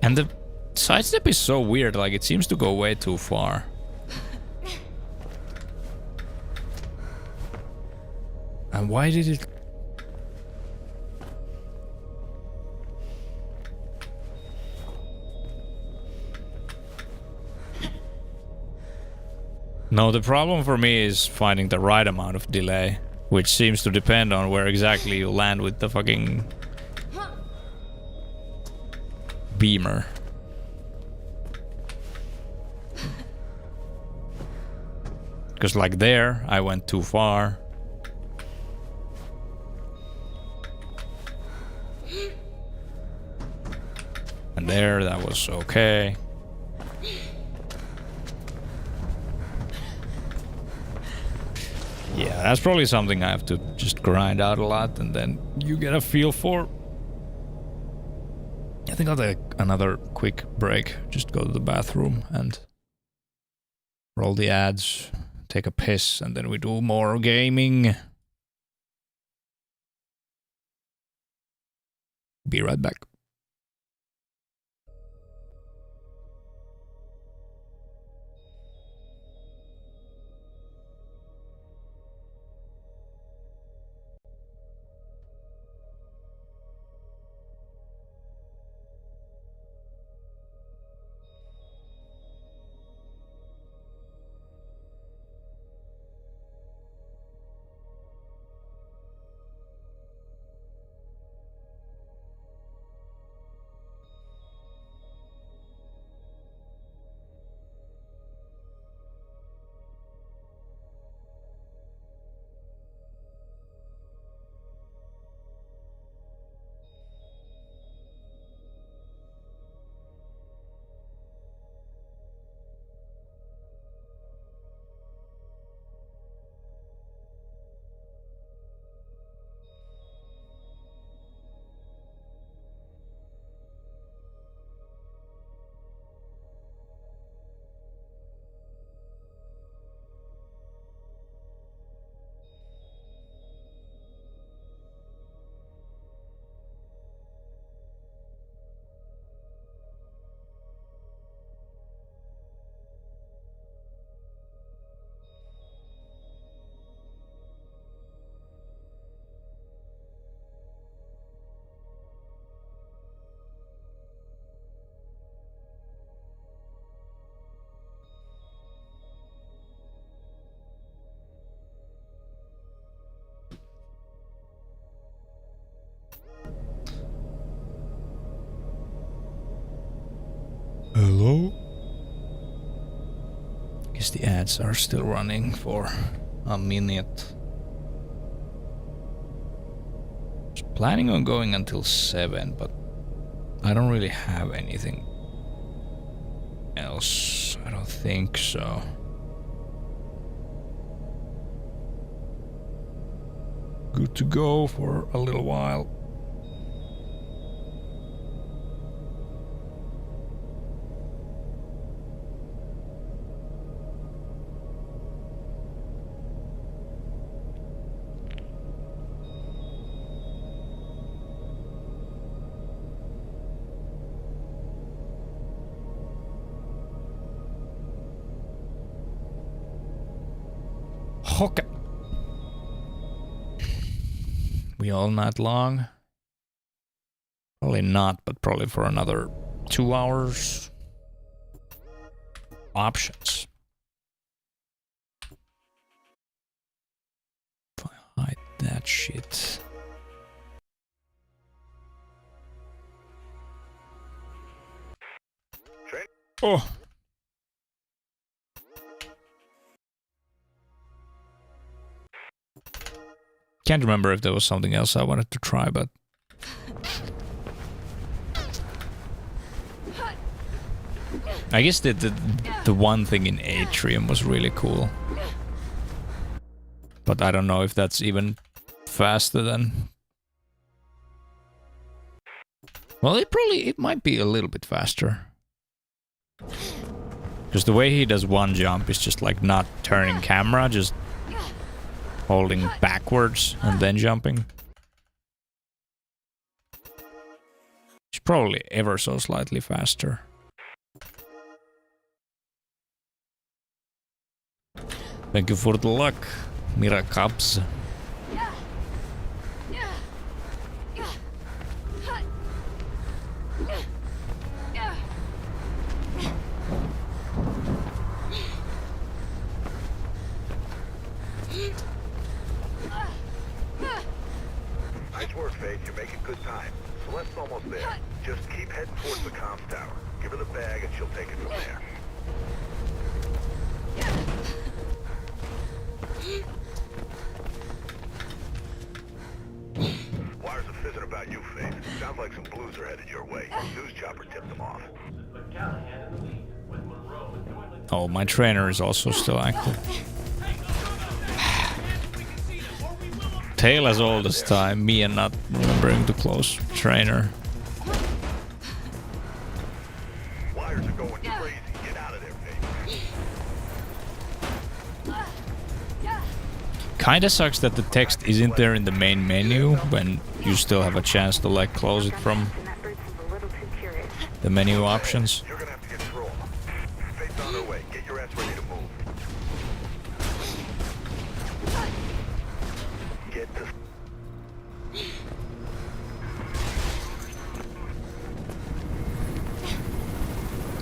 And the sidestep is so weird, like it seems to go way too far. And why did it... No, the problem for me is finding the right amount of delay, which seems to depend on where exactly you land with the fucking beamer. Because like there, I went too far. And there, that was okay. Yeah, that's probably something I have to just grind out a lot and then you get a feel for. I think I'll take another quick break. Just go to the bathroom and roll the ads, take a piss, and then we do more gaming. Be right back. Hello? Guess the ads are still running for a minute. Was planning on going until 7, but I don't really have anything else. I don't think so. Good to go for a little while. Okay. We all night long? Probably not, but probably for another 2 hours. Options. If I hide that shit. Oh. Can't remember if there was something else I wanted to try, but I guess the one thing in Atrium was really cool. But I don't know if that's even faster than... Well, it might be a little bit faster. Because the way he does one jump is just like not turning camera, just holding backwards and then jumping. It's probably ever so slightly faster. Thank you for the luck, Mira Cubs. Nice work, Faith. You're making good time. Celeste's almost there. Just keep heading towards the comms tower. Give her the bag and she'll take it from there. Wires are fizzing about you, Faith. Sounds like some blues are headed your way. News chopper tipped them off. But Callahan in the lead, with Monroe and jointly... Oh, my trainer is also still active. Tail has all this time, me and not remembering to close trainer. Wires are going crazy. Get out of there, Faith. Kinda sucks that the text isn't there in the main menu when you still have a chance to like close it from And that bird seems a little too curious. the menu options. You're gonna have to get through them. Faith's on her way. Get your ass ready to move. Get to...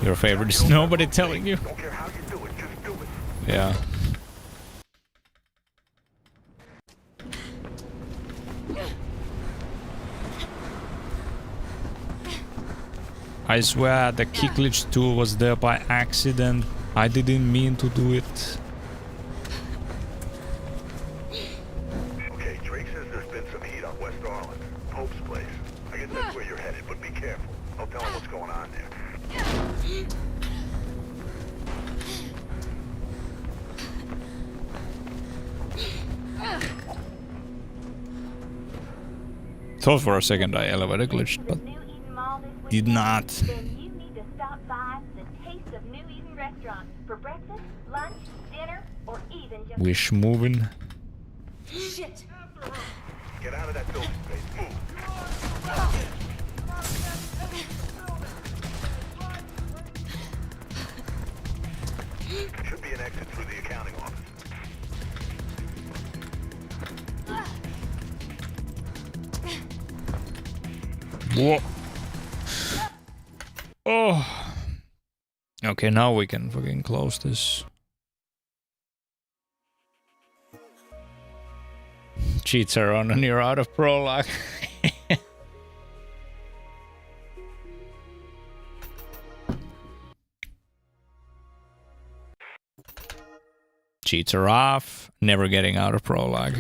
Your favorite is nobody telling you. Don't care how you do it, just do it. Yeah. I swear the kick glitch tool was there by accident. I didn't mean to do it. Okay, Drake says there's been some heat on West Arlen. Pope's place. I guess that's where you're headed, but be careful. I'll tell him what's going on there. Thought for a second I elevator glitched, but New Eden Mall this did weekend? not. Then you need to stop by the Taste of New Eden restaurant for breakfast, lunch, dinner, or even just... Wish moving. Shit! Get out of that building, Faith. Move. Should be an exit through the accounting office. Whoa. Oh. Okay, now we can fucking close this. Cheats are on and you're out of prologue. Cheats are off. Never getting out of prologue.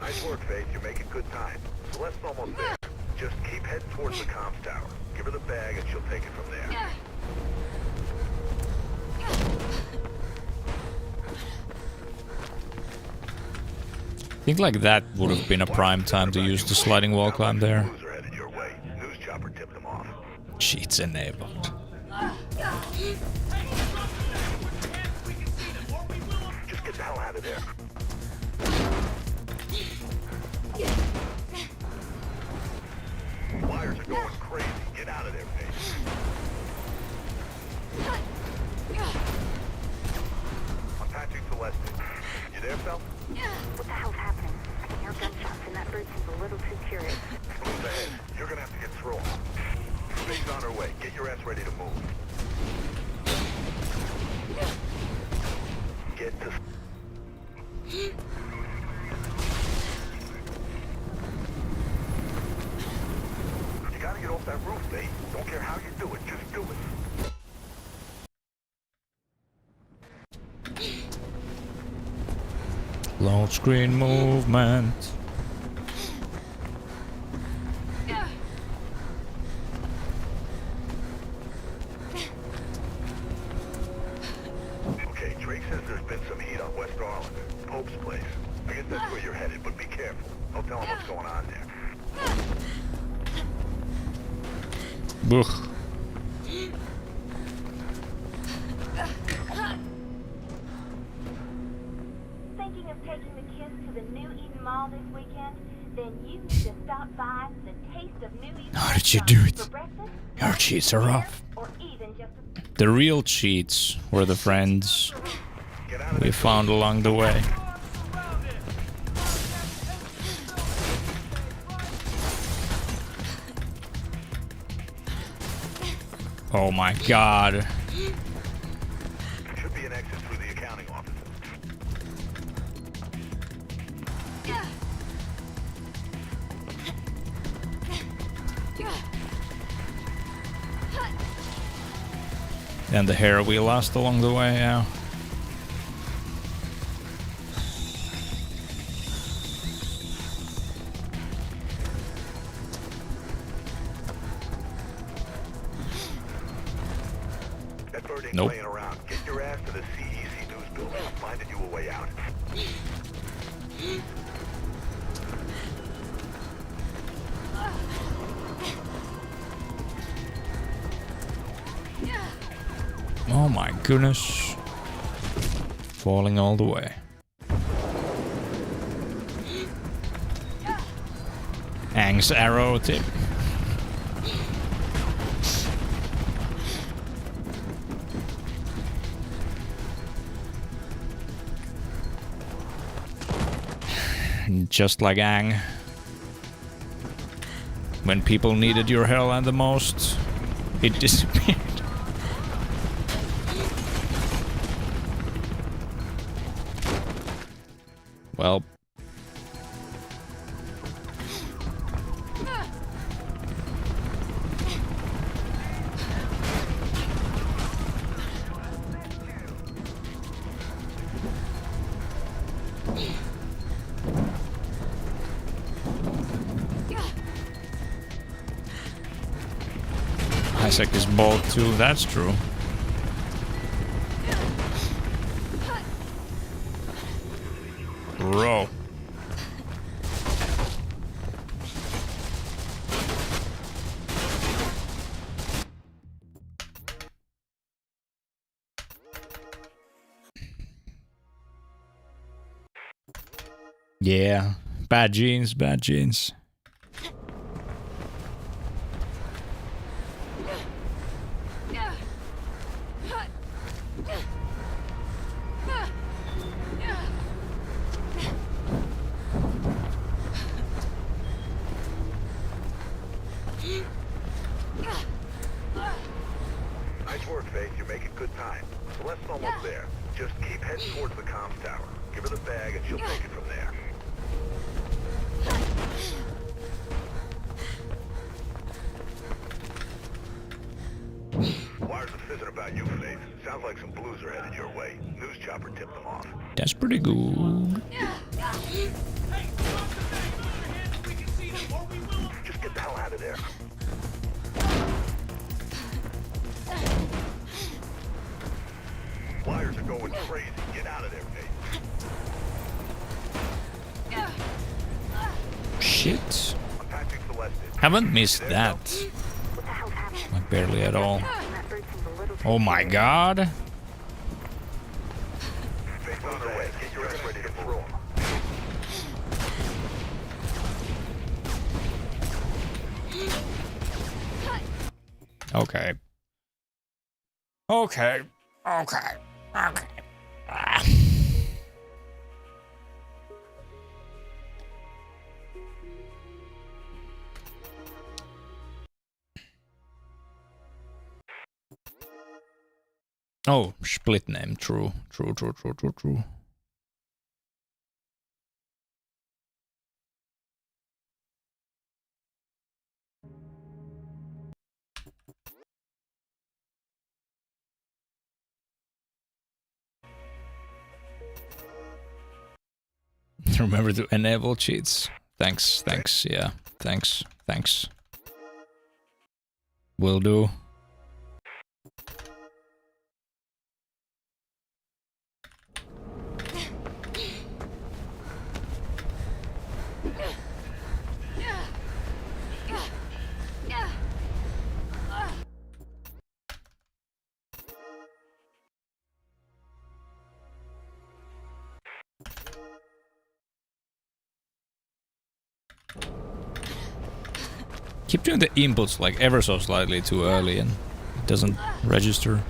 Nice work, Faith. You're making good time. Celeste's almost there. Just keep heading towards the comms tower. Give her the bag and she'll take it from there. I think like that would have been a prime time to use the sliding wall climb there. Blues are headed your way. News chopper tipped them off. Cheats enabled. Just get the hell out of there. Wires are going crazy. Get out of there, Faith. I'm patching Celeste. You there, Phil? What the hell's happening? I can hear gunshots and that bird seems a little too curious. Blues ahead. You're gonna have to get through 'em. Faith's on her way. Get your ass ready to move. Get to... You gotta get off that roof, Faith. Don't care how you do it, just do it. Load screen movement. Okay, Drake says there's been some heat on West Arlen. Pope's place. I guess that's where you're headed, but be careful. I'll tell him what's going on there. Ugh. Thinking of taking the kids to the New Eden Mall this weekend? Then you need to stop by the Taste of New Eden How did you restaurant do it? for breakfast, Your lunch, cheats are dinner, off. or even just The real cheats were the friends Get out of we there. found along the way. Oh my god. Should be an exit through the accounting office. And the hair we lost along the way, yeah. That bird ain't Nope. playing around. Get your ass to the CEC news building. I'm finding you a way out. Oh my goodness. Falling all the way. Ang's arrow tip. Just like Ang. When people needed your help the most, it disappeared. Well. Isaac is bald too, that's true. Bro. Yeah. Bad genes, bad genes. Nice work, Faith. You're making good time. Celeste's almost there. Just keep heading towards the comms tower. Give her the bag and she'll take it from there. Wires are fizzing about you, Faith. Sounds like some blues are headed your way. News chopper tipped them off. That's pretty good. Just get the hell out of there. Wires are going crazy. Get out of there, Faith. Shit. I'm patching Celeste in. Haven't missed that. What the hell's happening? Like barely at all. And that bird seems a little too Oh my curious. god. Faith on her way. Get your ass ready to throw 'em. Okay. Okay. Okay. Okay. Ah. Oh, split name. True. True, true, true, true, true. Remember to enable cheats. Thanks, thanks, yeah. Thanks, thanks. Will do. Keep doing the inputs like ever so slightly too early and it doesn't register.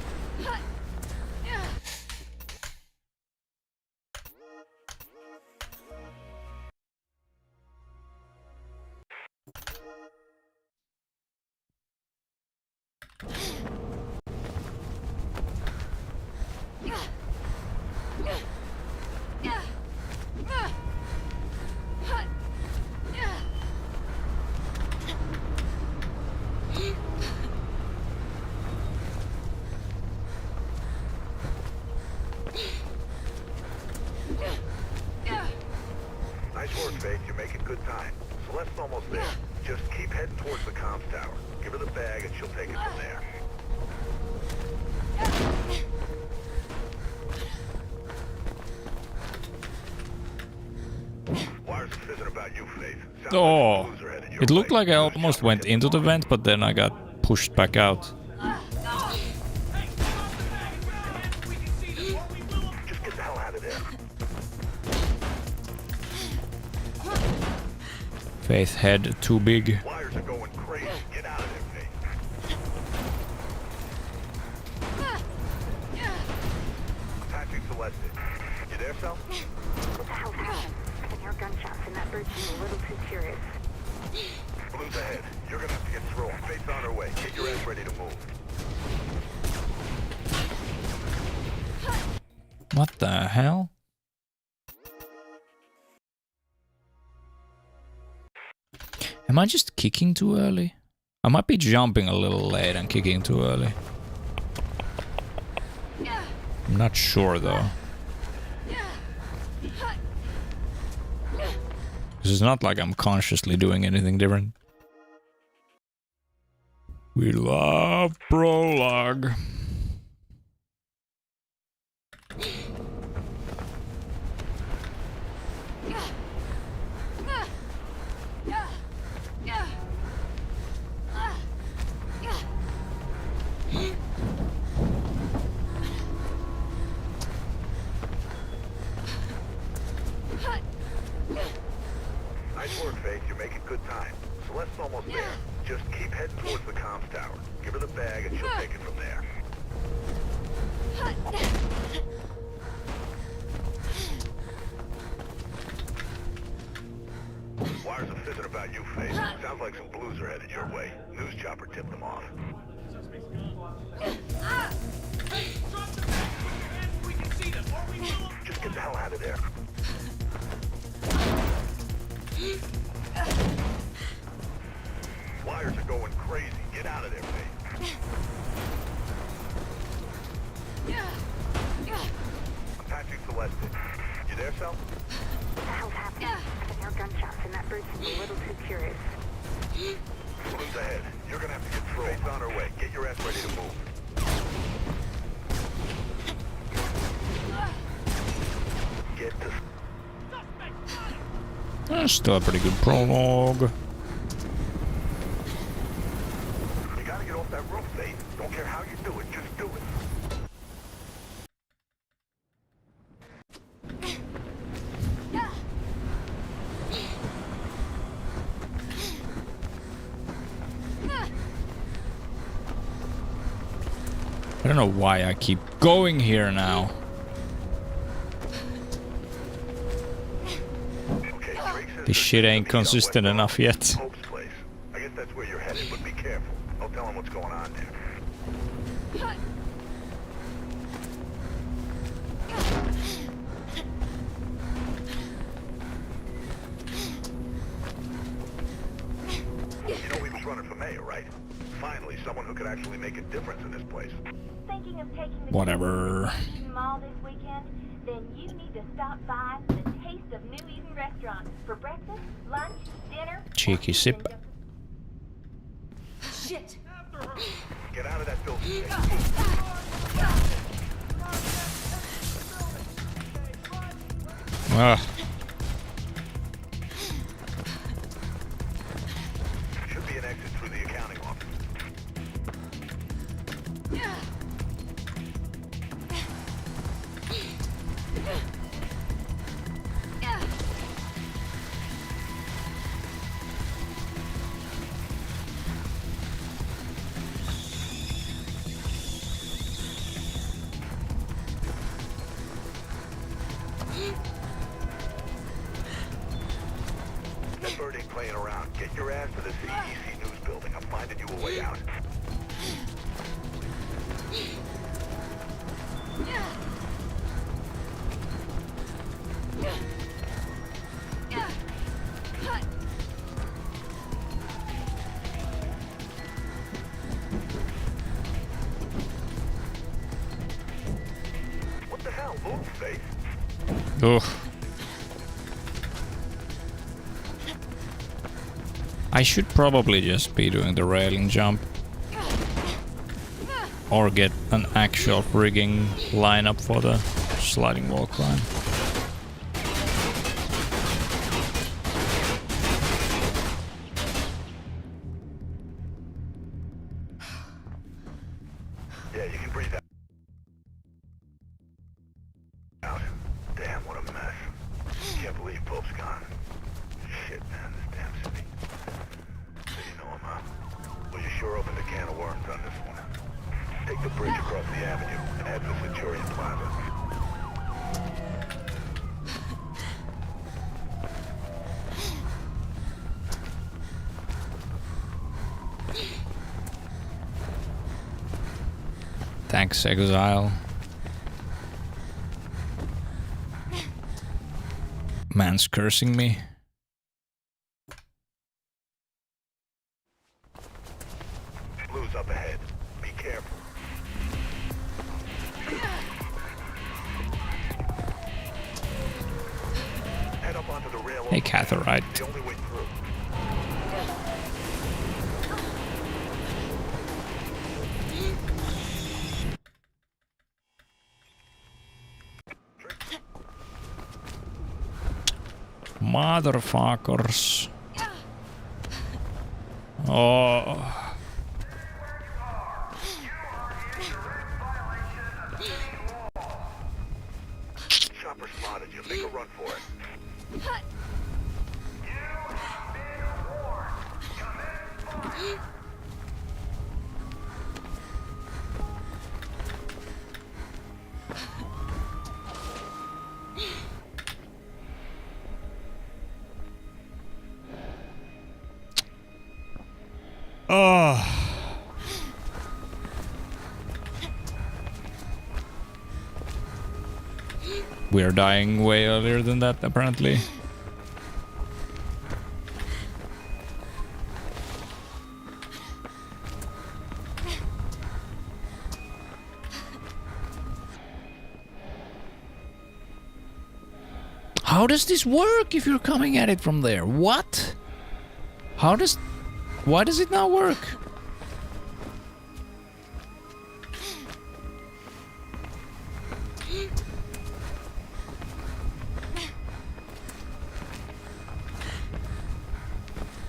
good time. Celeste's almost there. Just keep heading towards the comms tower. Give her the bag and she'll take it from there. Wires are fizzing about you, Faith. Sounds Oh, like the blues are headed your it looked way. like I almost went into the vent, but then I got pushed back out. Just get the hell out of there. Faith head too big. Wires are going crazy. Get out of there, Faith. Patching Celeste. You there, Sal? What the hell's happened? I can hear gunshots and that bird seems a little too curious. Blues ahead. You're gonna have to get through. Faith's on her way. Get your ass ready to move. What the hell? Am I just kicking too early? I might be jumping a little late and kicking too early. I'm not sure though. This is not like I'm consciously doing anything different. We love prologue. Nice work, Faith. You're making good time. Celeste's almost there. Just keep heading towards the comms tower. Give her the bag and she'll take it from there. Wires are fizzing about you, Faith. Sounds like some blues are headed your way. News chopper tipped them off. Just get the hell out of there. Wires are going crazy. Get out of there, Faith. I'm patching Celeste. You there, Sal? What the hell's happening? I can hear gunshots and that bird seems a little too curious. Blues ahead. You're gonna have to get through. Faith's on her way. Get your ass ready to move. Get to... That's still a pretty good prologue. You gotta get off that roof, Faith. Don't care how you do it, just do it. I don't know why I keep going here now. Okay, Drake says This shit ain't consistent enough yet. Pope's place. I guess that's where you're headed, but be careful. I'll tell him what's going on there. You know he was running for mayor, right? Finally, someone who could actually make a difference in this place. Thinking of taking the Whatever. kids to the New Eden Mall this weekend? Then you need to stop by the Taste of New Eden restaurant for breakfast, lunch, dinner. Cheeky sip. Shit. Get out of that building. Ah, Should be an exit through the accounting office. That bird ain't playing around. Get your ass to the CEC News building. I'm finding you a way out. What the hell? Move, Faith. ugh. I should probably just be doing the railing jump. Or get an actual rigging lineup for the sliding wall climb. Yeah, you can breathe out. Damn, what a mess. Can't believe Pope's gone. Shit, man, this damn city. So you know him, huh? Well, you sure opened a can of worms on this one. Take the bridge across the avenue and head for Centurion Plaza. Thanks, Exile. Man's cursing me. Blue's up ahead. Be careful. Head up onto the rail. Hey, Catherite. The only way through. Motherfuckers. Oh. Chopper spotted you. Make a run for it. Oh. We're dying way earlier than that, apparently. How does this work if you're coming at it from there? What? How does... Why does it not work?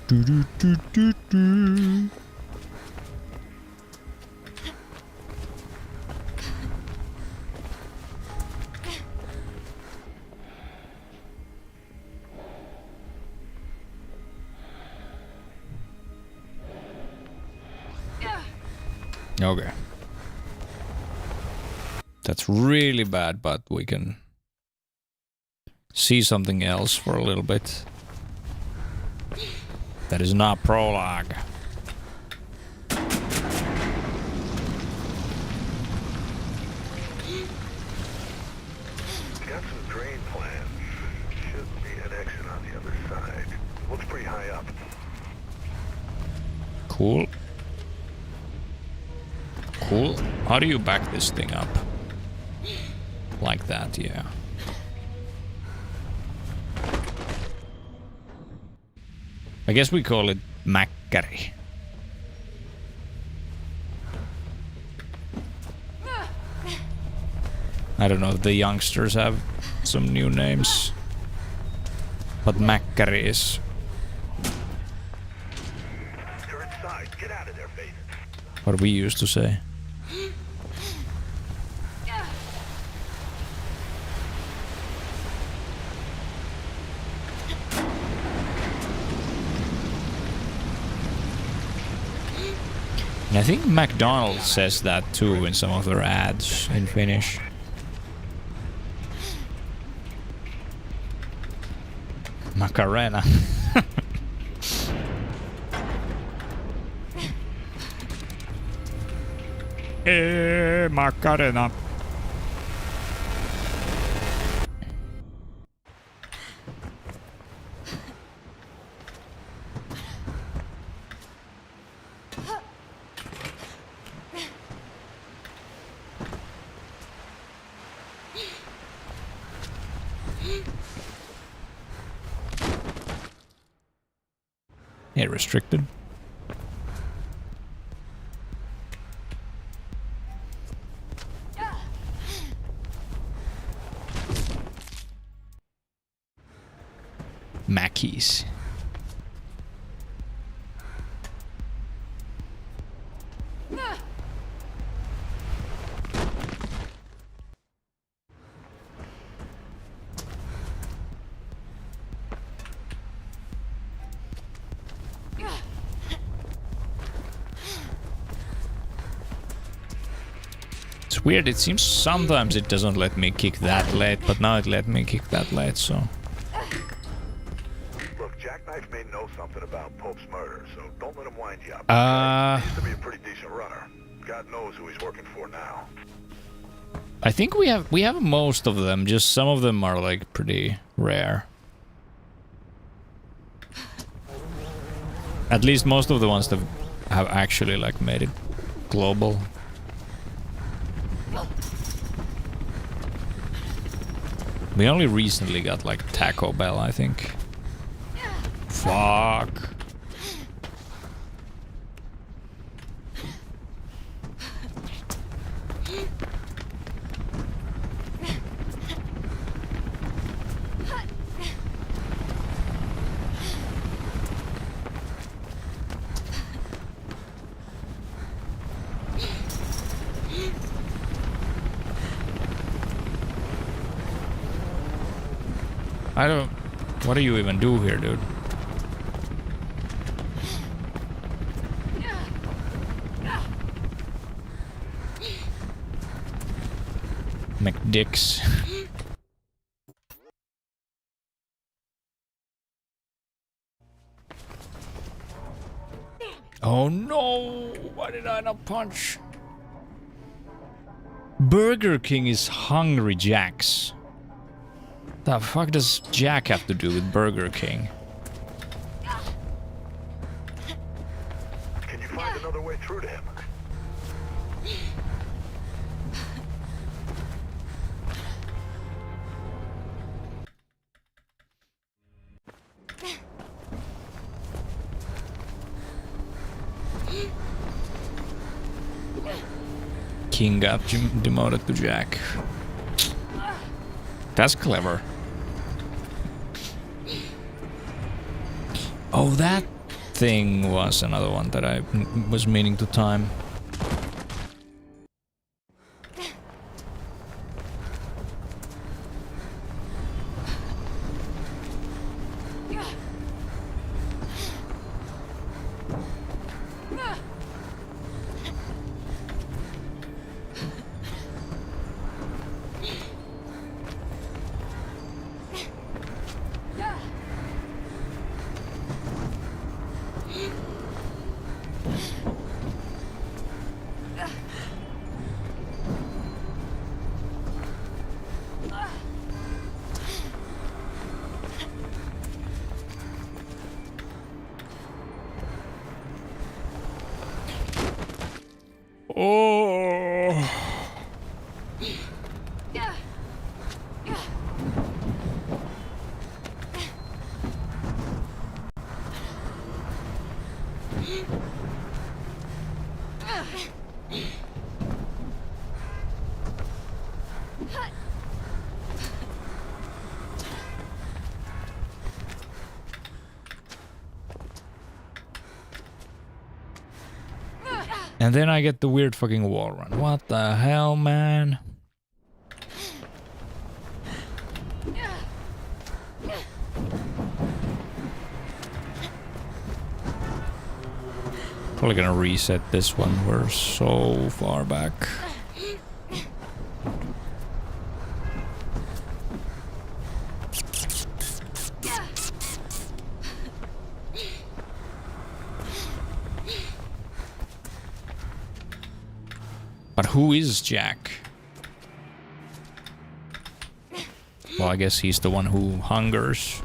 Do do do do do. Okay. That's really bad, but we can see something else for a little bit. That is not prologue. Got some drain plans. Should be an exit on the other side. Looks pretty high up. Cool. Cool. How do you back this thing up? Like that, yeah. I guess we call it Macquarie. I don't know if the youngsters have some new names. But Macquarie is... You're inside. Get out of there, Faith. what we used to say. And I think McDonald's says that too in some of their ads in Finnish. Macarena. Macarena. Hey, restricted. Mackies. It's weird, it seems sometimes it doesn't let me kick that late, but now it let me kick that late, so... Look, Jackknife may know something about Pope's murder, so don't let him wind you up. He used to be a pretty decent runner. God knows who he's working for now. I think we have most of them, just some of them are like pretty rare. At least most of the ones that have actually like made it global. We only recently got like Taco Bell, I think. Fuck. I don't... What do you even do here, dude? McDicks. Oh no! Why did I not punch? Burger King is Hungry Jack's. The fuck does Jack have to do with Burger King? Can you find another way through to him? King got demoted to Jack. That's clever. Oh, that thing was another one that I was meaning to time. Oh. And then I get the weird fucking wall run. What the hell, man? Probably gonna reset this one. We're so far back. But who is Jack? Well, I guess he's the one who hungers.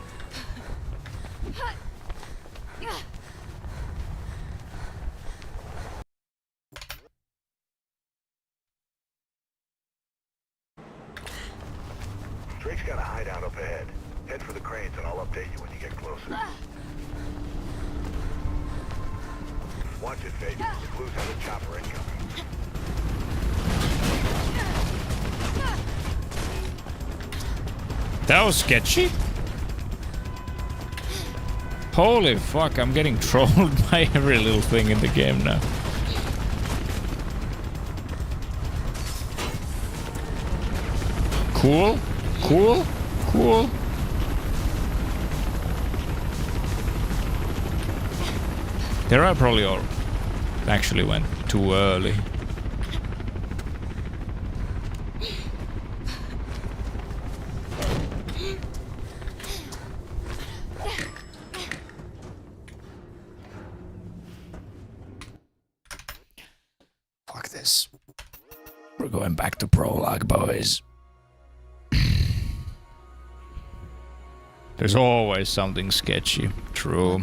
Drake's got a hideout up ahead. Head for the cranes and I'll update you when you get closer. Watch it, Faith. The Blues have a chopper incoming. That was sketchy. Holy fuck, I'm getting trolled by every little thing in the game now. Cool, cool, cool. There I probably all actually went too early. Fuck this. We're going back to prologue, boys. There's always something sketchy. True.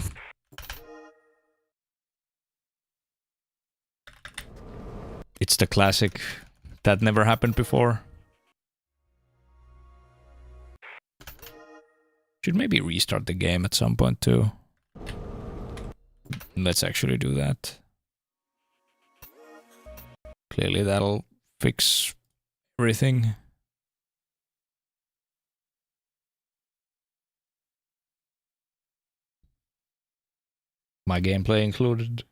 It's the classic. That never happened before. Should maybe restart the game at some point too. Let's actually do that. Clearly that'll fix everything. My gameplay included.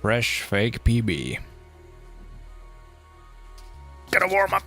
Fresh fake PB. Gotta warm up.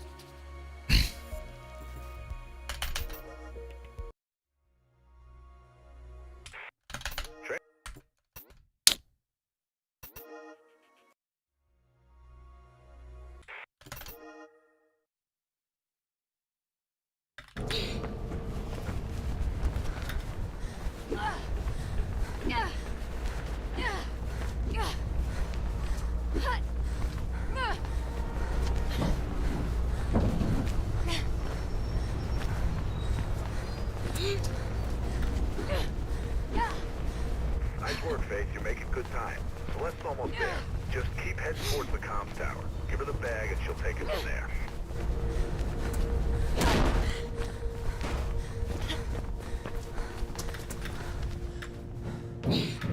Nice work, Faith. You're making good time. Celeste's almost there. Just keep heading towards the comms tower. Give her the bag and she'll take it from there.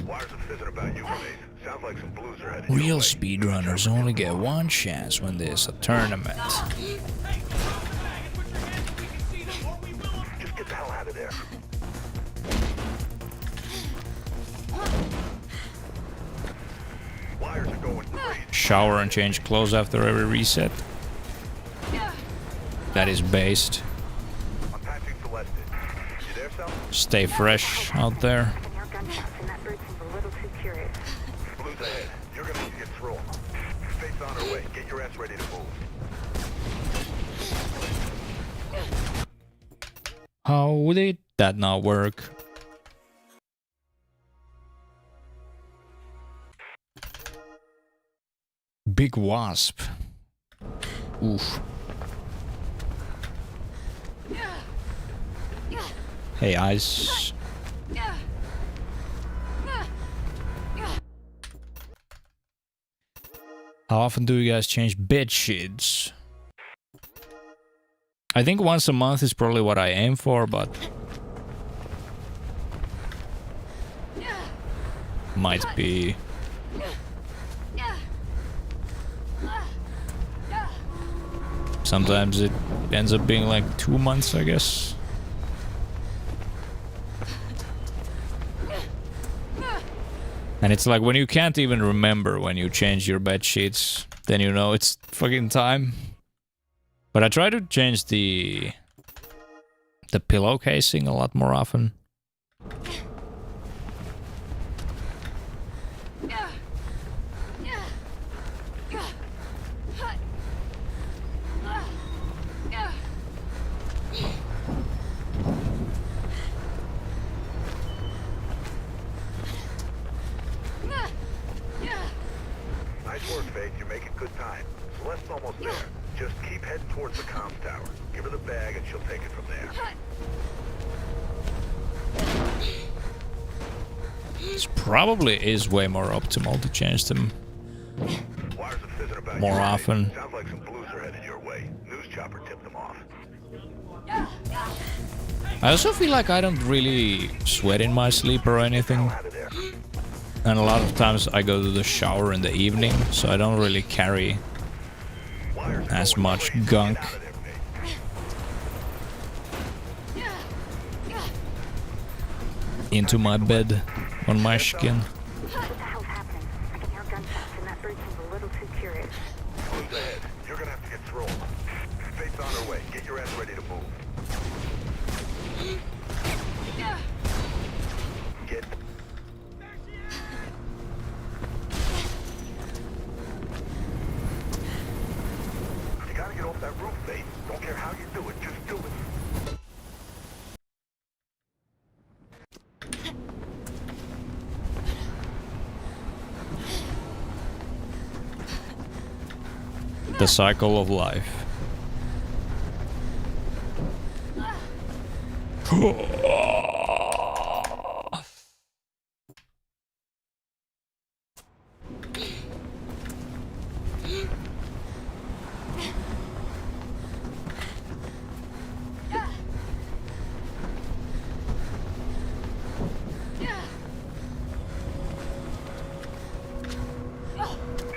Wires are fizzing about you, Faith. Sounds like some Blues are headed your Real way. speedrunners only get one chance when there's a tournament. Just get the hell out of there. Wires are going crazy. Shower and change clothes after every reset. That is based. Unpatching Celeste. You there, Sal? Stay fresh out there. I can hear gunshots and that bird seems a little too curious. Blues ahead. You're gonna need to get through them. Faith's on her way. Get your ass ready to move. How did that not work? Big wasp. Oof. Hey, eyes. How often do you guys change bed sheets? I think once a month is probably what I aim for, but might be. Sometimes it ends up being like 2 months, I guess. And it's like when you can't even remember when you change your bed sheets, then you know it's fucking time. But I try to change the pillow casing a lot more often. bag and she'll take it from there. This probably is way more optimal to change them Wires are fizzing about more you. often. Sounds like some blues are headed your way. News chopper tipped them off. I also feel like I don't really sweat in my sleep or anything. Out of there. And a lot of times I go to the shower in the evening, so I don't really carry Wires are as going much crazy. gunk Get out of there, mate. into my bed on my skin. What the hell's happening? I can hear gunshots and that bird seems a little too curious. Blues ahead. You're gonna have to get through 'em. Fate's on her way. Get your ass ready to move. Get. You gotta get off that roof, Fate. Don't care how you do it, just do it. The cycle of life.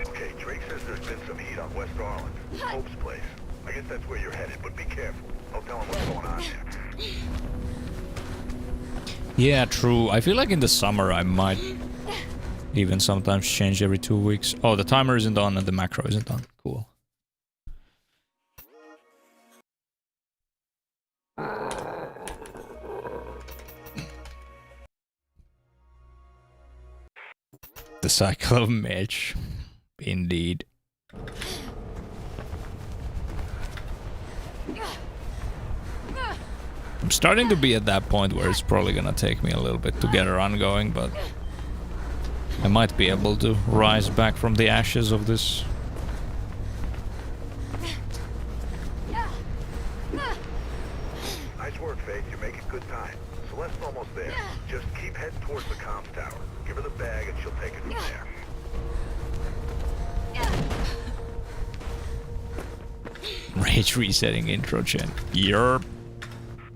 Okay, Drake says there's been some heat on West Arlen. Hope's place. I guess that's where you're headed, but be careful. I'll tell him what's going on there. Yeah, true. I feel like in the summer I might even sometimes change every 2 weeks. Oh, the timer isn't on and the macro isn't on. Cool. The cycle of Mitch. Indeed. I'm starting to be at that point where it's probably gonna take me a little bit to get a run going, but I might be able to rise back from the ashes of this. Nice work, Faith. You're making good time. Celeste's almost there. Just keep heading towards the comms tower. Give her the bag and she'll take it from there. Rage resetting intro gen. Yerp.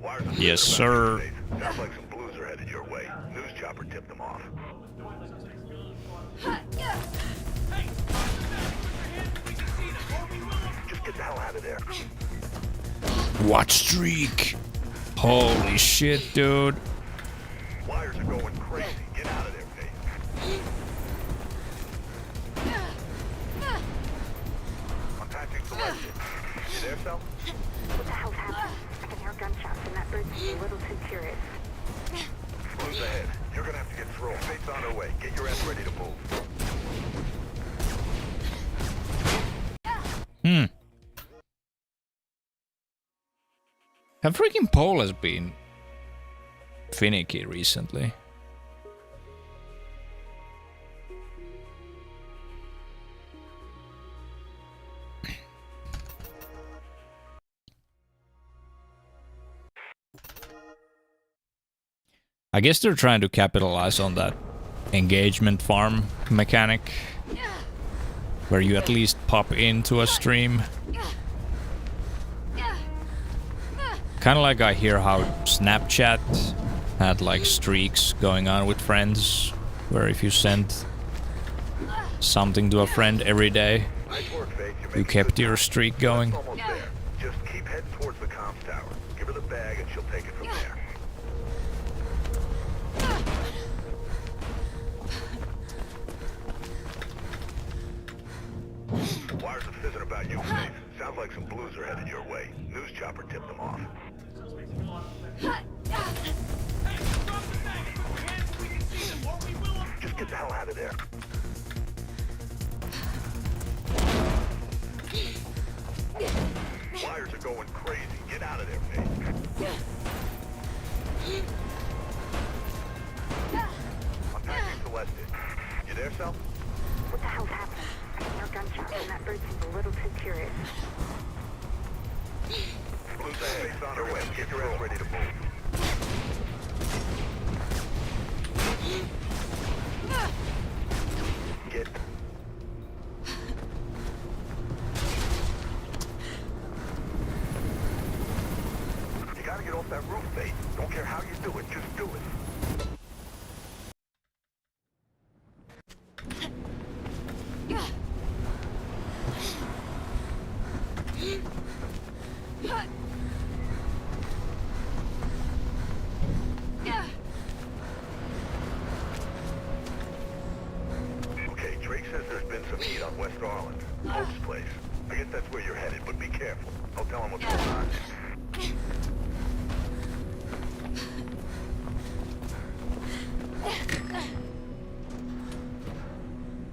Wires are Yes, fizzing sir. about you, Faith. Sounds like some blues are headed your way. News chopper tipped them off. Just get the hell out of there. What streak? Holy shit, dude. Wires are going crazy. Get out of there, Faith. Contacting Celeste. You there, Sal? What the hell's happening? I can hear gunshots and that bird seems a little too curious. Blues ahead. You're gonna have to get through 'em. Fate's on her way. Get your ass ready to move. Have freaking Polas been finicky recently? I guess they're trying to capitalize on that engagement farm mechanic, where you at least pop into a stream. Kind of like I hear how Snapchat had like streaks going on with friends, where if you sent something to a friend every day, Nice work, Faith. You're you making kept good your time. streak going. Almost there. Just keep heading towards the comms tower. Give her the bag and she'll take it from there. Wires are fizzing about you, Faith. Sounds like some blues are headed your way. News chopper tipped them off. Just get the hell out of there. Wires are going crazy. Get out of there, Faith. Contacting Celeste. You there, Sal? What the hell's happening? I can hear gunshots and that bird seems a little too curious. Blues ahead. Drake's on her way. Get your ass ready to move. Get... You gotta get off that roof, mate. Don't care how you do it, just do it. Okay, Drake says there's been some heat on West Arlen. Hope's place. I guess that's where you're headed, but be careful. I'll tell him what's going on.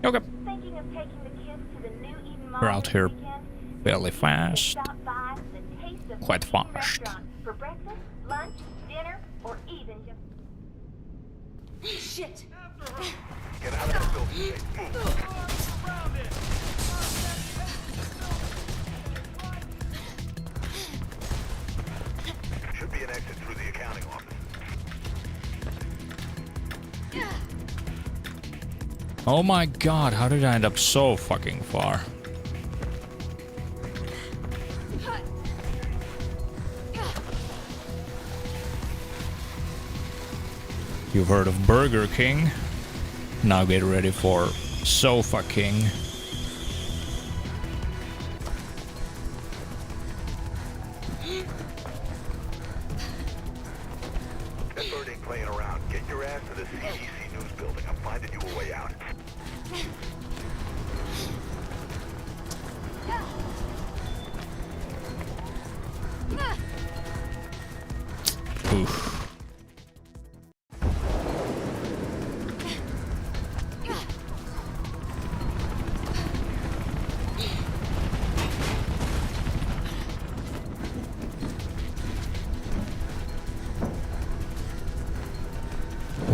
Okay. Thinking of taking the kids to the new Eden Mall We're out this here weekend? fairly Then you need to fast. stop by the Taste of Quite New Eden fast. Restaurant for breakfast, lunch, dinner, or even just... Shit! Get out of that building, Jake. Move. Around it! Should be an exit through the accounting office. Oh my god, how did I end up so fucking far? You've heard of Burger King? Now get ready for Sofa King. That bird ain't playing around. Get your ass to the CDC News building. I'm finding you a way out. Oof.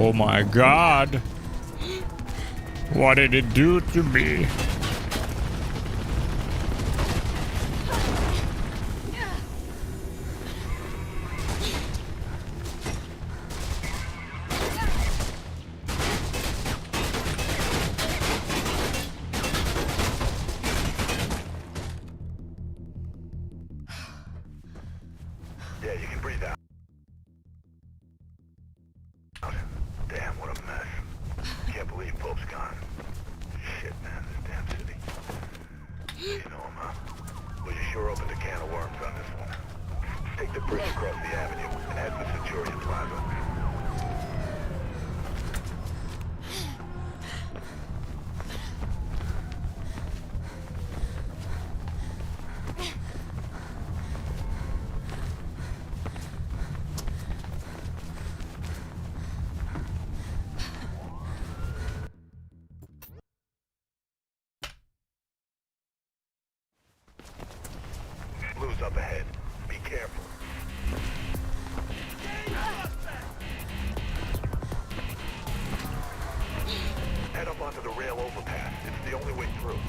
Oh my god. What did it do to me? Yeah, you can breathe out. Damn, what a mess. Can't believe Pope's gone. Shit, man, this damn city. You know him, huh? Well, you sure opened a can of worms on this one. Take the bridge across the avenue and head for Centurion Plaza. Blue's up ahead. Be careful. Head up onto the rail overpass. It's the only way through.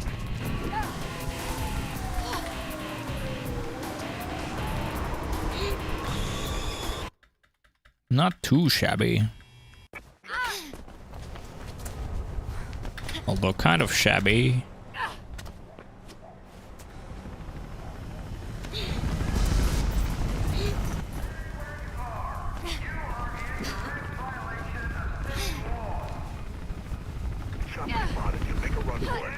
Not too shabby. Although kind of shabby. Chopper spotted you. Make a run for it.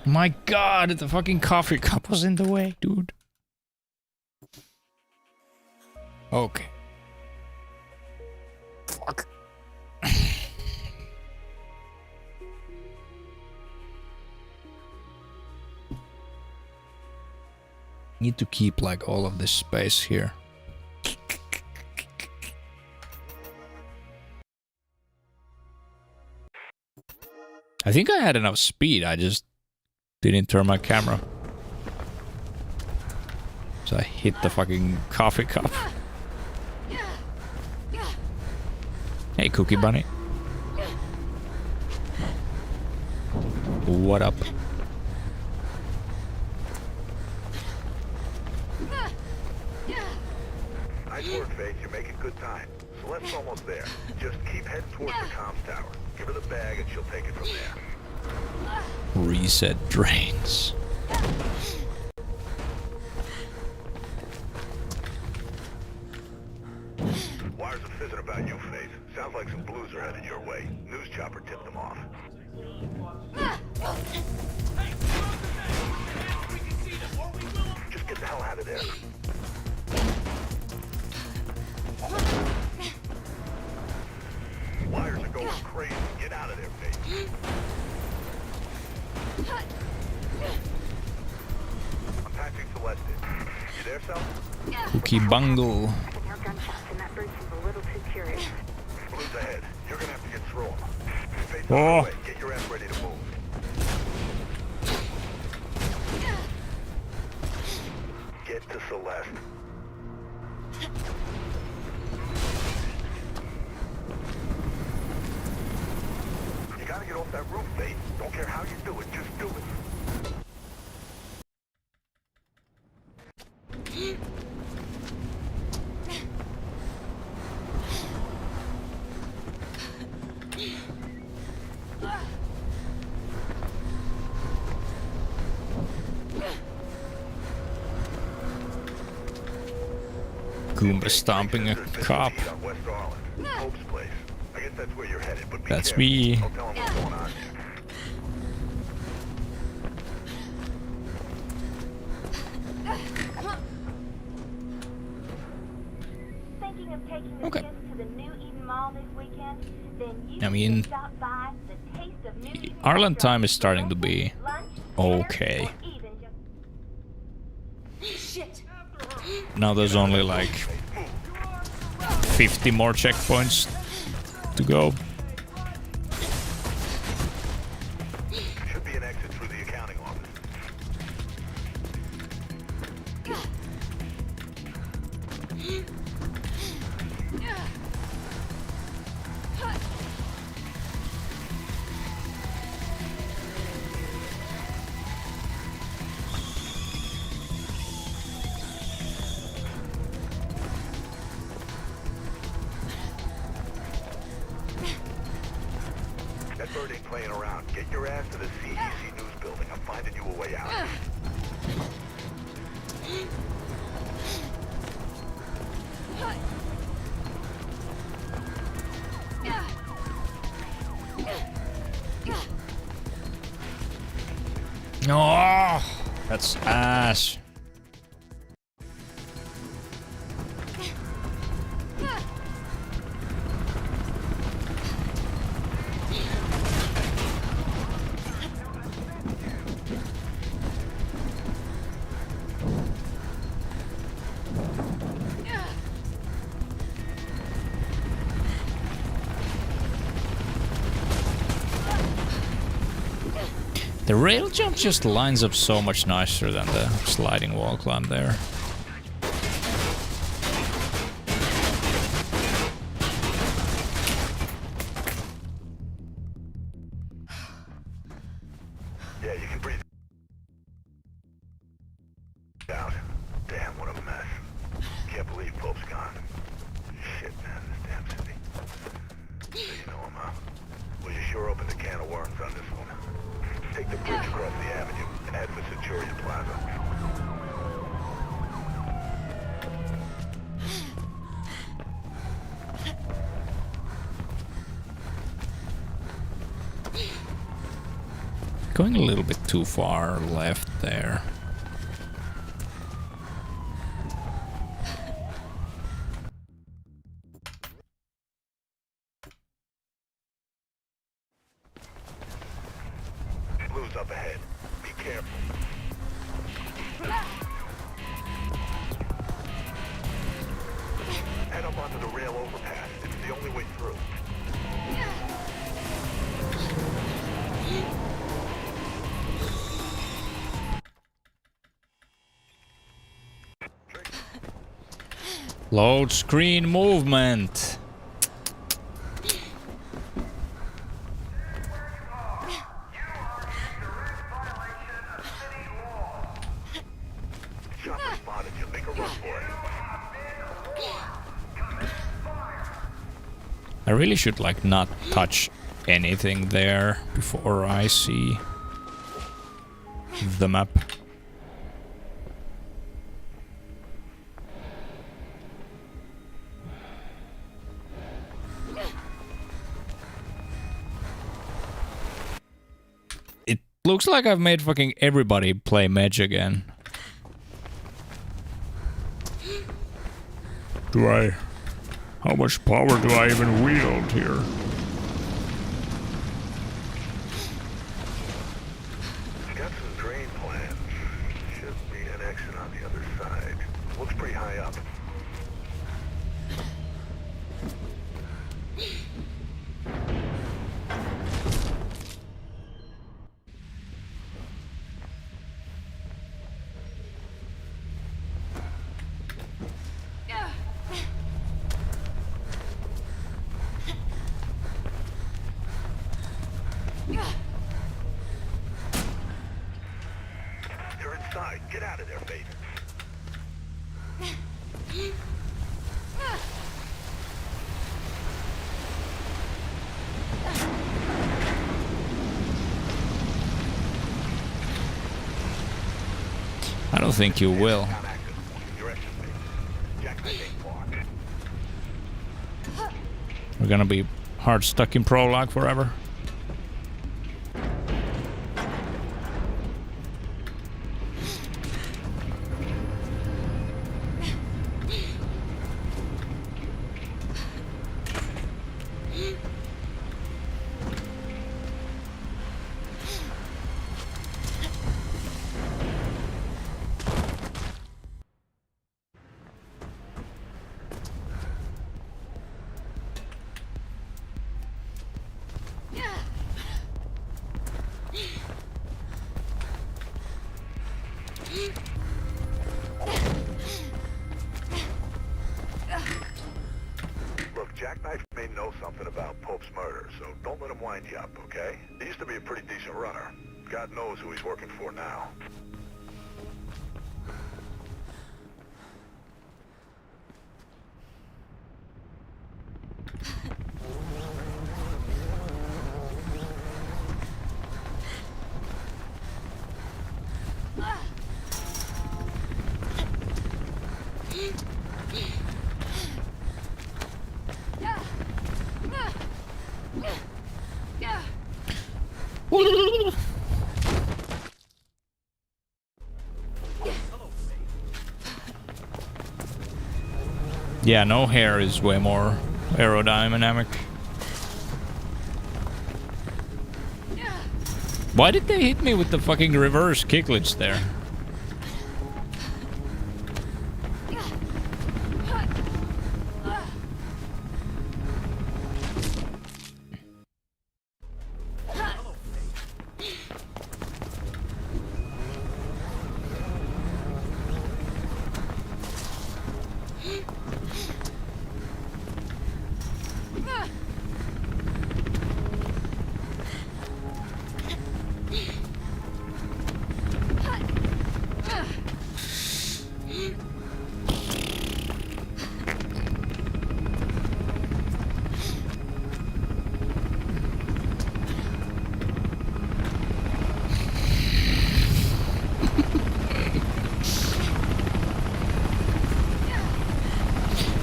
My god, the fucking coffee cup was in the way, dude. Okay. Fuck. Need to keep like all of this space here. I think I had enough speed, I just Didn't turn my camera. So I hit the fucking coffee cup. Hey, Cookie Bunny. What up? Nice work, Faith. You're making good time. Celeste's almost there. Just keep heading towards the comms tower. Give her the bag and she'll take it from there. Reset drains. Wires are fizzing about you, Faith. Sounds like some blues are headed your way. News chopper tipped them off. Just get the hell out of there. Wires are going crazy. Get out of there, Faith. I'm patching Celeste in. You there, Sal? Cookie Bungle. I can hear gunshots and that bird seems a little too curious. Blues ahead. You're gonna have to get through them. Faith Oh. on the way. Get your ass ready to move. Get to Celeste. You gotta get off that roof, Faith. Don't care how you do it, just do it. Goomba stomping a cop. On West Arlen. Hope's place. I guess that's where you're headed, but be That's careful. me. Don't tell him what's going on here. Thinking of taking the Okay. kids to the New Eden Mall this weekend? Then you I need mean, to stop by the Taste of New Eden Arlen restaurant time is for starting to be lunch, dinner, okay. or even just Shit. Now there's only like 50 more checkpoints to go. Should be an exit through the accounting office. That bird ain't playing around. Get your ass to the CEC News building. I'm finding you a way out. Oh, that's ass. The rail jump just lines up so much nicer than the sliding wall climb there. Yeah, you can breathe out. Damn, what a mess. Can't believe Pope's gone. Shit, man, this damn city. So you know him, huh? Well, you sure opened a can of worms on this one. Take the bridge across the avenue and head for Centurion Plaza. Going a little bit too far left there. Blue's up ahead. Be careful. Head up onto the rail overpass. It's the only way through. Load screen movement. Chopper spotted you. Make a run for it. I really should like not touch anything there before I see the map. It looks like I've made fucking everybody play Medge again. How much power do I even wield here? Got some drain plans. Should be an exit on the other side. Looks pretty high up. You're inside. Get out of there, baby. I don't think you will. Not active. Your exit, baby. Jackknife ain't far. We're gonna be hard stuck in prologue forever. Look, Jackknife may know something about Pope's murder, so don't let him wind you up, okay? He used to be a pretty decent runner. God knows who he's working for now. Yeah, no hair is way more aerodynamic. Why did they hit me with the fucking reverse kicklets there?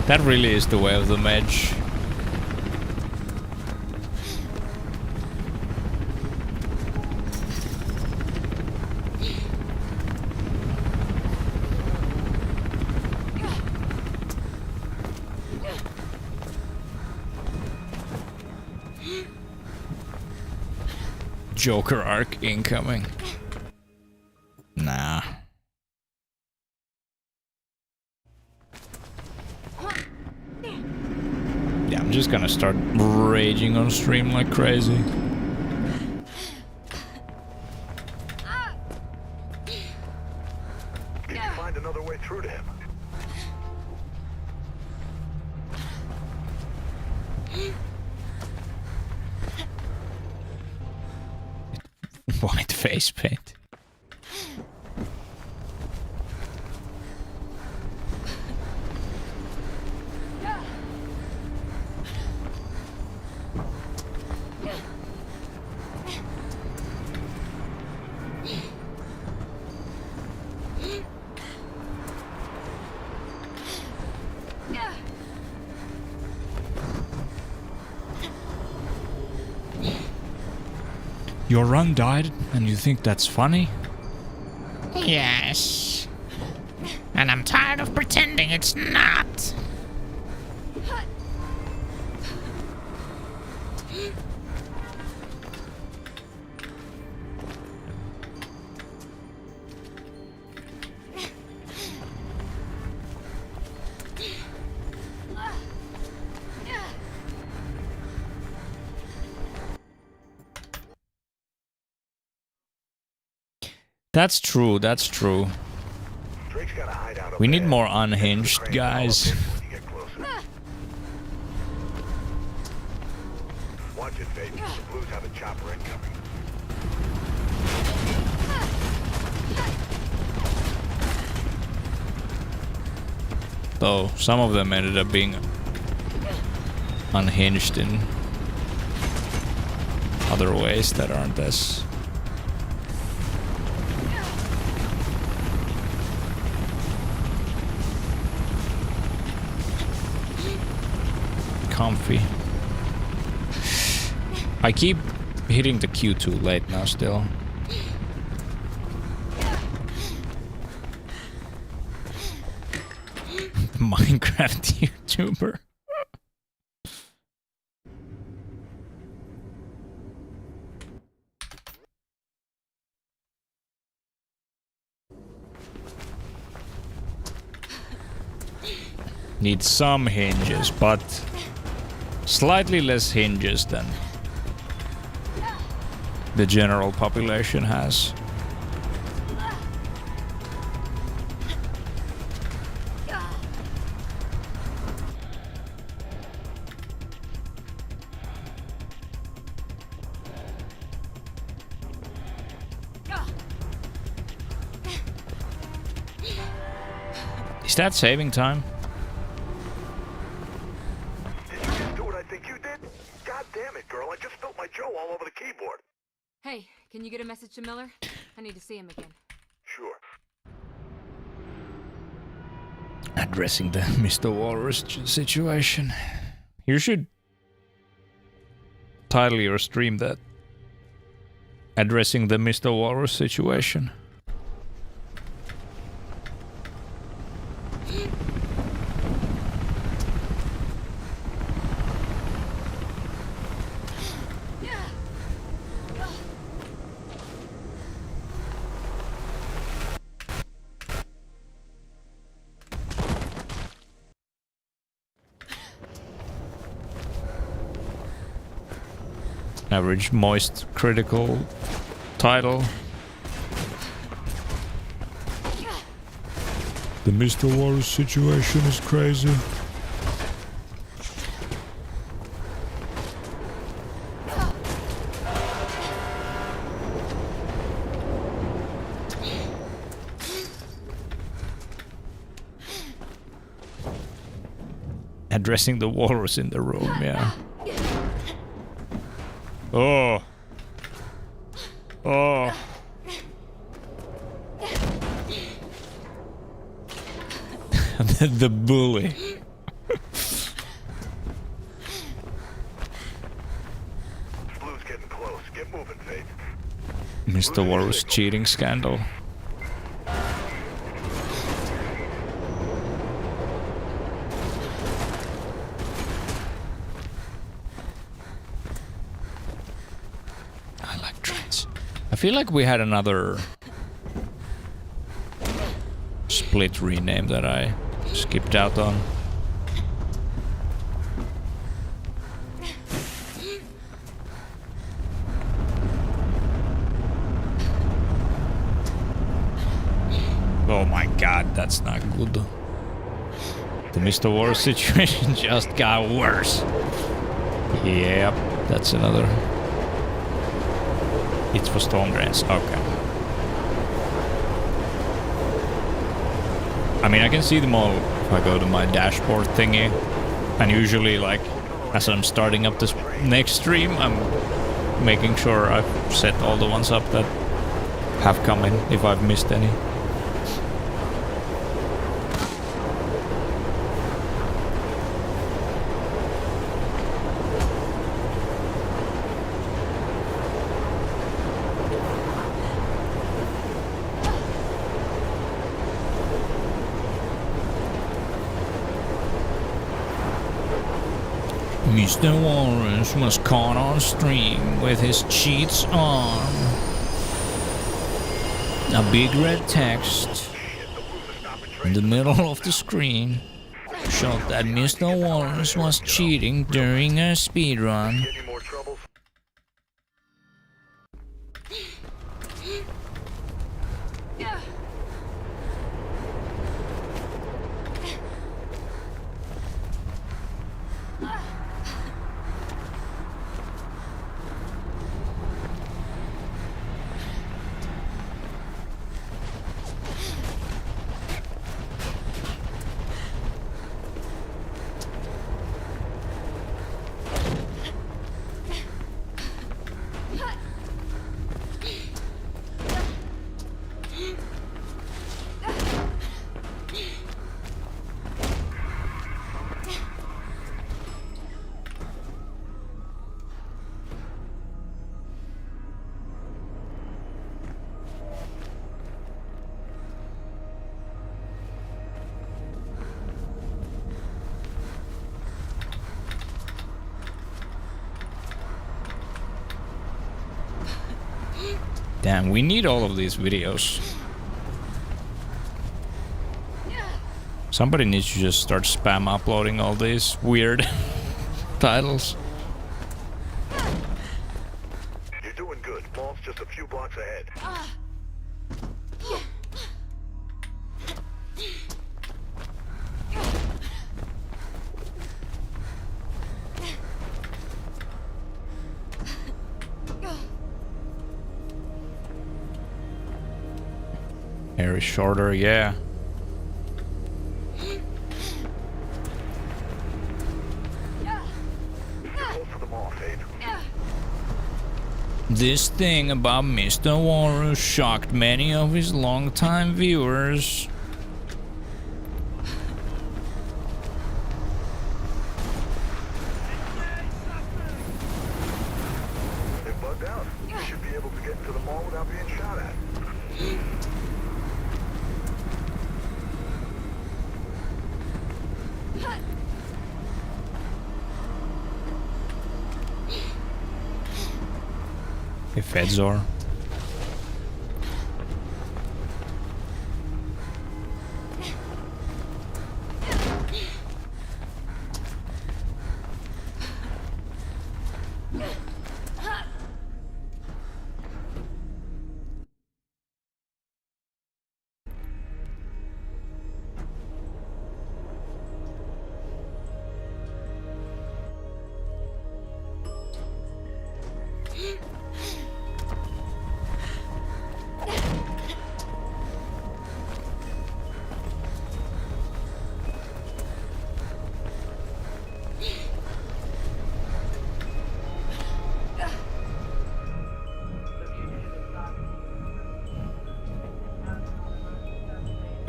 That really is the way of the Medge. Joker arc incoming. Nah. Yeah, I'm just gonna start raging on stream like crazy. Can you find another way through to him? face paint. Your run died, and you think that's funny? Yes. And I'm tired of pretending it's not. That's true, that's true. Drake's got a hideout up We need ahead. more Head to the unhinged crane guys. when you get closer. Watch it, Faith. The Blues have a chopper incoming. Though some of them ended up being unhinged in other ways that aren't as comfy. I keep hitting the Q too late now still. Minecraft YouTuber. Need some hinges, but slightly less hinges than the general population has. Is that saving time? Did you just do what I think you did? God damn it, girl. I just spilled my Joe all over the keyboard. Hey, can you get a message to Miller? I need to see him again. Sure. Addressing the Mr. Walrus situation. You should title your stream that. Addressing the Mr. Walrus situation. Average moist critical title. The Mr. Walrus situation is crazy. Addressing the walrus in the room, yeah. Oh. Oh. The bully. Blue's getting close. Get moving, Faith. Mr. Walrus cheating scandal. I feel like we had another split rename that I skipped out on. Oh my god, that's not good. The Mr. War situation just got worse. Yep, that's another. It's for storm drains. Okay. I mean, I can see them all if I go to my dashboard thingy. And usually, like, as I'm starting up this next stream, I'm making sure I've set all the ones up that have come in, if I've missed any. Mr. Walrus was caught on stream with his cheats on. A big red text in the middle of the screen showed that Mr. Walrus was cheating during a speedrun. Any more troubles? Damn, we need all of these videos. Somebody needs to just start spam uploading all these weird titles. You're doing good. Mall's just a few blocks ahead. Hair is shorter, yeah. This thing about Mr. Walrus shocked many of his longtime viewers. They're bugged out. You should be able to get into the mall without being shot at. Hey, Fedzor.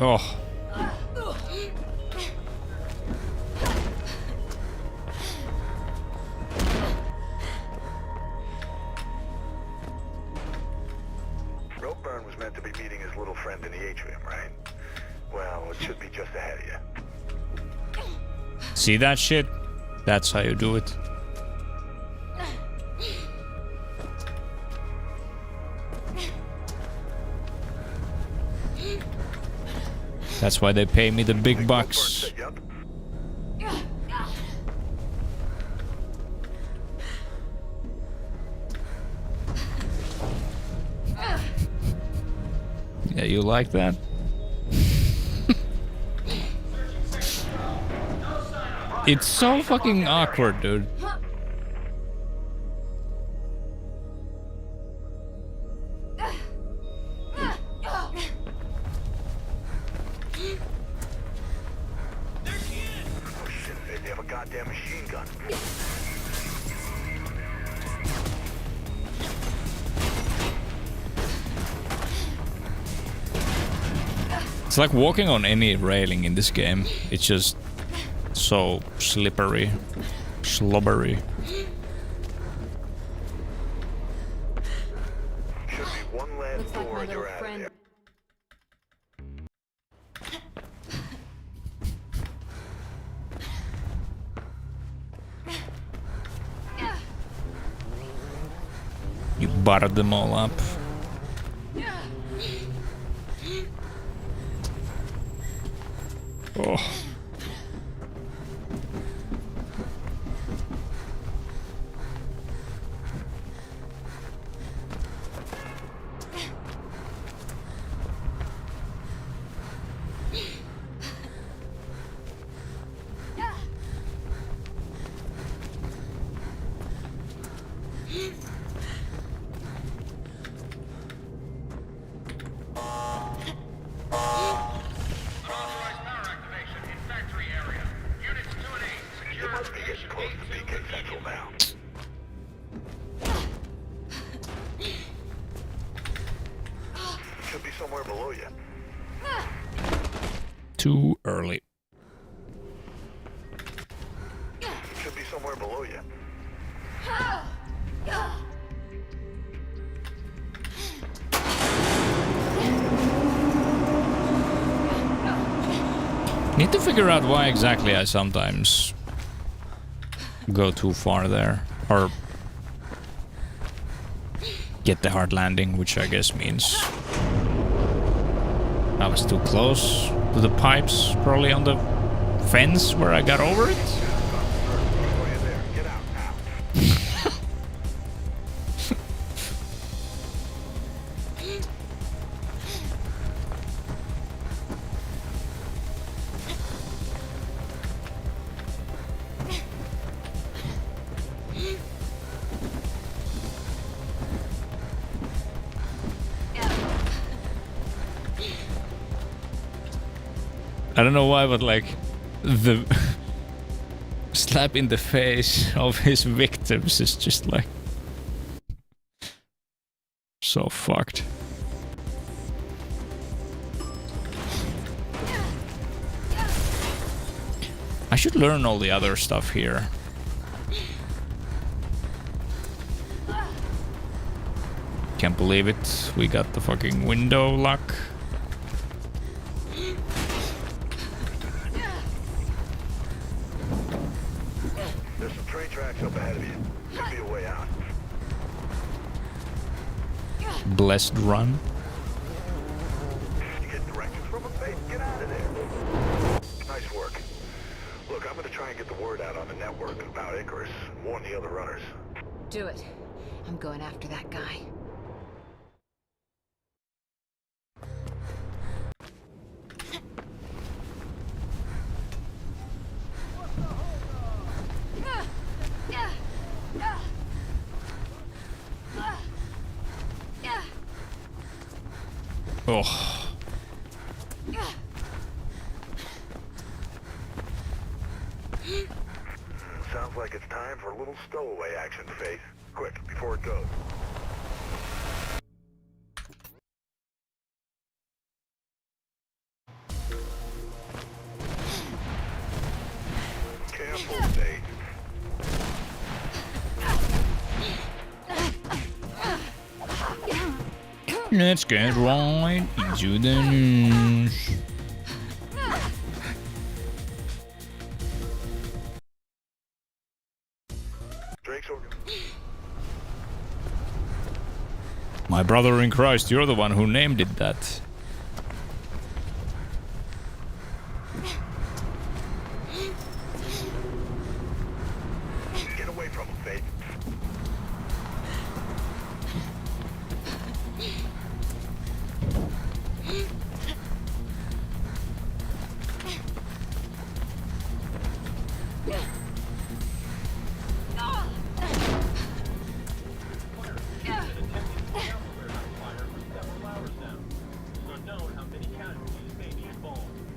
Oh. Relearn was meant to be meeting his little friend in the atrium, right? Well, it should be just ahead of you. See that shit? That's how you do it. That's why they pay me the big bucks. Yeah, you like that? It's so fucking awkward, dude. goddamn machine gun. It's like walking on any railing in this game. It's just so slippery, slobbery. Should be one last Looks like door my and little you're out of friend. there. You barred them all up. Oh. Unauthorized power activation in factory area. Units 2 and 8, You secure must be getting location close to gate 2 PK Central now. Should be somewhere below you. Too early. Should be somewhere below you. Need to figure out why exactly I sometimes go too far there. Or get the hard landing, which I guess means I was too close to the pipes, probably on the fence where I got over it. Before you're there, get out now. I don't know why, but like the slap in the face of his victims is just like so fucked. I should learn all the other stuff here. Can't believe it. We got the fucking window lock. There's some train tracks up ahead of you. Should be a way out. Blessed run. You get directions from a face, get out of there. Nice work. Look, I'm gonna try and get the word out on the network about Icarus. Warn the other runners. Do it. I'm going after that guy. Oh. Sounds like it's time for a little stowaway action, Faith. Quick, before it goes. Careful, Faith. Let's get right into the news. Drake's organ. My brother in Christ, you're the one who named it that. Get away from him, Faith.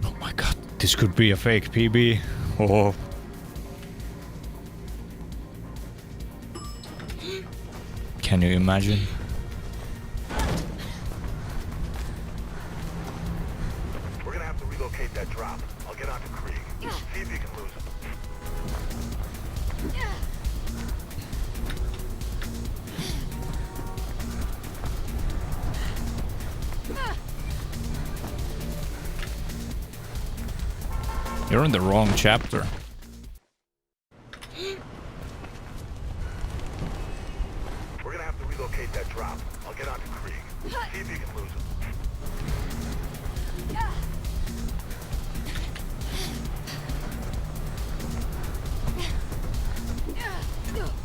Oh my god, this could be a fake PB. Oh. Can you imagine? We're gonna have to relocate that drop. I'll get onto Krieg. See if you can lose him. You're in the wrong chapter. We're gonna have to relocate that drop. I'll get onto Krieg. See if you can lose him.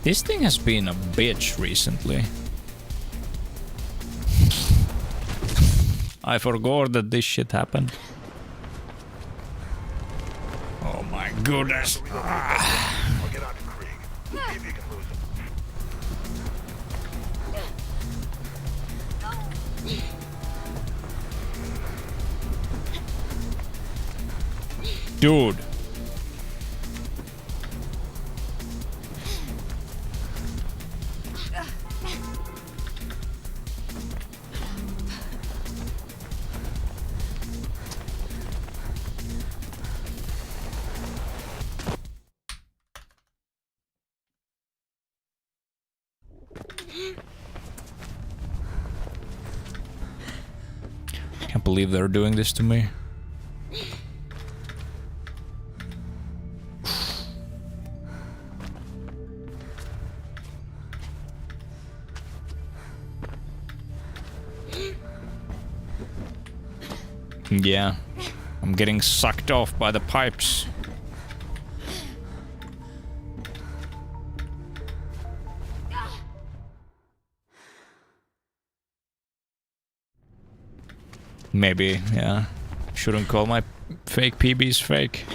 This thing has been a bitch recently. I forgot that this shit happened. Oh my goodness. I'll get onto Krieg. See if you can lose him. Dude. Can't believe they're doing this to me. Yeah, I'm getting sucked off by the pipes. Maybe, yeah. Shouldn't call my fake PBs fake.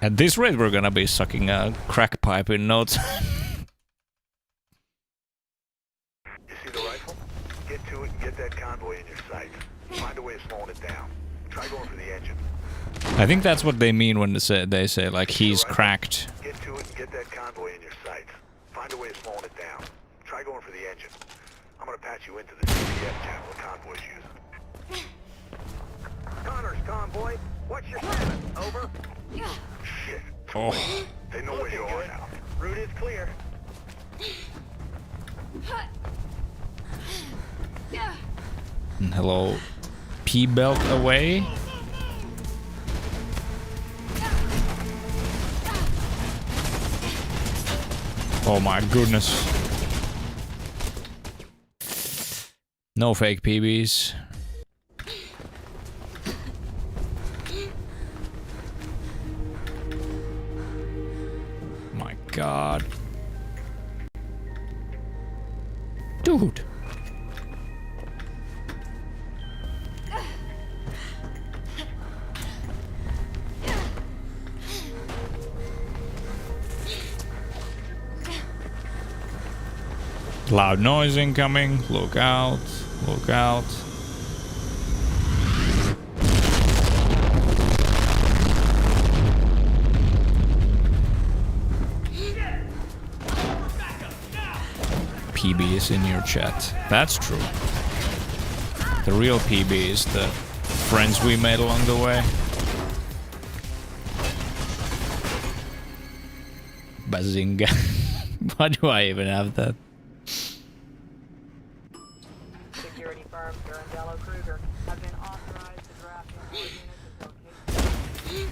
At this rate, we're gonna be sucking a crack pipe in no time. You see the rifle? Get to it and get that convoy in your sights. Find a way of slowing it down. Try going for the engine. I think that's what they mean when they say like he's cracked. Get to it and get that convoy in your sights. Find a way of slowing it down. Try going for the engine. I'm gonna patch you into the CPF channel the convoy's using. Connor's convoy. What's your status? Over. Shit. Oh. They know where you are now. Route is clear. And hello, P-belt away. Oh my goodness. No fake PBs. My God. Dude. Loud noise incoming. Look out. Look out. PB is in your chat. That's true. The real PB is the friends we made along the way. Bazinga. Why do I even have that? Security firm Durandelo Kruger have been authorized to draft in more units until case.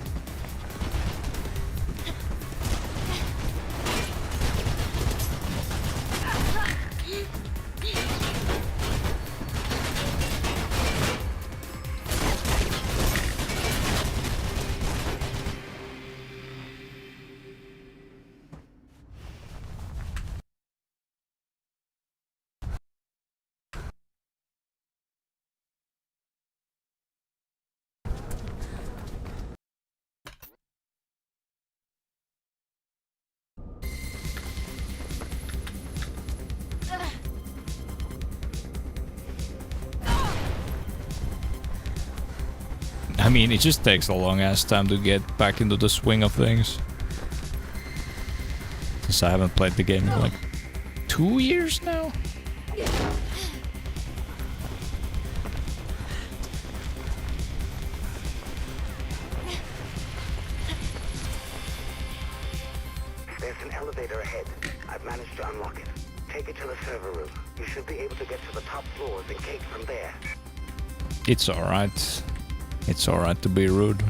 I mean, it just takes a long ass time to get back into the swing of things. Since I haven't played the game in like 2 years now. There's an elevator ahead. I've managed to unlock it. Take it to the server room. You should be able to get to the top floors and gate from there. It's alright. It's alright to be rude.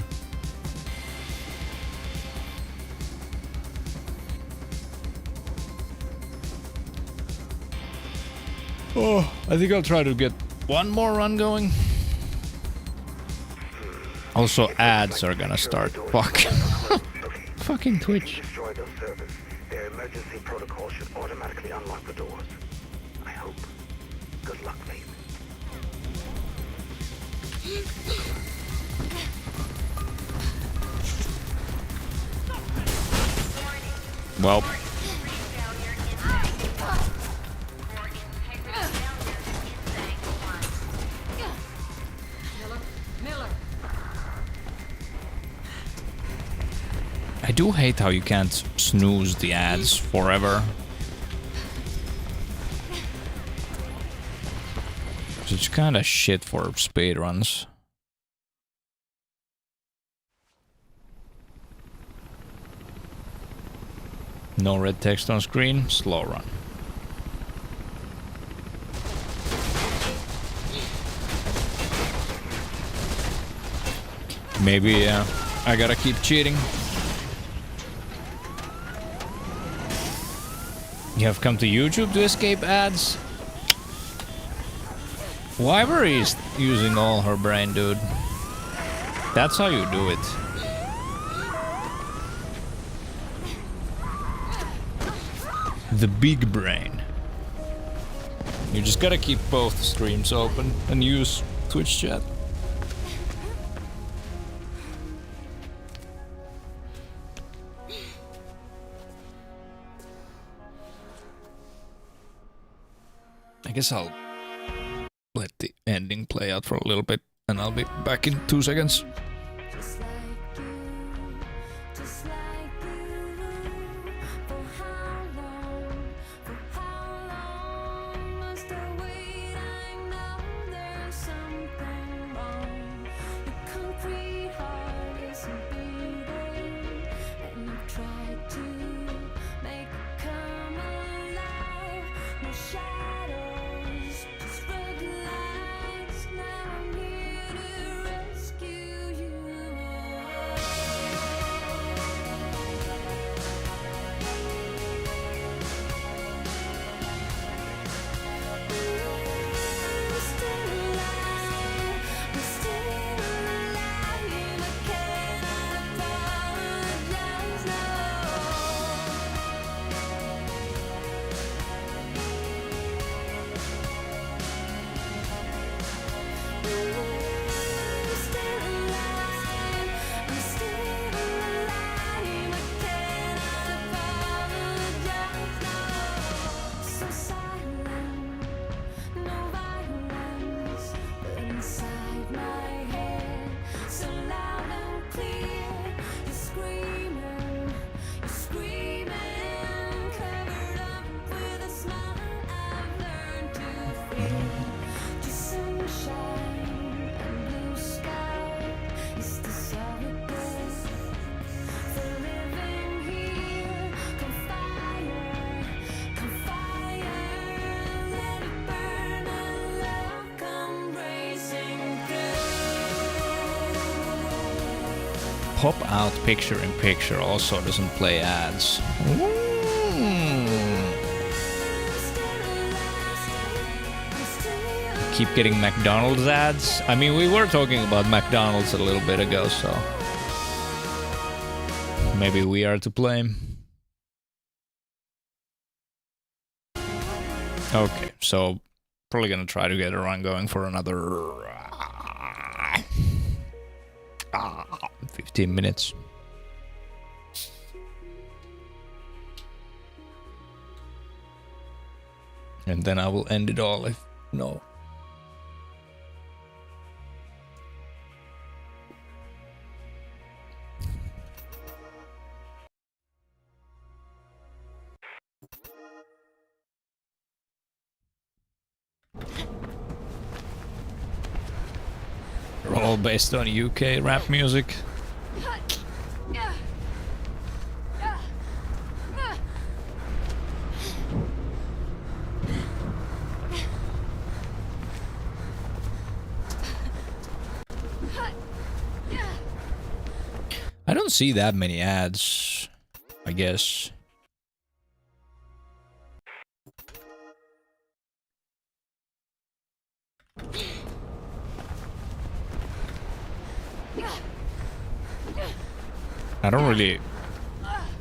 Oh, I think I'll try to get one more run going. Also, ads are gonna start. Fuck. Fucking Twitch. Destroy those servers. Their emergency protocol should automatically unlock the doors. I hope. Good luck, mate. Well. Miller. I do hate how you can't snooze the ads forever. It's kind of shit for speedruns. No red text on screen, slow run. Maybe I gotta keep cheating. You have come to YouTube to escape ads? Wyvern is using all her brain, dude. That's how you do it. The big brain. You just gotta keep both streams open and use Twitch chat. I guess I'll let the ending play out for a little bit and I'll be back in 2 seconds. Pop-out picture-in-picture also doesn't play ads. Keep getting McDonald's ads. I mean, we were talking about McDonald's a little bit ago, so maybe we are to blame. Okay, so probably gonna try to get a run going for another 15 minutes. And then I will end it all if no. They're all based on UK rap music. I don't see that many ads, I guess.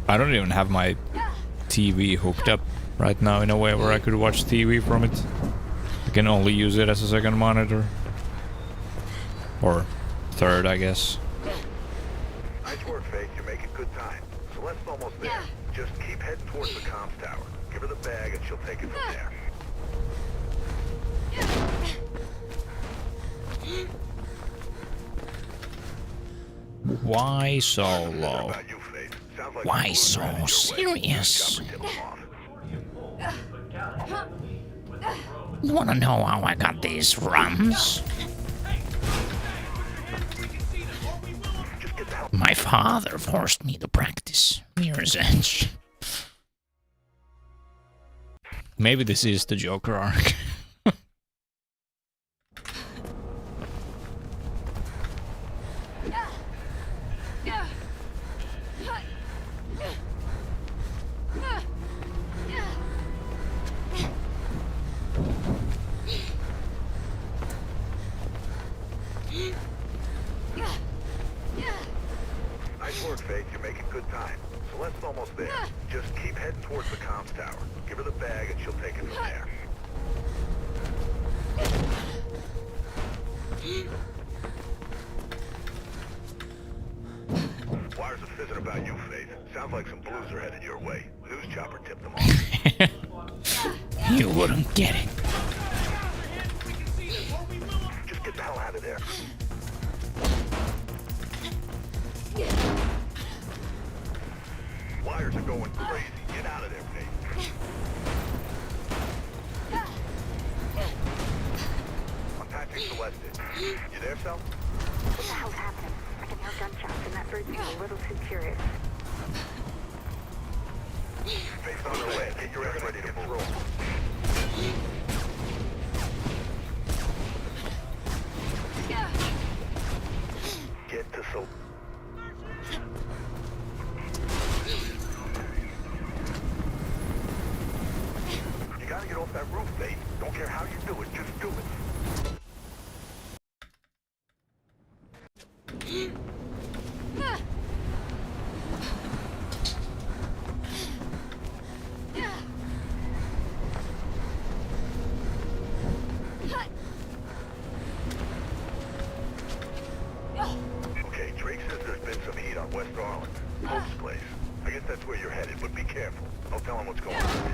I don't even have my TV hooked up right now in a way where I could watch TV from it. I can only use it as a second monitor. Or third, I guess. Nice work, Faith. You're making good time. Celeste's almost there. Just keep heading towards the comms tower. Give her the bag and she'll take it from there. Why so low? About you, Faith. Sounds like Why the so blues are headed your way. serious? Chopper tip 'em off. You wanna know how I got these runs? My father forced me to practice Mirror's Edge. Maybe this is the Joker arc. Nice work, Faith. You're making good time. Celeste's almost there. Just keep heading towards the comms tower. Give her the bag and she'll take it from there. Wires are fizzing about you, Faith. Sounds like some blues are headed your way. News chopper tipped them off. You wouldn't get it. Just get the hell out of there. Wires are going crazy. Get out of there, Faith. I'm patching Celeste in. You there, Sal? What the hell's happening? I can hear gunshots and that bird seems a little too curious. Faith on the way. Get your ass ready to roll. Get to Sol. You gotta get off that roof, Faith. Don't care how you do it, just do it. Okay, Drake says there's been some heat on West Arlen. Pope's place. I guess that's where you're headed, but be careful. I'll tell him what's going on.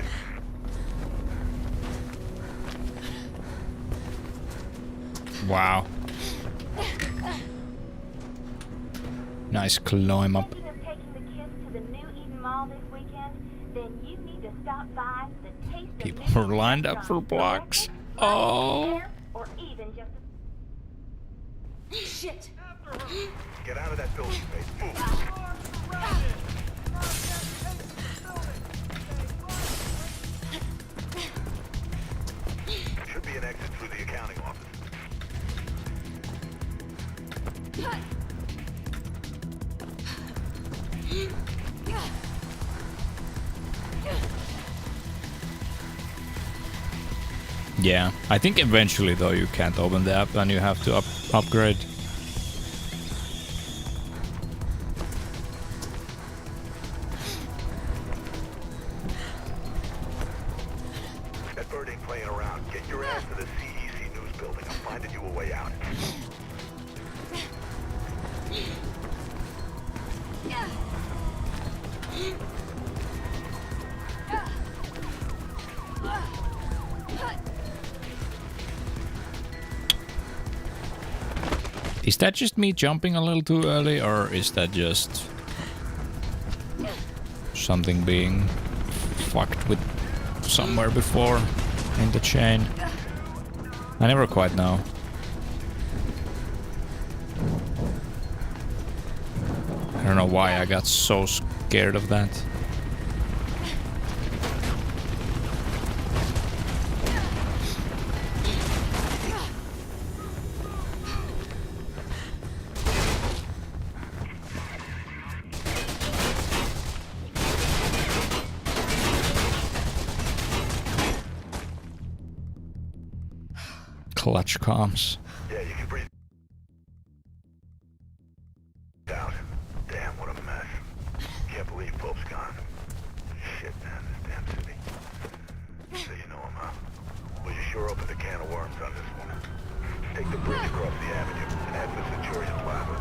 Wow. Nice climb up. Thinking of taking the kids to the New Eden Mall this weekend? Then you need to stop by the Taste of People New were Eden lined up restaurant for blocks. breakfast, Oh. dinner, or even just a... Shit! Get out of that building, Faith. Move. Should be an exit through the accounting office. Yeah, I think eventually though you can't open the app and you have to upgrade. That bird ain't playing around. Get your ass to the CEC news building. I'm finding you a way out. Is that just me jumping a little too early, or is that just something being fucked with somewhere before in the chain? I never quite know. I don't know why I got so scared of that. Clutch comms. Yeah, you can breathe out. Damn, what a mess. Can't believe Pope's gone. Shit, man, this damn city. So you know him, huh? Well, you sure opened a can of worms on this one. Take the bridge across the avenue and head for Centurion Plaza.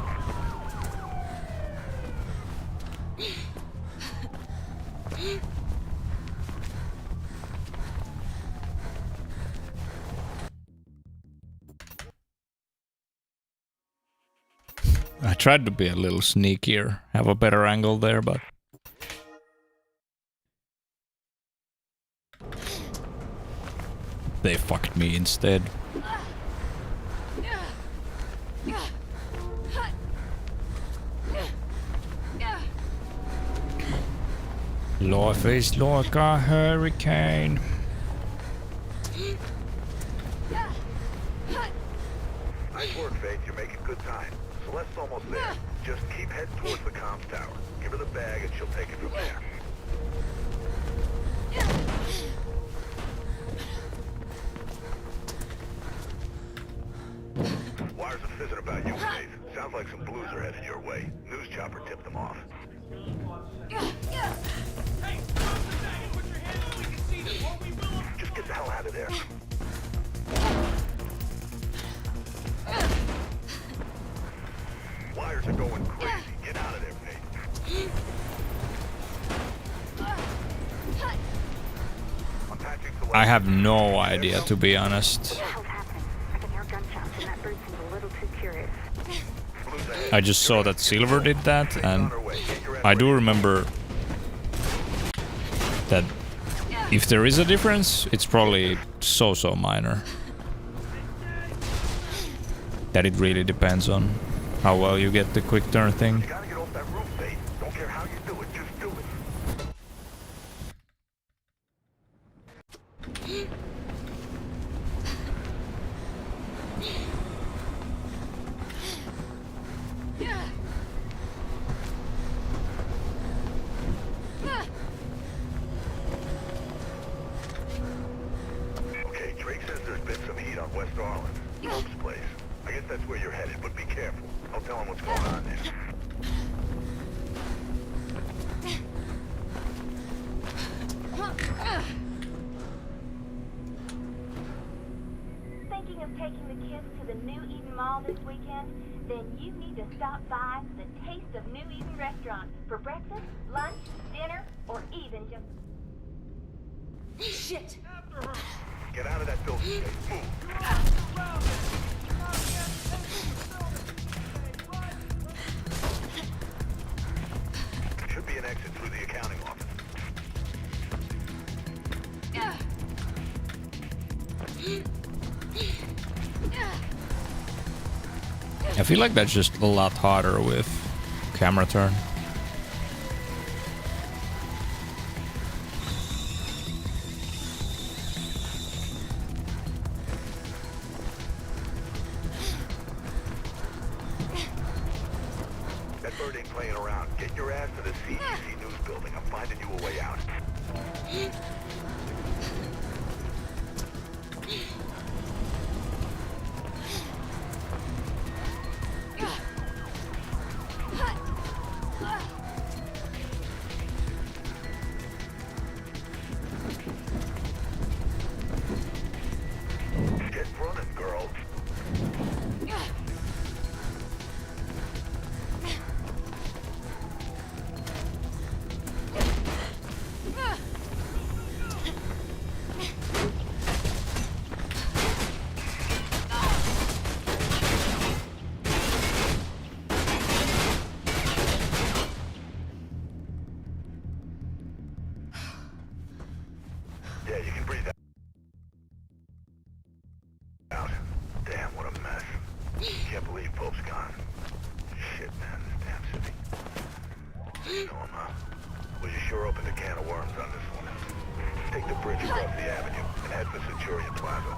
I tried to be a little sneakier, have a better angle there, but... they fucked me instead. Life is like a hurricane. Nice work, Faith. You're making good time. Celeste's almost there. Just keep heading towards the comms tower. Give her the bag and she'll take it from there. Wires are fizzing about you, Faith. Sounds like some blues are headed your way. News chopper tipped them off. Hey, drop the bag and put your hands so we can see them, or we will... Just get the hell out of there. Wires are going crazy. Get out of there, Faith. I'm patching Celeste. I have no idea, to be honest. What the hell's happening? I can hear gunshots and that bird seems a little too curious. Blues ahead. I just saw that Silver did that, and I do remember that if there is a difference, it's probably so minor. That it really depends on how well you get the quick turn thing. You gotta get off that roof, Faith. Don't care how you do it, just do it. Okay, Drake says there's been some heat on West Arlen. Pope's place. I guess that's where you're headed, but be careful. I'll tell him what's going on there. Thinking of taking the kids to the New Eden Mall this weekend? Then you need to stop by the Taste of New Eden restaurant for breakfast, lunch, dinner, or even just... Shit! Get out of that building, Faith. Move. Should be an exit through the accounting office. I feel like that's just a lot harder with camera turn. That bird ain't playing around. Get your ass to the CEC news building. I'm finding you a way out. Get running, girl. Yeah, you can breathe out. Damn, what a mess. Can't believe Pope's gone. Shit, man, this damn city. You know him, huh? Well, you sure opened a can of worms on this one. Take the bridge across the avenue and head for Centurion Plaza.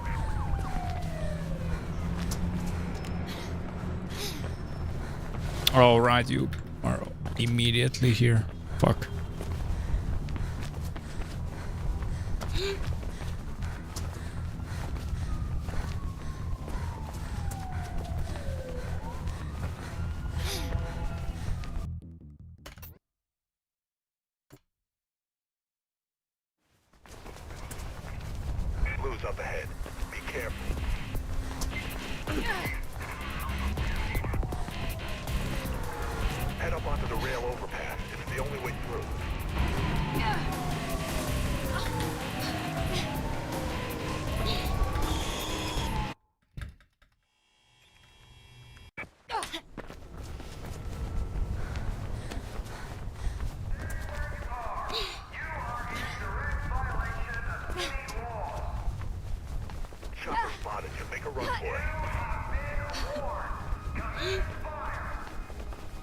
All right, you are immediately here. Fuck. Blue's up ahead. Be careful. Head up onto the rail overpass. It's the only way through. Chopper spotted you. Make a run for it.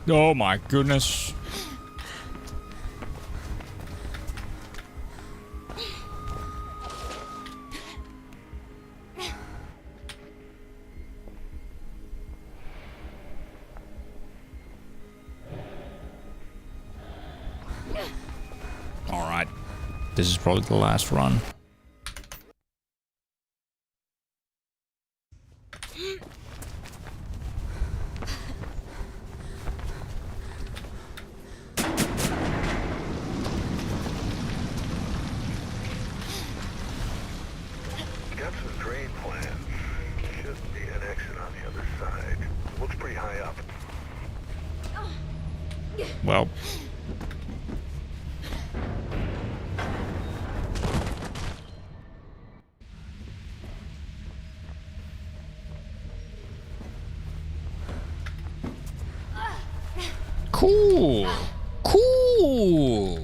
Oh my goodness. All right. This is probably the last run. Got some drain plans. Should be an exit on the other side. Looks pretty high up. Well. Cool. Cool.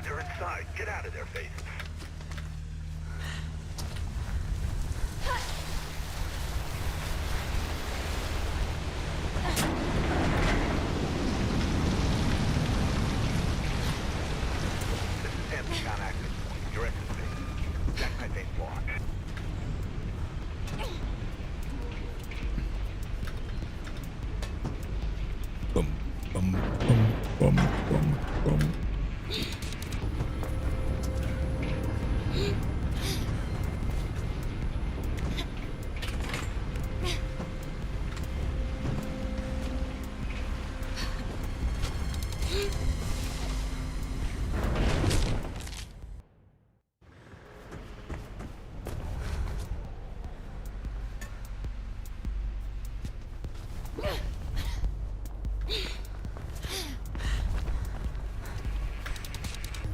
They're inside. Get out of their faces. This is empty, non-active. Your exit phase. Jackknife ain't blocked. Boom, boom, boom, boom, boom, boom.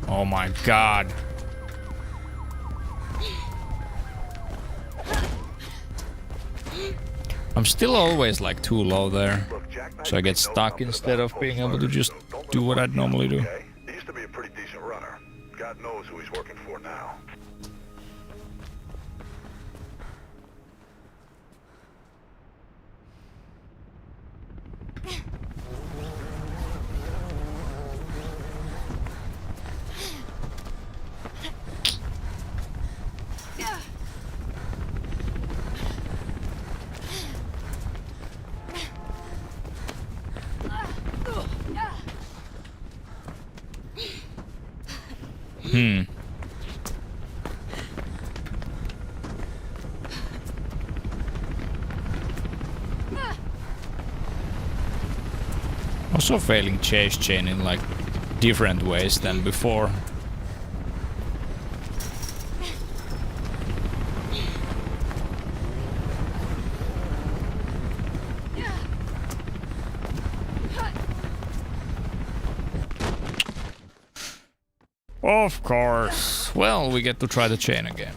Oh my god. I'm still always like too low there. Look, Jackknife So I get ain't know stuck something instead about of being folks able to first, just so don't do let what him I'd fuck you up, normally do. okay? He used to be a pretty decent runner. God knows who he's working for now. Also failing chase chain in like different ways than before. Of course. Well, we get to try the chain again.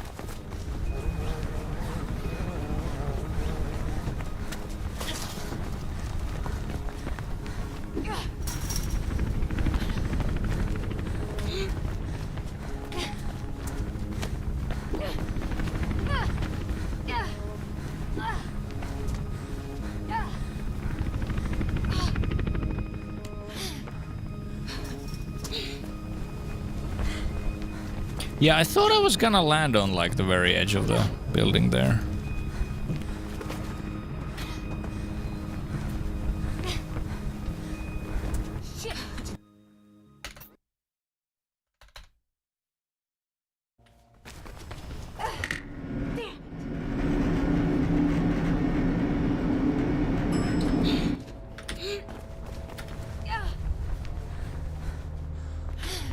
Yeah, I thought I was gonna land on like the very edge of the building there.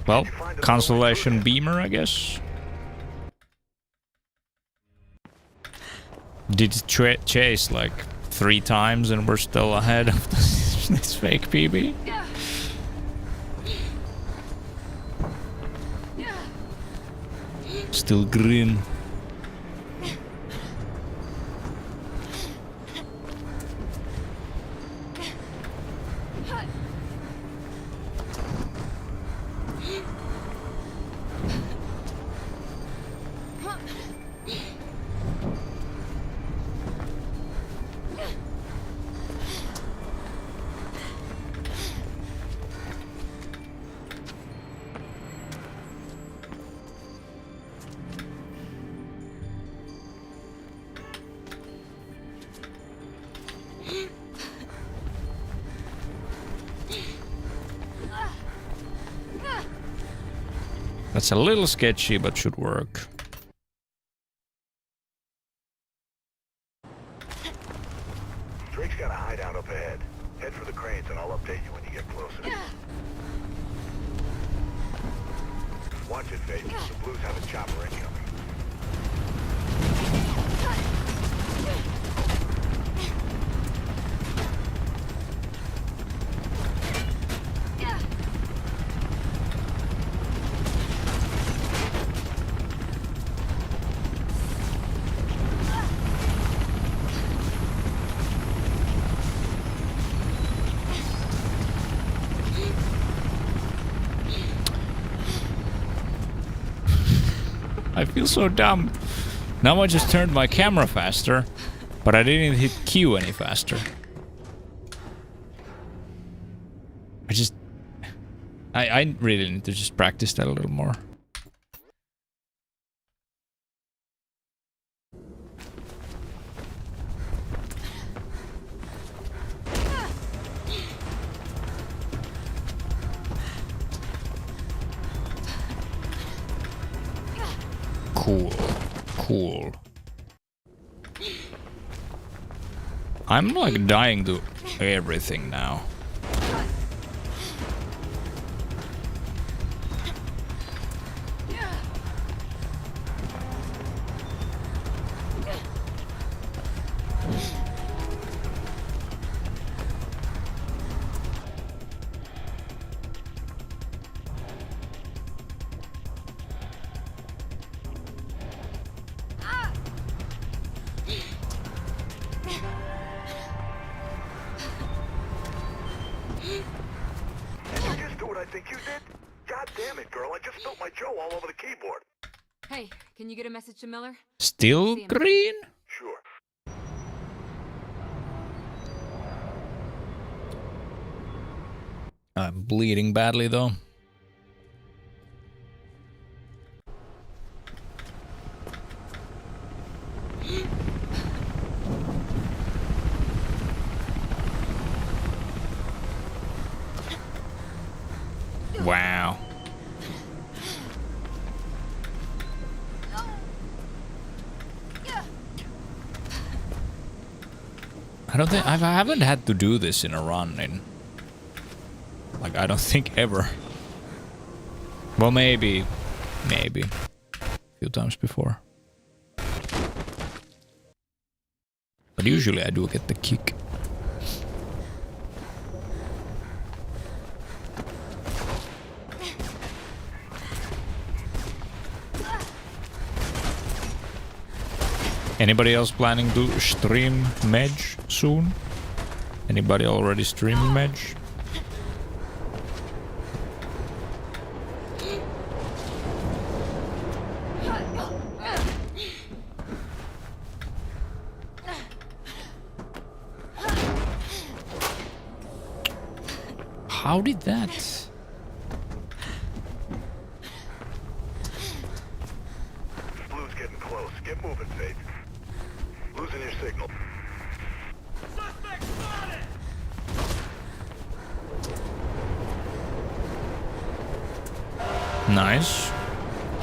Well, constellation beamer, I guess. Did it chase like 3 times and we're still ahead of this fake PB? Still green. That's a little sketchy, but should work. Drake's got a hideout up ahead. Head for the cranes and I'll update you when you get closer. Watch it, Faith. The Blues have a chopper incoming. I feel so dumb. Now I just turned my camera faster, but I didn't hit Q any faster. I really need to just practice that a little more. Cool. I'm like dying to everything now. Hey, can you get a message to Miller? Still green? Sure. I'm bleeding badly though. Wow. I don't think I haven't had to do this in a run in like I don't think ever. Well, maybe a few times before. But usually I do get the kick. Anybody else planning to stream Medj soon? Anybody already streaming Medj? How did that? close. Get moving, Faith. Losing your signal. Suspect spotted! Nice.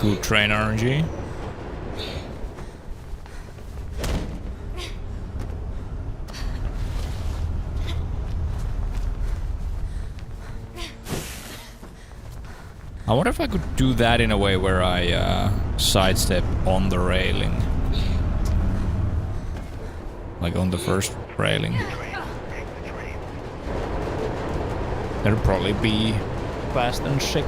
Good train RNG. I wonder if I could do that in a way where I sidestep on the railing. Like on the first railing. That'd probably be fast and sick.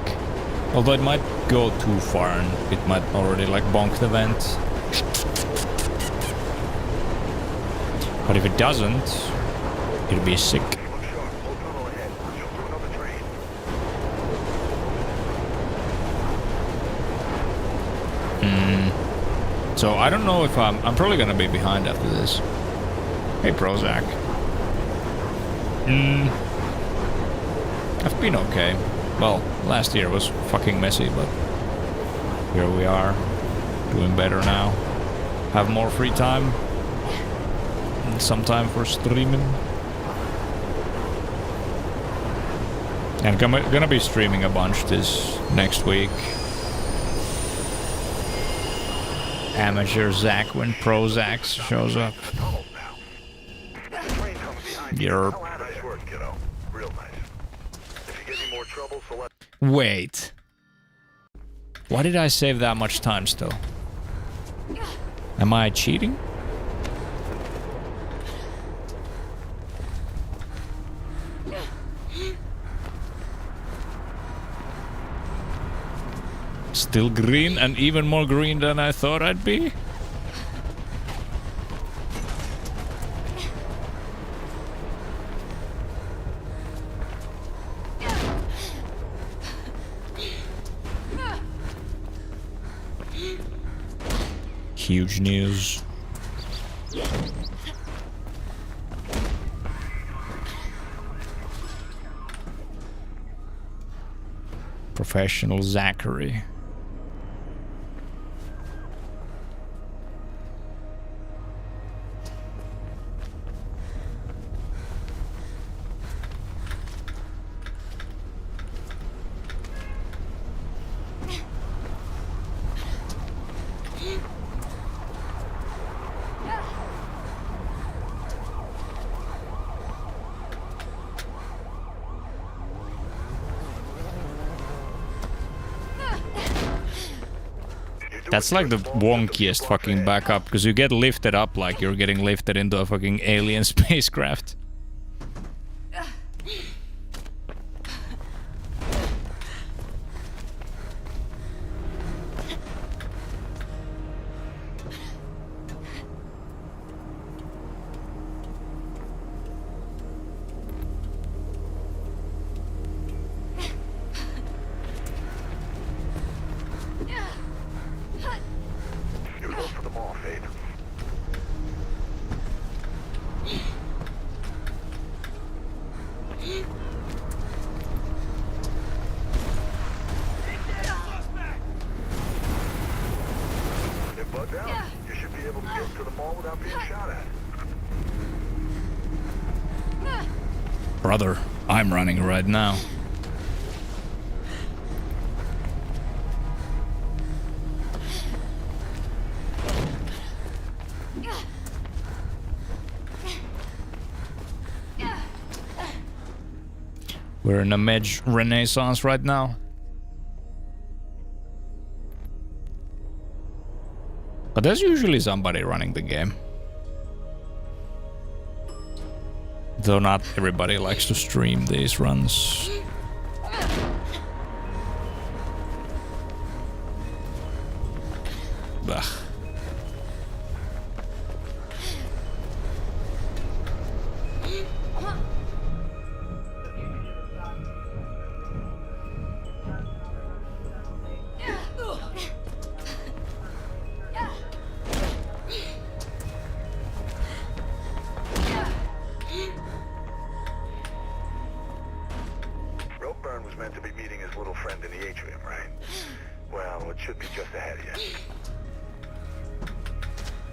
Although it might go too far and it might already like bonk the vent. But if it doesn't, it'll be sick. So I don't know if I'm probably gonna be behind after this. Hey Prozac. I've been okay. Well, last year was fucking messy, but here we are, doing better now. Have more free time and some time for streaming. And gonna be streaming a bunch this next week. Amateur Zach when Pro Zach shows up. Yerp. Nice work, kiddo. Real nice. If you get any more trouble, select. Wait. Why did I save that much time still? Am I cheating? Still green and even more green than I thought I'd be? Huge news. Professional Zachary. That's like the wonkiest fucking backup, because you get lifted up like you're getting lifted into a fucking alien spacecraft. Brother, I'm running right now. We're in a Medj renaissance right now. But there's usually somebody running the game. Though not everybody likes to stream these runs. Bah.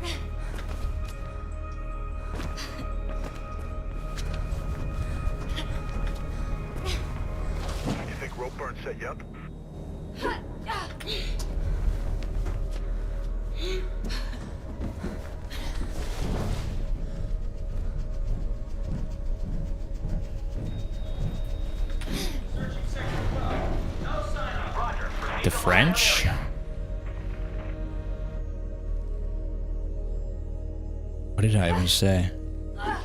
You think rope burn set you up? Searching Sector 12. No sign of Roger. The French? What did I even say?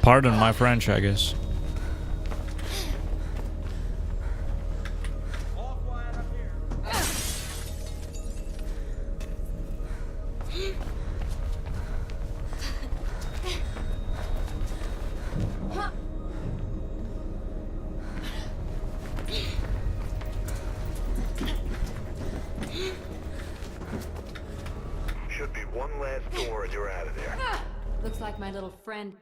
Pardon my French, I guess. All quiet up here. Should be one last door and you're out of there. Looks like my little friend.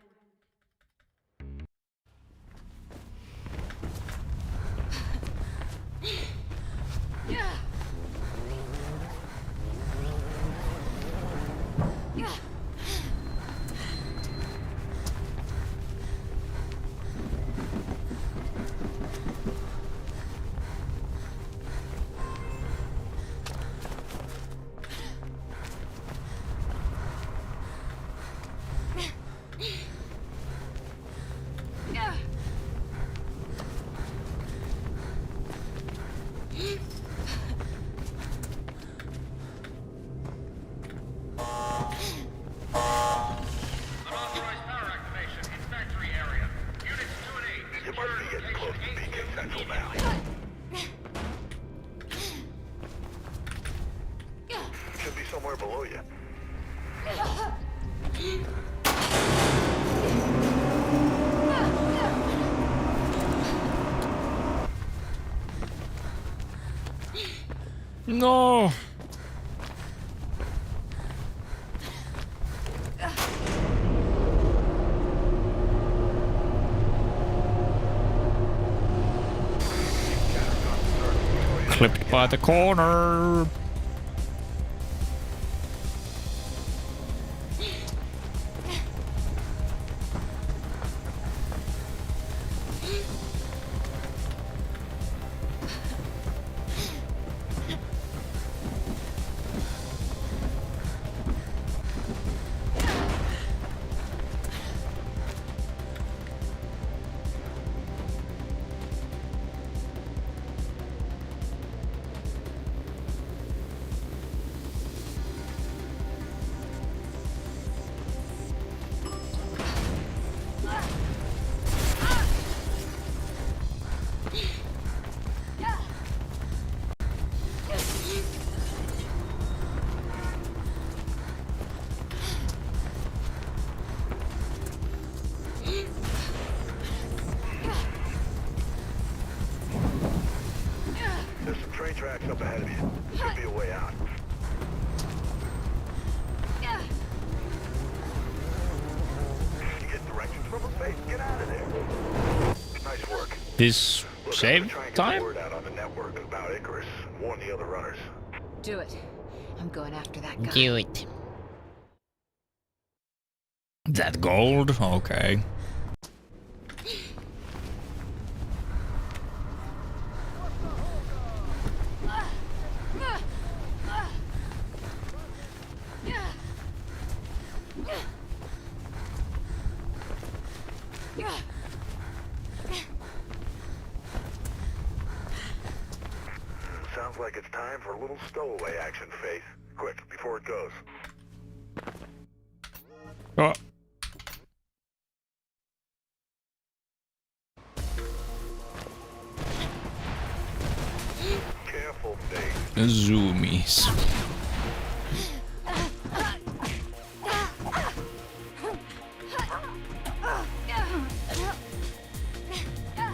Unauthorized power activation in factory area. Units 2 and 8. You must be getting close to Beacon Central now. Should be somewhere below you. No! Clipped by the corner. There's some train tracks up ahead of you. Should be a way out. You get directions from a face. Get out of there. Nice work. This Look, I'm save gonna try and get the time? word out on the network about Icarus and warn the other runners. Do it. I'm going after that guy. Do it. That gold? Okay. Sounds like it's time for a little stowaway action, Faith. Quick, before it goes. Oh, Careful, Faith. zoomies.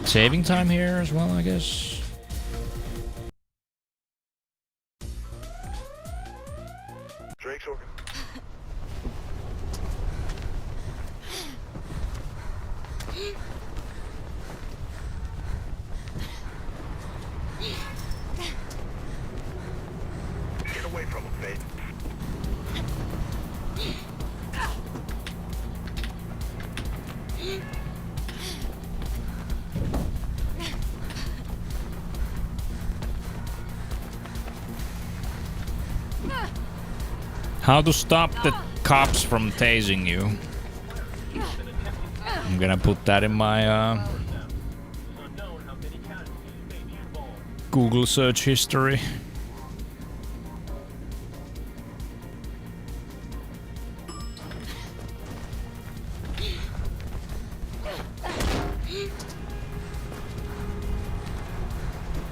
Saving time here as well, I guess. Drake's organ. Get away from him, Faith. How to stop the cops from tasing you. I'm gonna put that in my Google search history.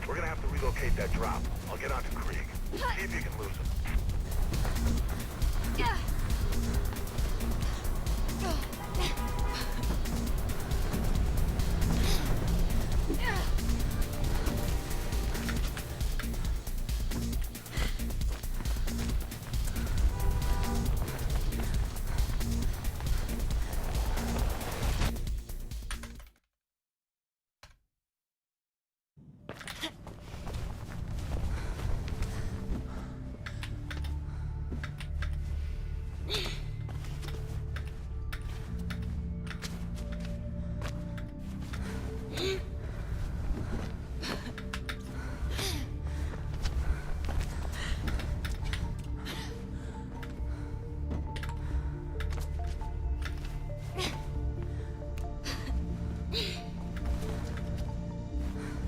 We're gonna have to relocate that drop. I'll get onto Krieg. See if you can lose him.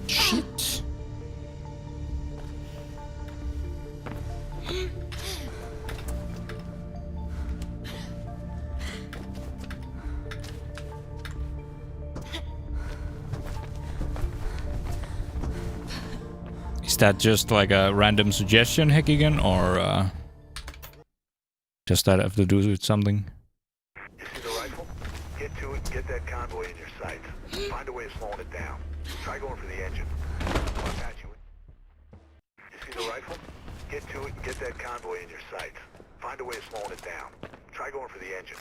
Shit. Is that just like a random suggestion, Hekigan, or just that have to do with something? You see the rifle? Get to it and get that convoy in your sights. Find a way of slowing it down. Try going for the engine. I'll patch you in. You see the rifle? Get to it and get that convoy in your sights. Find a way of slowing it down. Try going for the engine.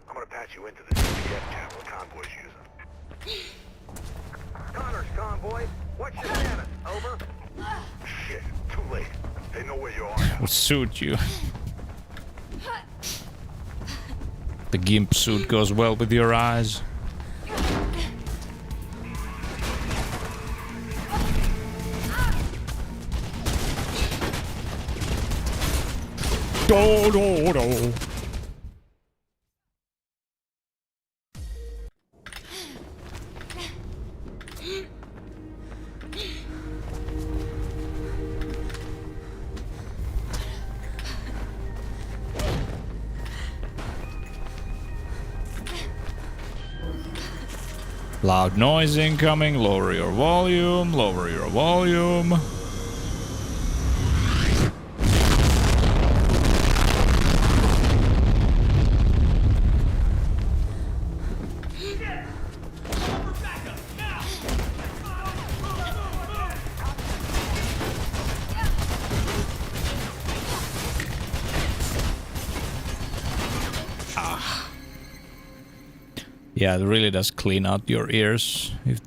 I'm gonna patch you into the CPF channel the convoy's using. Connor's convoy. What's your status? Over? Shit, too late. They know where you are now. Would suit you. The gimp suit goes well with your eyes. Do, do, do. Loud noise incoming, lower your volume, lower your volume. Yeah, it really does clean out your ears if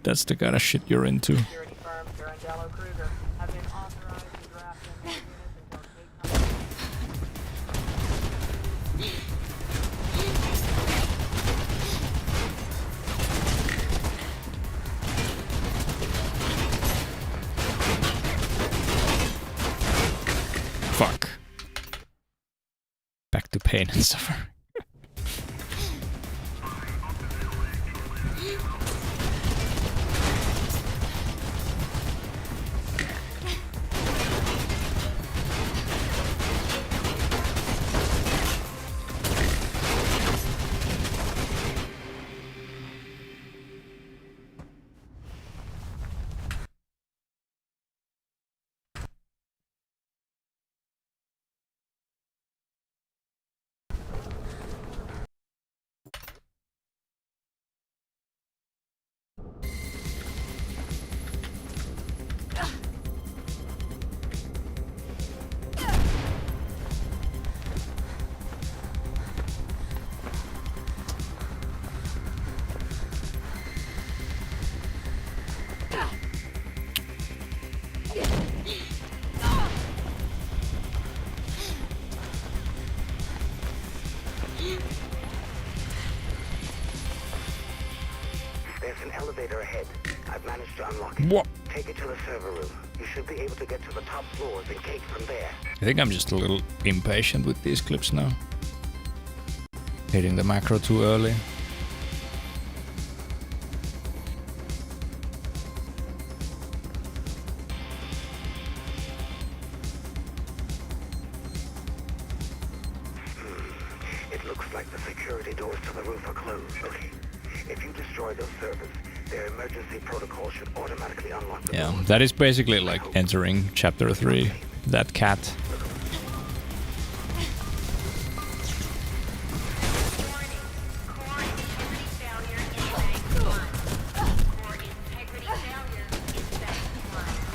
that's the kind of shit you're into. Security firm Durandalo Kruger have been authorized to draft in more units until Fuck. Back to pain and suffering. There's an elevator ahead. I've managed to unlock it. What? Take it to the server room. You should be able to get to the top floors and cake from there. I think I'm just a little impatient with these clips now. Hitting the macro too early. It looks like the security doors to the roof are closed. Okay. If you destroy those servers, their emergency protocol should automatically unlock the Yeah, doors. that is basically like entering chapter 3. That cat.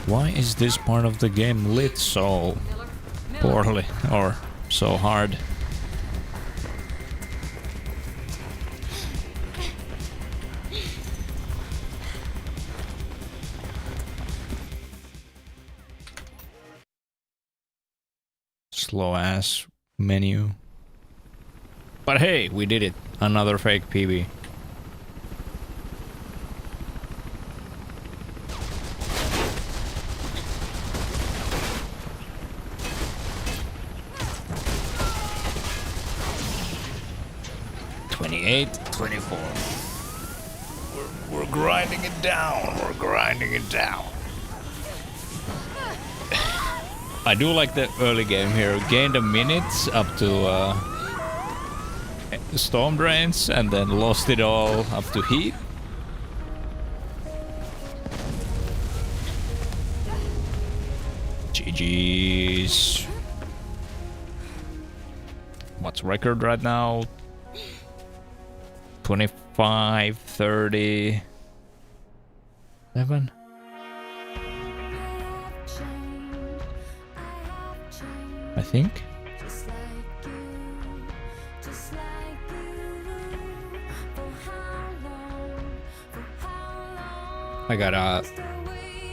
Why is this part of the game lit so poorly or so hard? Slow ass menu. But hey, we did it. Another fake PB. We're grinding it down. We're grinding it down. I do like the early game here. Gained a minute up to storm drains and then lost it all up to heat. GG's. What's record right now? 25, 30, 7. I think. I got a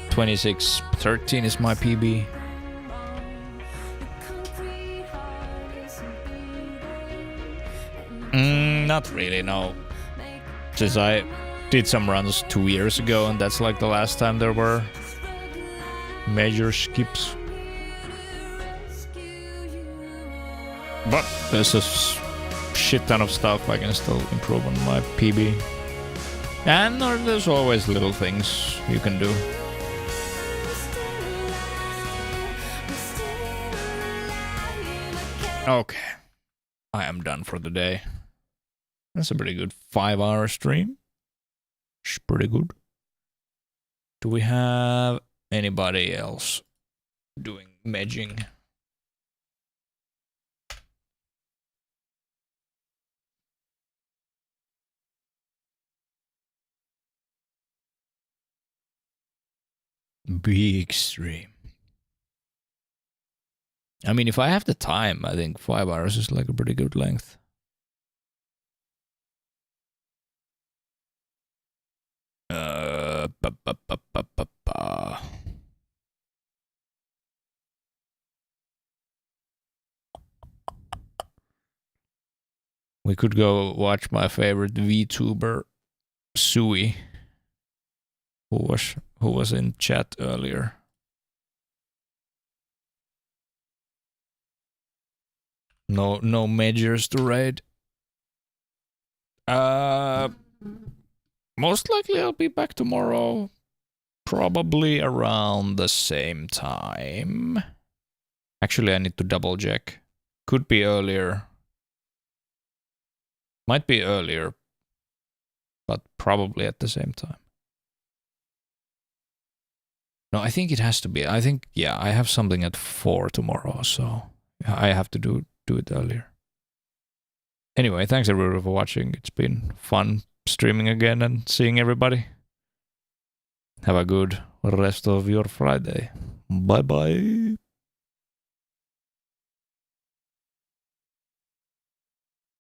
26-13 is my PB. Not really, no. Since I did some runs 2 years ago, and that's like the last time there were major skips. But there's a shit ton of stuff I can still improve on my PB. And there's always little things you can do. Okay. I am done for the day. That's a pretty good 5-hour stream. It's pretty good. Do we have anybody else doing medging? Big stream. I mean, if I have the time, I think 5 hours is like a pretty good length. Ba, ba, ba, ba, ba, ba. We could go watch my favorite VTuber, Sui, who was in chat earlier. No majors to raid. Most likely I'll be back tomorrow. Probably around the same time. Actually, I need to double check. Could be earlier. Might be earlier. But probably at the same time. No, I think it has to be. I think, yeah, I have something at 4 tomorrow, so I have to do it earlier. Anyway, thanks everybody for watching. It's been fun streaming again and seeing everybody. Have a good rest of your Friday. Bye bye.